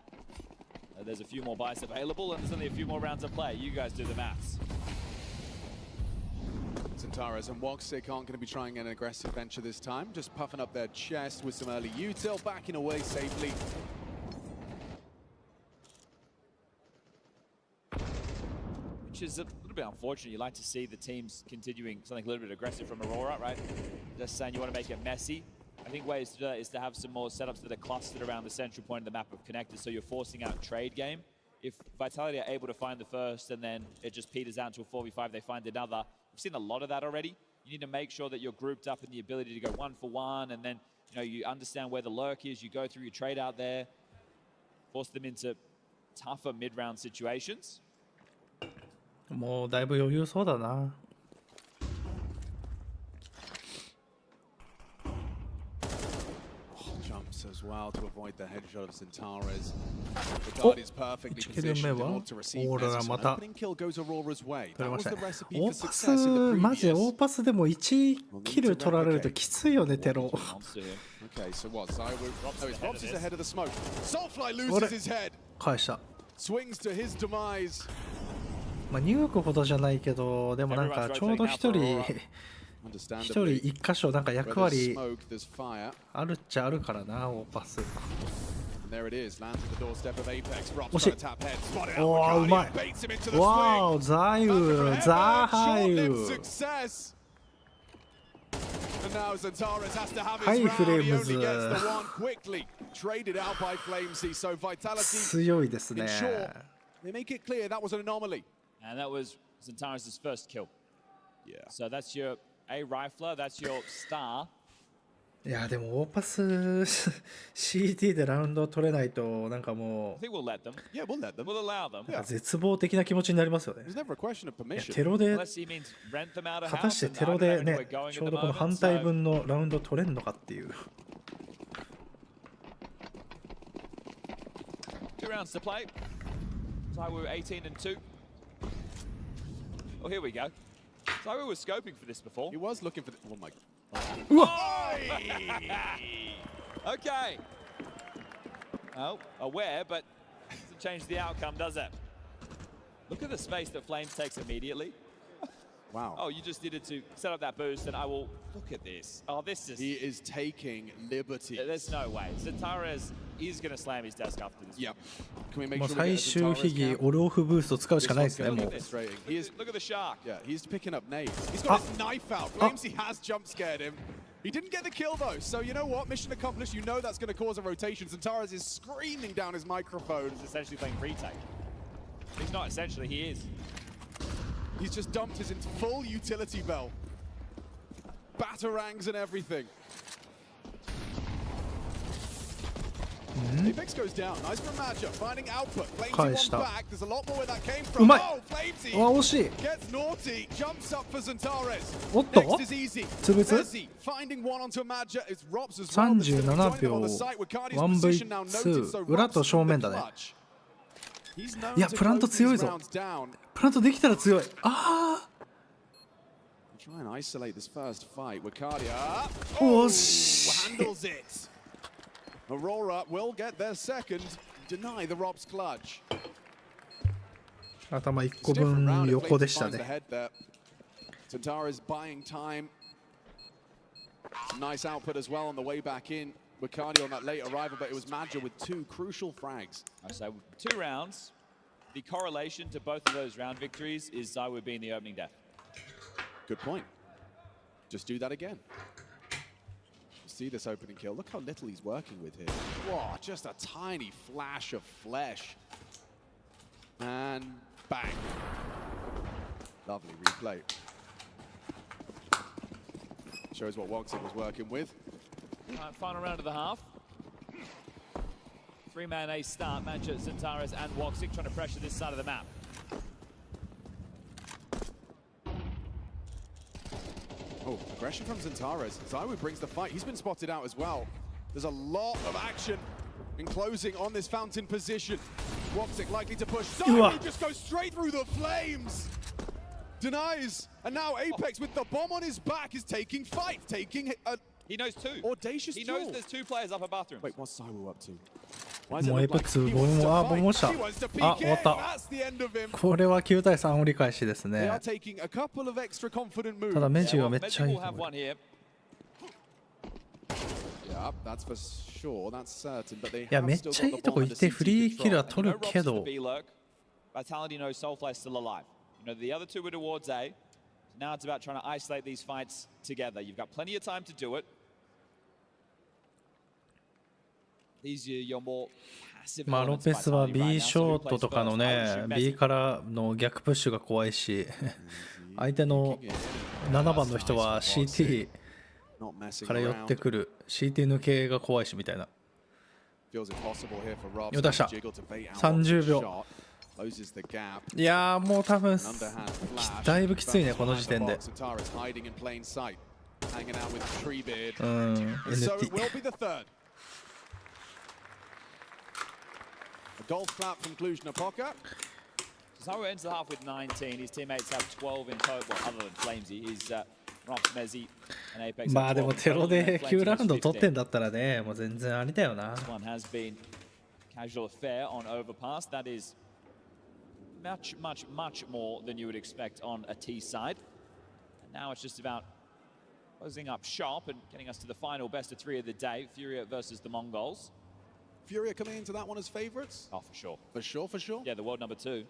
There's a few more buys available and there's only a few more rounds of play. You guys do the maths. Centaurus and Woxic aren't going to be trying an aggressive venture this time, just puffing up their chest with some early util, backing away safely. which is a little bit unfortunate. You like to see the teams continuing something a little bit aggressive from Aurora, right? Just saying you want to make it messy. I think ways to do that is to have some more setups that are clustered around the central point of the map of connectors, so you're forcing out trade game. If Vitality are able to find the first and then it just peters out to a 4v5, they find another. We've seen a lot of that already. You need to make sure that you're grouped up in the ability to go 1 for 1, and then you understand where the lurk is, you go through your trade out there, force them into tougher mid-round situations. もうだいぶ余裕そうだな。Jumps as well to avoid the headshot of Centaurus. The guard is perfectly positioned in order to receive Azuk. An opening kill goes Aurora's way. That was the recipe for success in the マジで previous. 大パスでも1キル取られるときついよね、テロ。 Okay, so what? Zywoo. Oh, his Robs is ahead of the smoke. Soulfly loses his head. 返した。 Swings to his demise. まあニュークほどじゃないけど、でもなんかちょうど一人一箇所なんか役割あるっちゃあるからな、大パス。 There it is, lands at the doorstep of Apex. Rob's 惜しい。 trying to tap head. Spot it お out. ー、うまい。 Baits him into the わ swing. お、ザユー、ザハユ Short-lived success. And now Centaurus has to have his はい、 round. フレー He ムズ。 only gets the one quickly. Traded out by Flamesy. So Vitality. 強いですね。 In short, they make it clear that was an anomaly. And that was Centaurus' first kill. Yeah. So that's your A rifler, that's your star. いやでも大パス CT でラウンドを取れないとなんかも I think we'll let them. Yeah, we'll let them. We'll allow them. う絶望的な気持ちになりますよね。 There's never a question of いや permission. テロで Unless he means rent them out of 果た house. して and テ I ロ don't で know ね where we're going ちょう at ど the この moment, 反対 so 分のラウンドを取れんのかっていう。 2 rounds to play. Zywoo 18 and 2. Oh, here we go. Zywoo was scoping for this before. He was looking for the. Oh my. Okay. Oh, aware, but doesn't change the outcome, does it? Look at the space that Flames takes immediately. Wow. Oh, you just needed to set up that boost, and I will look at this. Oh, this is. He is taking liberty. There's no way. Centaurus is going to slam his desk after this. Yep. Can we make もう sure we 最 get a 終 Centaurus 秘技 count? オルオフブースト使うしかないですね。 This も one's う gonna be frustrating. He is. Look at the shark. Yeah, he's picking up nades. He's got his knife out. Flamesy has jump scared him. He didn't get the kill though, so you know what? Mission accomplished. You know that's going to cause a rotation. Centaurus is screaming down his microphone. He's essentially playing retake. He's not essentially, he is. He's just dumped his full utility belt. Batarangs and everything. Apex goes down. Nice from Madja. Finding output. Flamesy one back. There's a lot more where that came from. Oh, Flamesy うわ惜しい。 gets naughty. Jumps up for Centaurus. おっと Next is easy. 潰す Messi finding one onto Madja. It's Robs as well. 37秒 1v2 裏と正面だね。いやプラント強いぞ。プラントできたら強い。ああ。 Try and isolate this first fight. Wakadia handles it. Aurora will get their second. Deny the Rob's clutch. 頭1個分横でしたね。 Centaurus buying time. Some nice output as well on the way back in. Wakadia on that late arrival, but it was Madja with 2 crucial frags. So 2 rounds. The correlation to both of those round victories is Zywoo being the opening death. Good point. Just do that again. See this opening kill. Look how little he's working with here. Whoa, just a tiny flash of flesh. And bang. Lovely replay. Shows what Woxic was working with. Final round of the half. 3-man ace start. Madja, Centaurus and Woxic trying to pressure this side of the map. Oh, aggression from Centaurus. Zywoo brings the fight. He's been spotted out as well. There's a lot of action in closing on this fountain position. Woxic likely to push. Zywoo just goes straight through the flames. Denies. And now Apex with the bomb on his back is taking fight. Taking a He knows 2. Audacious He knows duel. there's 2 players up at bathrooms. Wait, what's Zywoo up to? もうエイペックスボムはボム落ちた。あ、終わった。これは9対3折り返しですね。ただメジはめっちゃいい。いや、めっちゃいいとこ行ってフリーキルは取るけど。You know, the other two were towards A. So now it's about trying to isolate these fights together. You've got plenty of time to do it. These are your more passive まあロ elements ペ by スは Tony B right シ now. ョ So ー who ト plays とかの first? ね Shoot B Messi. からの逆プッシュが怖いし相手の7番の人は CT から寄ってくる CT 抜けが怖いしみたいな。よっしゃ30秒。いやーもう多分だいぶきついねこの時点で。NT。Golf clap from Cluj-Napoca. Zaru ends the half with 19. His teammates have 12 in total. Well, other than Flamesy, he's Rops, Mezzi, and Apex. まあでもテロで9ラウンド取ってんだったらね、もう全然ありだよな。This one has been casual affair on overpass. That is much more than you would expect on a T side. And now it's just about closing up shop and getting us to the final best of 3 of the day. Furia versus the Mongols. Furia coming into that one as favourites? Oh, for sure. For sure, for sure? Yeah, the world number 2.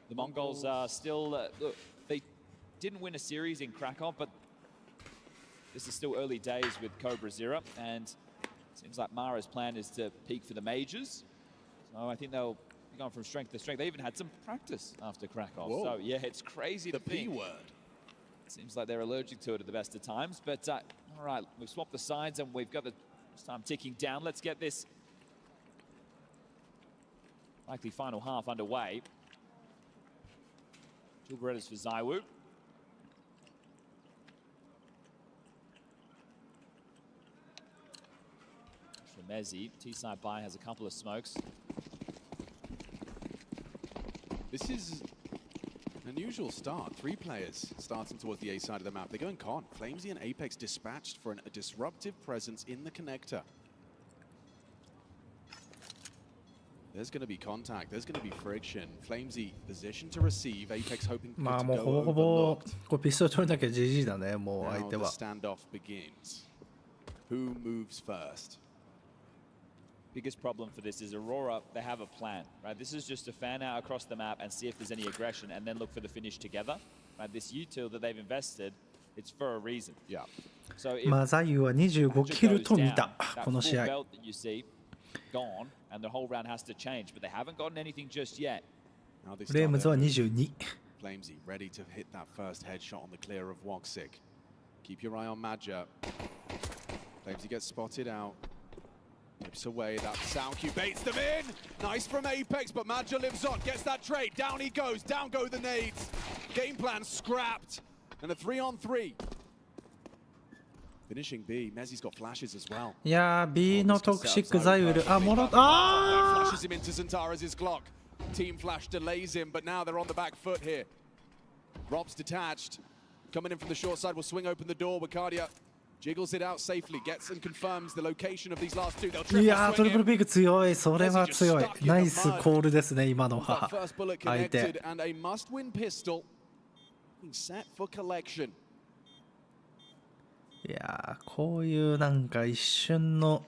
The Mongols are still... look, they didn't win a series in Krakow, but this is still early days with Cobra Zero, and it seems like Mara's plan is to peak for the majors. So I think they'll be going from strength to strength. They even had some practice after Krakow. Whoa. So, yeah, it's crazy to think. The P word. It seems like they're allergic to it at the best of times. But, all right, we've swapped the sides, and we've got the time ticking down. Let's get this likely final half underway. Two Berettas for Zaiwu. For Mezzi, T-side by has a couple of smokes. This is an unusual start. 3 players starting towards the A side of the map. They're going con. Flamesy and Apex dispatched for a disruptive presence in the connector. There's going to be contact. There's going to be friction. Flamesy position to receive. Apex hoping to まあもう go ほぼほぼ overlooked. これピストル取れなきゃ GG だねもう Now 相手 the は。 standoff begins. Who moves first? Biggest problem for this is Aurora, they have a plan, right? This is just to fan out across the map and see if there's any aggression and then look for the finish together. Right? This util that they've invested, it's for a reason. Yeah. So if まあザユは25キルと見た that この full 試合。 belt that you see gone and the whole round has to change, but they haven't gotten anything just yet. Now they フレームズは22。 Flamesy ready to hit that first headshot on the clear of Woxic. Keep your eye on Madja. Flamesy gets spotted out. Nips away, that sound cue baits them in! Nice from Apex, but Madja lives on, gets that trade, down he goes, down go the nades. Game plan scrapped, and a 3-on-3. Finishing B, Mezzi's got flashes as well. いやー B のトクシックザユルあもらったあ Flashes him into Zantara's clock. Team Flash delays him, but now they're on the back foot here. Rob's detached. Coming in from the short side will swing open the door. Wakadia jiggles it out safely, gets and confirms the location of these last two. They'll い triple やート swing リプル him. ピーク強いそれは強いナイスコールですね今の That は first bullet 相手 connected and a must-win pistol being set for collection. いやーこういうなんか一瞬の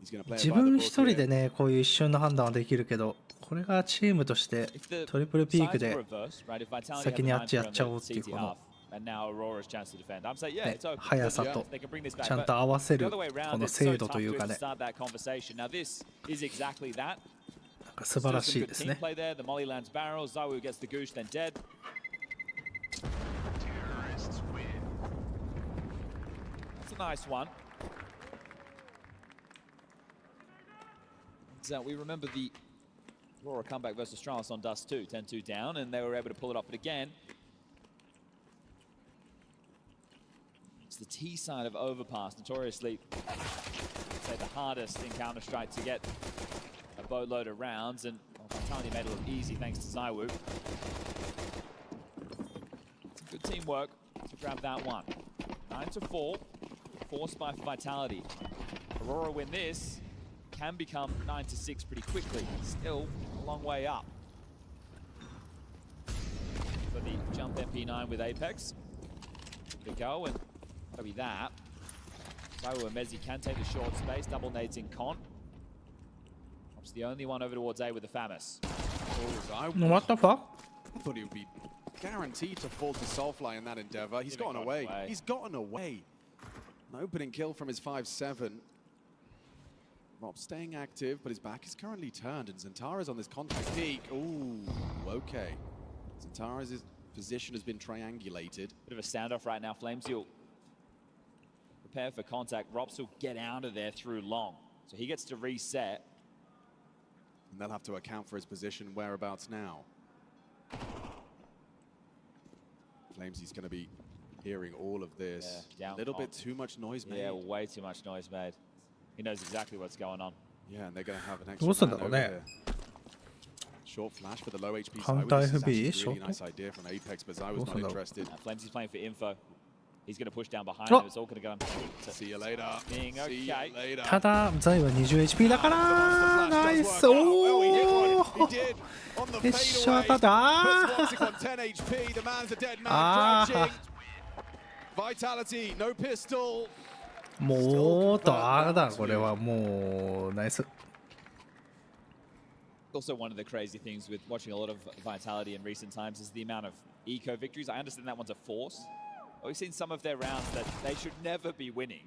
He's gonna play it 自 by the 分 book 一人 here. でねこういう一瞬の判断はできるけどこれがチームとしてトリプルピーク Sides で were reversed, right? If Vitality 先 had に the あっちや 9-3 っちゃおうっていう CT この half, and now Aurora's chance to defend. I'm saying, yeah, ね it's open. 速さと They can bring this back, ちゃん but と合わせ the る other way around, この it's so 精度 tough という to かね start that conversation. Now this is exactly that. なんか素晴らしい Still で some す good ね team play there. The Molly lands barrel. Zawu gets the goosh, then dead. That's a nice one. So we remember the Aurora comeback versus Strauss on Dust 2, 10-2 down, and they were able to pull it off. But again, it's the T side of Overpass, notoriously, I'd say, the hardest in Counter-Strike to get a boatload of rounds, and Vitality made it look easy thanks to Zaiwu. Some good teamwork to grab that one. 9-4, forced by Vitality. Aurora win this, can become 9-6 pretty quickly. Still a long way up for the jump MP9 with Apex. Good go, and that'll be that. Zaiwu and Mezzi can take the short space. Double nades in con. It's the only one over towards A with the Famis. What the fuck? thought he would be guaranteed to fall to Soulfly in that endeavor. He's gotten away. He's gotten away. An opening kill from his 5-7. Rob staying active, but his back is currently turned, and Zantara's on this contact peak. Ooh, okay. Zantara's position has been triangulated. Bit of a standoff right now. Flamesy will prepare for contact. Rops will get out of there through long. So he gets to reset. And they'll have to account for his position whereabouts now. Flamesy's going to be hearing all of this. Yeah, a little bit too much noise made. Yeah, way too much noise made. He knows exactly what's going on. Yeah, and they're going to have an extra man over here. Short flash for the low HP side. This is actually a really nice idea from Apex, but I was not interested. Flamesy's playing for info. He's going to push down behind him. It's all going to go on. See you later. Being okay. See you later. ただザイは 20HP だからナイス。おおヘッショ当たったああ Vitality, no pistol. もうとあだこれはもうナイス。 Also, one of the crazy things with watching a lot of Vitality in recent times is the amount of eco victories. I understand that one's a force. But we've seen some of their rounds that they should never be winning.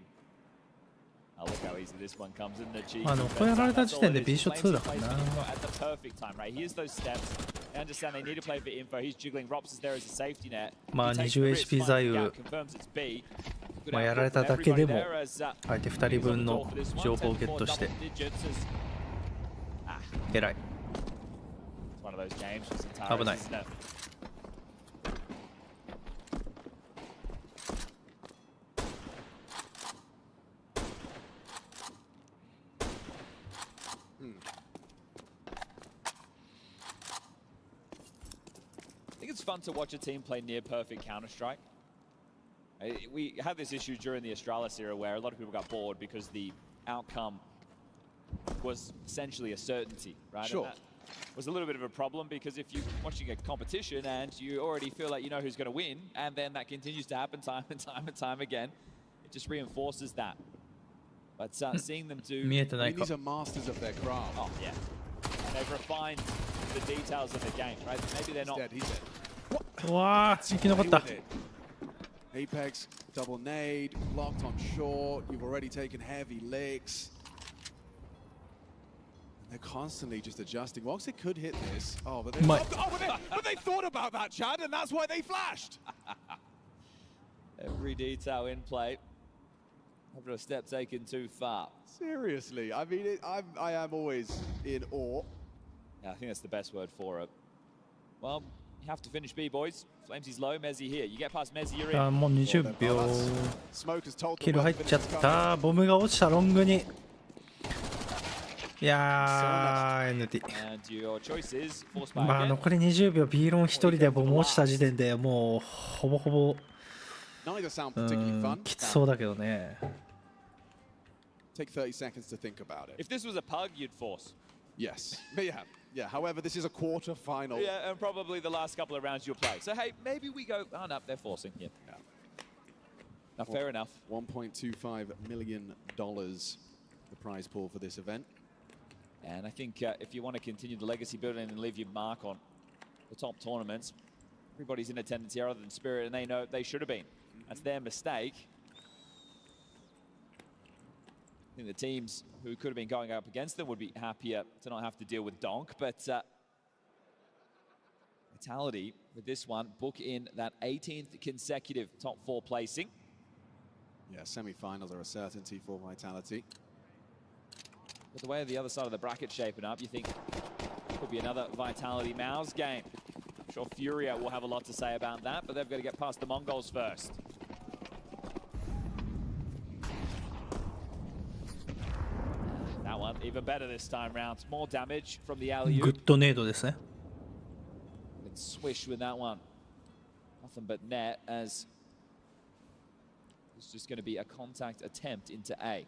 Oh, look how easy this one comes in the G. こうやられた時点で B ショット2だからな。 At the perfect time, right? Here's those steps. I understand they need to play for info. He's jiggling. Rops is there as a safety net. まあ 20HP ザイウまあやられただけでも相手2人分の情報をゲットして偉い。危ない。 I think it's fun to watch a team play near perfect Counter-Strike. We had this issue during the Astralis era where a lot of people got bored because the outcome was essentially a certainty, right? Sure. And that was a little bit of a problem because if you're watching a competition and you already feel like you know who's going to win, and then that continues to happen time and time and time again, it just reinforces that. But seeing them do... These are masters of their craft. Oh, yeah. They've refined the details of the game, right? Maybe they're not... He's dead. うわあ生き残った。 Apex double nade, blocked on short. You've already taken heavy licks. They're constantly just adjusting. Woxy could hit this. Oh, but they but they thought about that, Chad, and that's why they flashed. Every detail in play. After a step taken too far. Seriously, I mean, I am always in awe. Yeah, I think that's the best word for it. Well, you have to finish B, boys. Flamesy's low, Mezzy here. You get past Mezzy, you're in. もう20秒。キル入っちゃった。ボムが落ちたロングに。いやー、NT。まあ残り20秒、B ロン1人でボム落ちた時点でもうほぼほぼきつそうだけどね。Take 30 seconds to think about it. If this was a pug, you'd force. Yes. But yeah. However, this is a quarter final. Yeah, and probably the last couple of rounds you'll play. So hey, maybe we go. Oh no, they're forcing. Yeah. Now, fair enough. $1.25 million the prize pool for this event. And I think if you want to continue the legacy building and leave your mark on the top tournaments, everybody's in attendance here other than Spirit, and they know they should have been. That's their mistake. I think the teams who could have been going up against them would be happier to not have to deal with Donk, but Vitality with this one book in that 18th consecutive top 4 placing. Yeah, semi-finals are a certainty for Vitality. With the way the other side of the bracket shaping up, you think it could be another Vitality Mouse game. I'm sure Furia will have a lot to say about that, but they've got to get past the Mongols first. That one, even better this time round. More damage from the alley-oop. グッドネードですね。And swish with that one. Nothing but net as it's just going to be a contact attempt into A.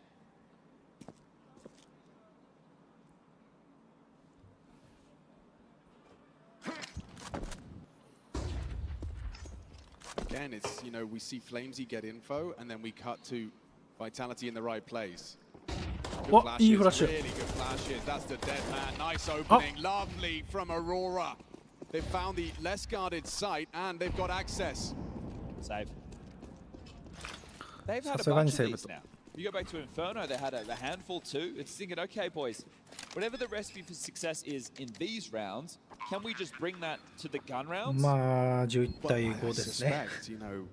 Again, it's, you know, we see Flamesy get info, and then we cut to Vitality in the right place. Good flashes, really good flashes. That's the dead man. Nice opening, lovely from Aurora. They've found the less guarded site and they've got access. Save. They've had a bunch of these now. You go back to Inferno, they had a handful too. It's thinking, okay, boys, whatever the recipe for success is in these rounds, can we just bring that to the gun rounds? まあ11対5ですね。 You know,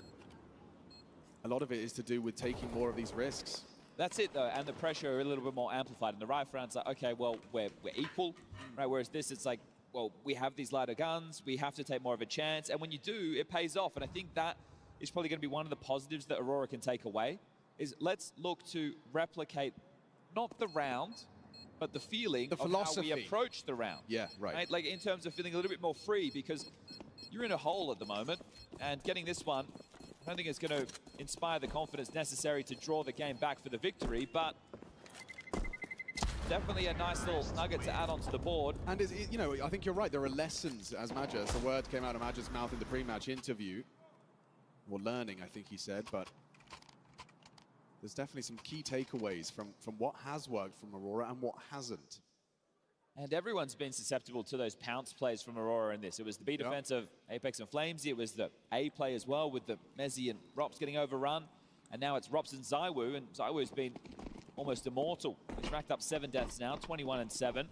a lot of it is to do with taking more of these risks. That's it though, and the pressure a little bit more amplified. In the rifle rounds, like, okay, well, we're equal, right? Whereas this, it's like, well, we have these lighter guns, we have to take more of a chance, and when you do, it pays off. And I think that is probably going to be one of the positives that Aurora can take away, is let's look to replicate not the round, but the feeling of how we approach the round. Yeah, right. Like in terms of feeling a little bit more free, because you're in a hole at the moment, and getting this one, I don't think it's going to inspire the confidence necessary to draw the game back for the victory, but definitely a nice little nugget to add onto the board. And, you know, I think you're right. There are lessons, as Majas, the word came out of Majas' mouth in the pre-match interview. Or learning, I think he said, but there's definitely some key takeaways from what has worked from Aurora and what hasn't. And everyone's been susceptible to those pounce plays from Aurora in this. It was the B defense of Apex and Flamesy. It was the A play as well with the Mezzi and Rops getting overrun. And now it's Rops and Zywoo, and Zywoo's been almost immortal. He's racked up 7 deaths now, 21 and 7.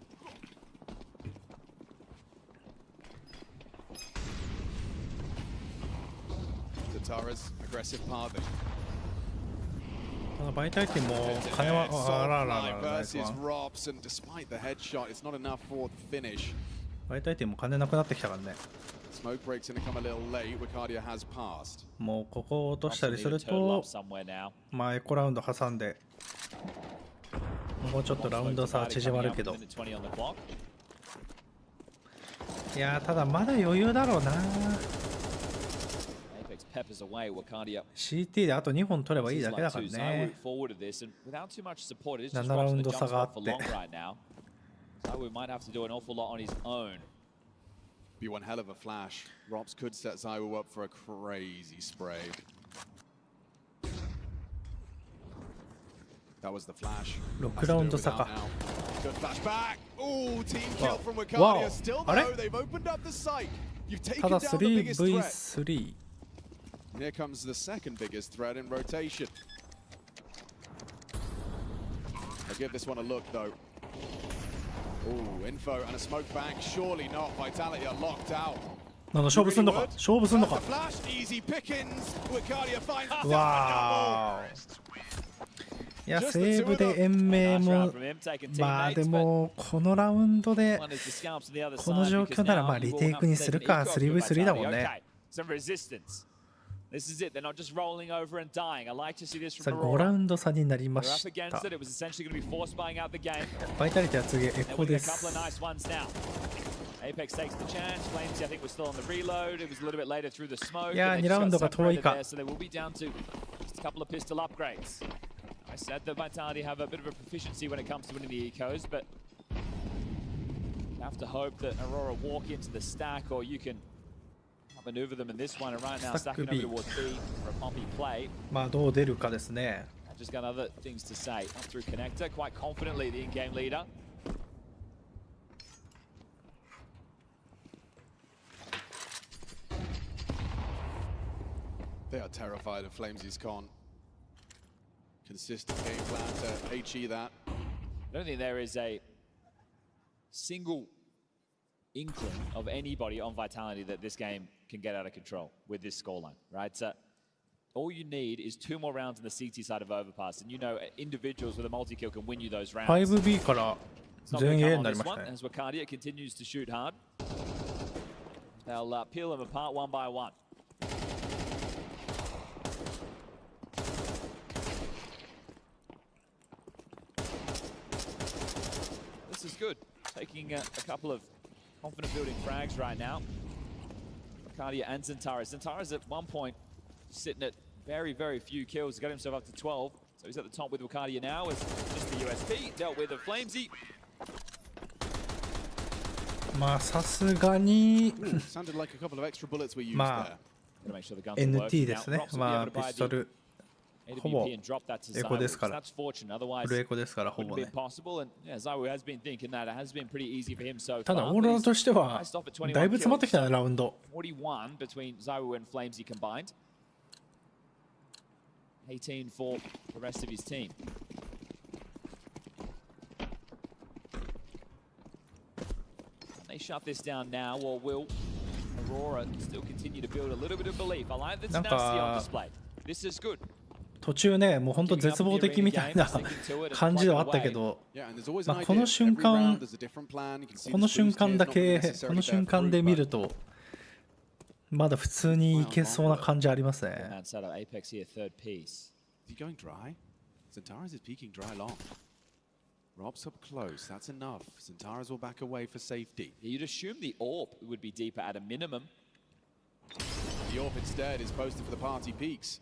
Zatara's aggressive pathing. バイタリティも金はあらららら versus Rops, and despite the headshot, it's not enough for the finish. バイタリティも金なくなってきたからね。 Smoke breaks gonna come a little late. Wicardia has passed. もうここを落としたりすると、まあエコラウンド挟んで、もうちょっとラウンド差縮まるけど。いやーただまだ余裕だろうな。CT であと2本取ればいいだけだからね。7ラウンド差があって。Be one hell of a flash. Rops could set Zywoo up for a crazy spray. That was the flash. 6ラウンド差か。 Good flashback. Oh, team kill from Wicardia. Still though, they've opened up the site. You've taken down the biggest threat.3v3. Here comes the second biggest threat in rotation. I'll give this one a look though. Oh, info and a smoke bank. Surely not. Vitality are locked out. なんだ勝負すんのか勝負すんのか Flash, easy pickings. Wicardia finds わーいやセーブで延命もまあでもこのラウンドでこの状況ならまあリテイクにするか 3v3 だもんね。This is it. They're not just rolling over and dying. I like to see this さあ from 5ラ Aurora. ウンド差になりま They're し up た against it. It was essentially going to be force buying out the game. バイタリティは次エ They're コ winning で a couple of す nice ones now. Apex takes the chance. Flamesy, I think, was still on the reload. It was a little bit later through the smoke. いや and 2 they ラウン just ド got が遠い separated か there, so they will be down to just a couple of pistol upgrades. I said that Vitality have a bit of a proficiency when it comes to winning the ecos, but you have to hope that Aurora walk into the stack, or you can maneuver them in this one. And right now, stacking over towards B for a Pompey play. まあどう出るかですね。 I just got other things to say. Up through connector, quite confidently the in-game leader. They are terrified of Flamesy's con. Consistent game plan to HE that. I don't think there is a single inkling of anybody on Vitality that this game can get out of control with this scoreline, right? So all you need is 2 more rounds on the CT side of Overpass, and you know individuals with a multi-kill can win you those rounds. 5B から全員 A になりましたね。 As Wicardia continues to shoot hard, they'll peel them apart one by one. This is good. Taking a couple of confident building frags right now. Wicardia and Zentara. Zentara's at one point sitting at very, very few kills. He's got himself up to 12. So he's at the top with Wicardia now as just the USP. Dealt with a Flamesy. まあさすがに Sounded like a couple of extra bullets were used まあ NT ですね。まあピストルほぼ AWP and drop that to エコです Zywoo. から That's fortunate. Otherwise, フルエコですからほ wouldn't ぼ be ね possible. And yeah, Zywoo has been thinking that. It has been pretty easy for him so ただ far. オーロラとしては Nice stop at 21だいぶ詰まってきたね kills. ラウンド 41 between Zywoo and Flamesy combined. 18 for the rest of his team. They shut this down now, or will Aurora still continue to build a little bit of belief? I like the tenacity on display. This is good. 途中ねもう本当絶望的みたいな感じではあったけど、まあ、この瞬間だけこの瞬間で見るとまだ普通にいけそうな感じありますね。Rob's up close, that's enough. Zentaras will back away for safety. You'd assume the AWP would be deeper at a minimum. The AWP instead is posted for the party peaks.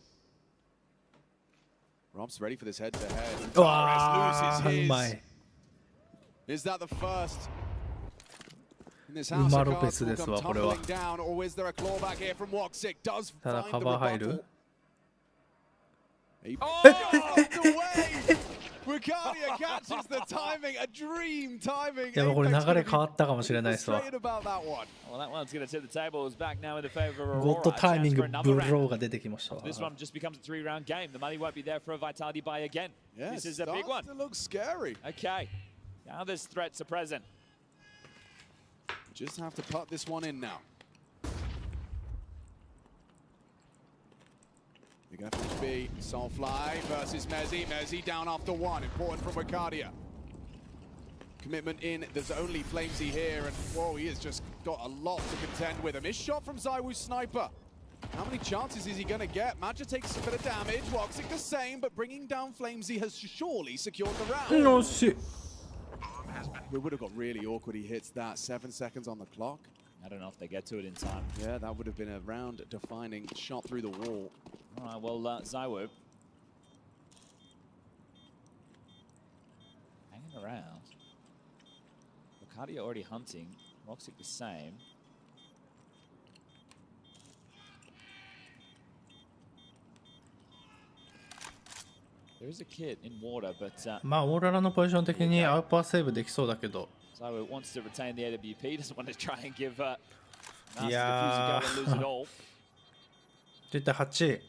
Rob's ready for this head-to-head. Zentaras loses his. Is that the first? In this house, the cards will come tumbling down, or is there a clawback here from Woxic? Does find the rebuttal. Oh, the way! Ricardia catches the timing, a dream timing. いやこれ流れ変わったかもしれないですわ。 Well, that one's going to tip the tables back now in the favor of Aurora. ゴッドタイミングブローが出てきましたわ。 This one just becomes a 3-round game. The money won't be there for a Vitality buy again. Yes, this is a big one. To look scary. Okay, now there's threats are present. Just have to put this one in now. Big FHB, Soulfly versus Mezzy. Mezzy down after one. Important from Ricardia. Commitment in. There's only Flamesy here, and whoa, he has just got a lot to contend with. A missed shot from Zywoo's sniper. How many chances is he going to get? Madja takes a bit of damage. Woxic the same, but bringing down Flamesy has surely secured the round. No shit. It would have got really awkward. He hits that. 7 seconds on the clock. I don't know if they get to it in time. Yeah, that would have been a round-defining shot through the wall. All right, well, Zywoo hanging around. Ricardia already hunting. Woxic the same. There is a kit in water, but まあオーロラのポジション的にアウパーセーブできそうだけど。 Zywoo wants to retain the AWP. Doesn't want to try and give nasty いや diffuser go and lose it all. 絶対8。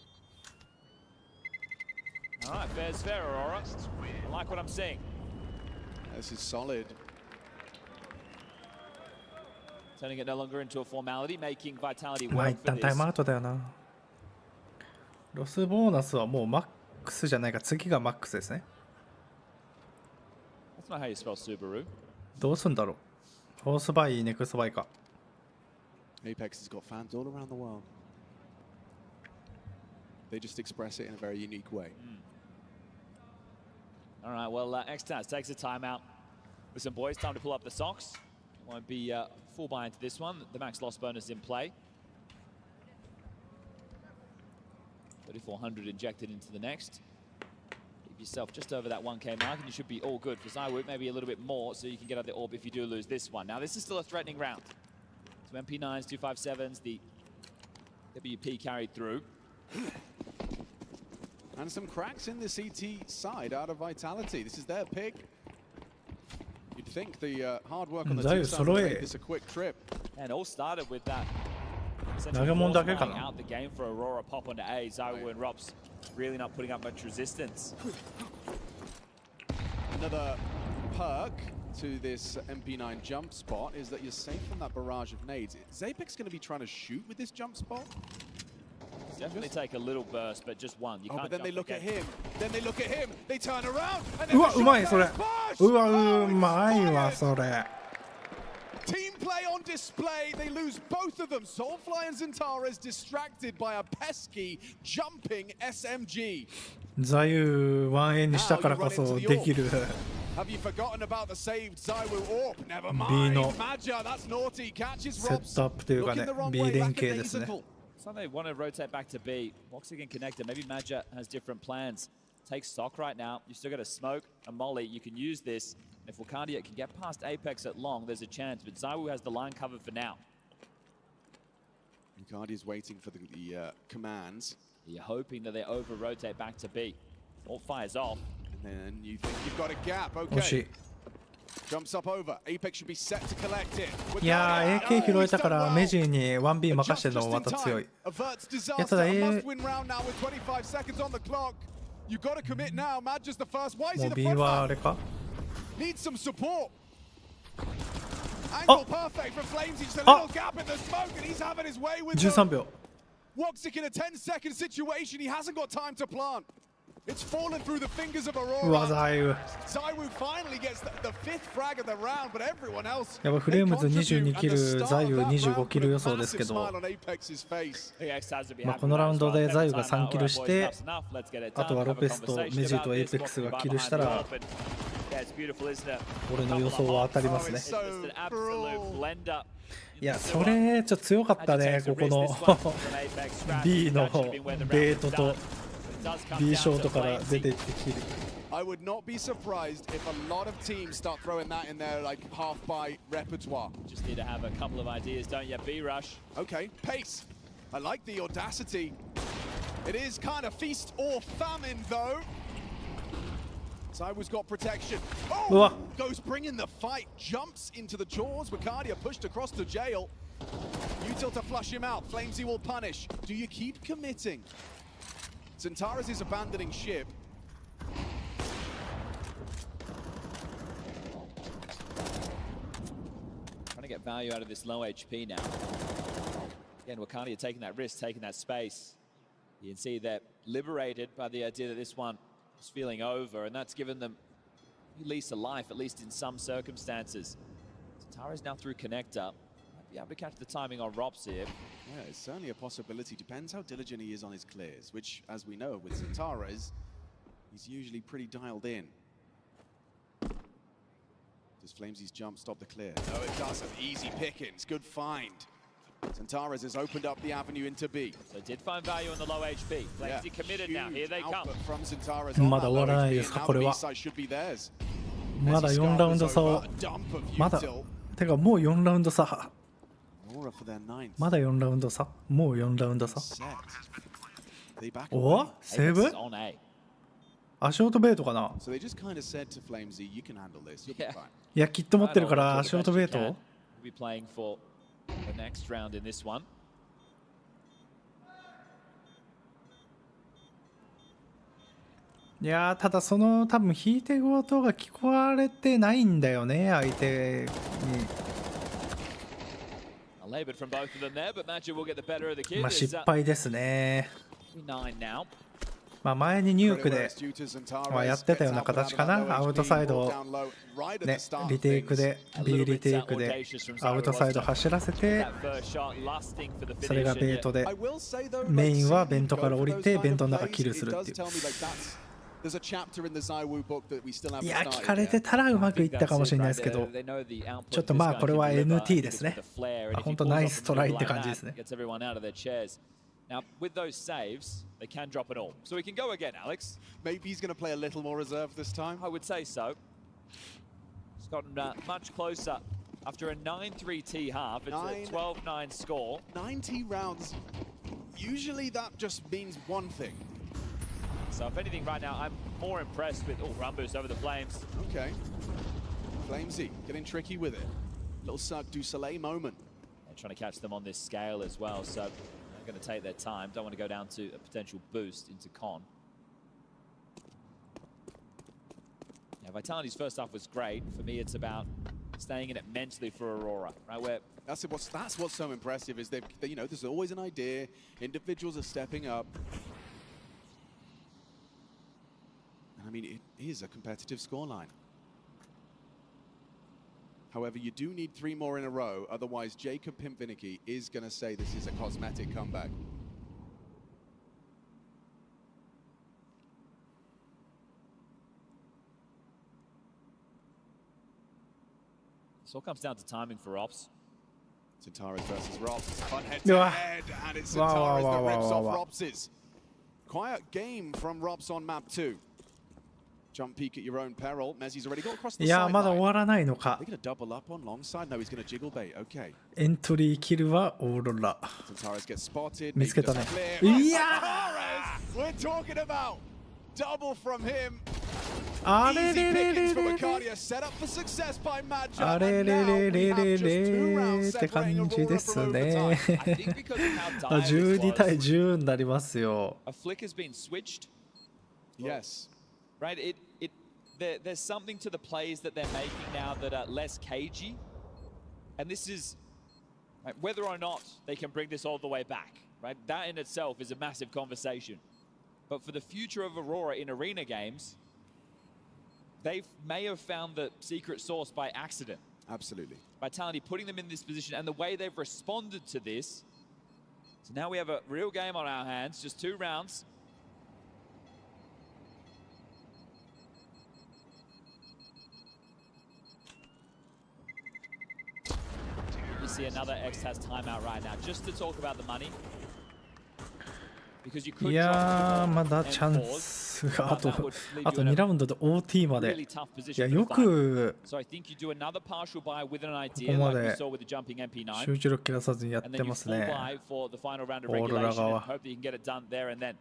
All right, fair's fair, Aurora. I like what I'm seeing. This is solid. Turning it no longer into a formality, making Vitality まあ work 一 for 旦タイ this. ムアウトだよな。ロスボーナスはもうマックスじゃないか、次がマックスですね。 That's not how you spell Subaru. どうすんだろう。ホースバイ、ネクストバイか。 Apex has got fans all around the world. They just express it in a very unique way. All right, well, Xtaz takes a timeout with some boys. Time to pull up the socks. Won't be full buy into this one. The max loss bonus in play. 3,400 injected into the next. Give yourself just over that 1k mark and you should be all good. For Zywoo, maybe a little bit more so you can get out the orb if you do lose this one. Now, this is still a threatening round. So MP9s, 257s, the WP carried through. And some cracks in the CT side out of Vitality. This is their pick. You'd think the hard work on the two sides would make this a quick trip. And all started with that. 投げ物だけかな。 Out the game for Aurora, pop onto A. Zywoo and Robs really not putting up much resistance. Another perk to this MP9 jump spot is that you're safe from that barrage of nades. Is Apex going to be trying to shoot with this jump spot? Definitely take a little burst, but just one. You can't but then they jump look at again. him. Then they look at him. They turn around. And うわ、うまい then それ。うわ、うまいわそれ。 Team play on display. They lose both of them. Soulfly and Zentaras distracted by a pesky jumping SMG. 座右1円にしたからこそできる。 Have you forgotten about the saved Zywoo orb? Never B mind. の Madja, that's naughty. Catches セ Robs. ットアップというかね、B 連携ですね。 So they want to rotate back to B. Woxic and connector. Maybe Madja has different plans. Take stock right now. You still got a smoke, a molly. You can use this. If Wakandia can get past Apex at long, there's a chance. But Zywoo has the line covered for now. Ricardia's waiting for the commands. You're hoping that they over-rotate back to B. All fires off. And then you think you've got a gap. 惜し Okay. Jumps up over. Apex should be set to collect it. い。いやー AK 拾えたからメジーに 1B 任してるのまた強い。いやただ A must win round now with 25 seconds on the clock. You got to commit now. Mad just the first. Why is も he う the B front はあ man? れか Needs some support. Angle perfect for Flames. Just a little gap in the smoke, and he's having his way with 13秒。 Woxic in a 10-second situation. He hasn't got time to plant. It's fallen through the fingers of うわ Aurora. ザイウ。 Zywoo finally gets the fifth frag of the round, but everyone else. やばいフレームズ22キル、ザイウ25キル予想ですけど、まあこのラウンドでザイウが3キルして、あとはロペスとメジーとエイペックスがキルしたら、俺の予想は当たりますね。いや、それちょっと強かったね、ここのB のベートと B ショートから出ていってキル。I would not be surprised if a lot of teams start throwing that in their like half by repertoire. Just need to have a couple of ideas, don't you? B rush. Okay, pace. I like the audacity. It is kind of feast or famine though. Zywoo's got protection. Oh! Goes bringing the fight, jumps into the jaws. Wicardia pushed across to jail. Util to flush him out. Flamesy will punish. Do you keep committing? Centaurus is abandoning ship. Trying to get value out of this low HP now. Again, Wicardia taking that risk, taking that space. You can see they're liberated by the idea that this one is feeling over, and that's given them at least a life, at least in some circumstances. Centaurus now through connector. Might be able to catch the timing on Rops here. Yeah, it's certainly a possibility. Depends how diligent he is on his clears, which, as we know, with Centaurus, he's usually pretty dialed in. Does Flamesy's jump stop the clear? No, it doesn't. Easy pickings. Good find. Centaurus has opened up the avenue into B. So did find value on the low HP. Flamesy committed now. Here they come. From Centaurus まだ終わらないですか、これは。 should be theirs. まだ4ラウンド差を。まだ。てかもう4ラウンド差。 まだ4ラウンド差もう4ラウンド差おセーブ足音ベイトかないやきっと持ってるから足音ベイトいやただその多分引いてごとが聞こえれてないんだよね相手に。まあ失敗ですね。まあ前にニュークでやってたような形かな。アウトサイドをねリテイクで B リテイクでアウトサイド走らせてそれがベイトでメインはベントから降りてベントの中キルするっていう。いや聞かれてたらうまくいったかもしれないですけどちょっとまあこれは NT ですね。本当ナイストライって感じですね。Now, with those saves, they can drop it all. So we can go again, Alex. Maybe he's going to play a little more reserve this time. I would say so. It's gotten much closer. After a 9-3 T half, it's a 12-9 score. 90 rounds. Usually that just means one thing. So if anything right now, I'm more impressed with... Oh, run boost over the Flames. Okay. Flamesy getting tricky with it. Little Cirque du Soleil moment. They're trying to catch them on this scale as well, so... going to take their time. Don't want to go down to a potential boost into Con. Now, Vitality's first half was great. For me, it's about staying in it mentally for Aurora, right? Where that's what's so impressive is they you know there's always an idea. Individuals are stepping up. And I mean, it is a competitive scoreline. However, you do need 3 more in a row, otherwise Jacob Pimpvinicky is going to say this is a cosmetic comeback. This all comes down to timing for Ops. Centaurus versus Rops. Fun head-to-head, and it's Centaurus that rips off Rops's. Quiet game from Rops on map 2. Jump peek at your own peril. Mezzi's already got across the sideline. いやまだ終わらないのか。 They're going to double up on long side. No, he's going to jiggle bait. Okay. エントリーキルはオーロラ。 Centaurus gets spotted. 見つけたね。いや we're talking about. Double from him. あれ Easy れれ pickings れ from れ Arcadia, set up for success by Madja. あれ And れ now れ we れ have れ just 2 rounds れって separating 感じで Aurora す from ね。 overtime. I think because of how あ dire this 12対 was, 10になりますよ。 a flick has been switched. Yes. Right? There's something to the plays that they're making now that are less cagey. And this is right, whether or not they can bring this all the way back. Right? That in itself is a massive conversation. But for the future of Aurora in arena games, they may have found the secret sauce by accident. Absolutely. Vitality putting them in this position and the way they've responded to this. So now we have a real game on our hands, just 2 rounds. You see another X-Taz timeout right now, just to talk about the money. Because you い could やー drop まだ and チャン pause, スがあ but と that would leave you in 2 a ラウンドで OT まで。 really tough い position や for よ the fight. く So I think you do another partial buy with an こ idea こま like we で saw with the jumping MP9. 集中力切らさずにやっ And て then you ます full ね。 buy for the final round of オーロラ regulation and 側。 hope that you can get it done there and then.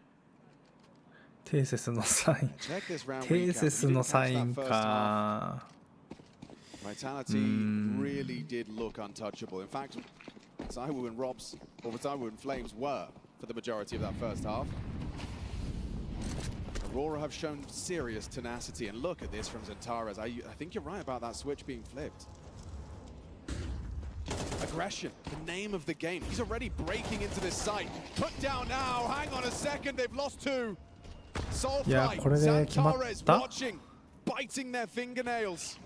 テーセスのサイン。 Check this round テー recap. セ We ス didn't の catch サイ that ン first half. か。 Vitality really did look untouchable. In fact, Zaiwu and Robs, or Zaiwu and Flames were for the majority of that first half. Aurora have shown serious tenacity, and look at this from Zentares. I think you're right about that switch being flipped. Aggression, the name of the game. He's already breaking into this site. Put down now. Hang on a second. They've lost 2. Soul いや Flight, これで決まっ Zentares た。 watching, biting their fingernails.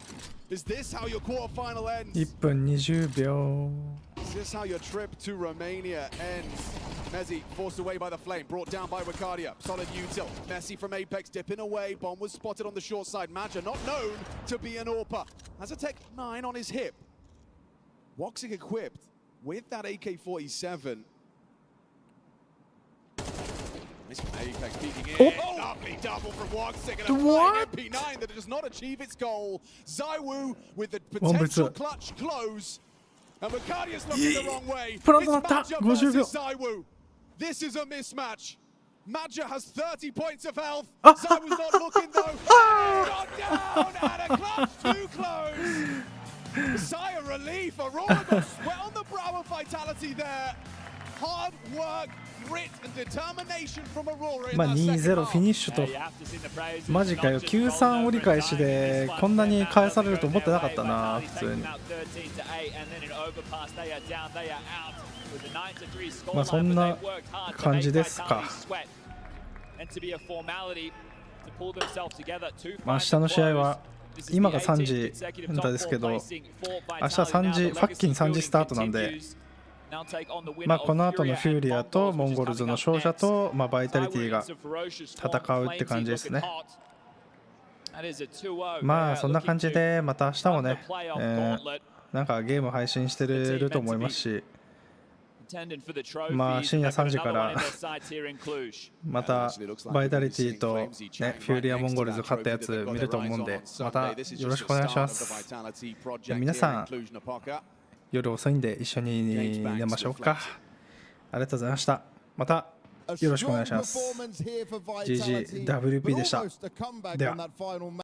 Is this how your quarterfinal ends? 1分20秒。 Is this how your trip to Romania ends? Messi forced away by the flame, brought down by Ricardia. Solid util. Messi from Apex dipping away. Bomb was spotted on the short side. Madja not known to be an AWPer. Has a Tech 9 on his hip. Woxic equipped with that AK-47. Nice from Apex peeking in. Oh. Lovely double from Woxic and a flying MP9 that does not achieve its goal. Zaiwu with the potential clutch close. And Ricardia's looking the wrong way. It's Madja versus Zaiwu. This is a mismatch. Madja has 30 points of health. Zaiwu's not looking though. Got down and a clutch too close. Sigh of relief. Aurora got sweat on the brow of Vitality there. Hard work, grit and determination from Aurora in まあ that 2-0 second フィニッシュと。マジかよ。9-3折り返しでこんなに返されると思ってなかったな普通に。まあそんな感じですか。まあ明日の試合は今が3時ですけど、明日3時ファッキン3時スタートなんで。まあこの後のフューリアとモンゴルズの勝者と、まあ、バイタリティが戦うって感じですね。まあそんな感じでまた明日もね、なんかゲーム配信してると思いますし、まあ深夜3時からまたバイタリティと、ね、フューリアモンゴルズ勝ったやつ見ると思うんで、またよろしくお願いします。皆さん夜遅いんで一緒に寝ましょうか。ありがとうございました。またよろしくお願いします。GGWP でした。では。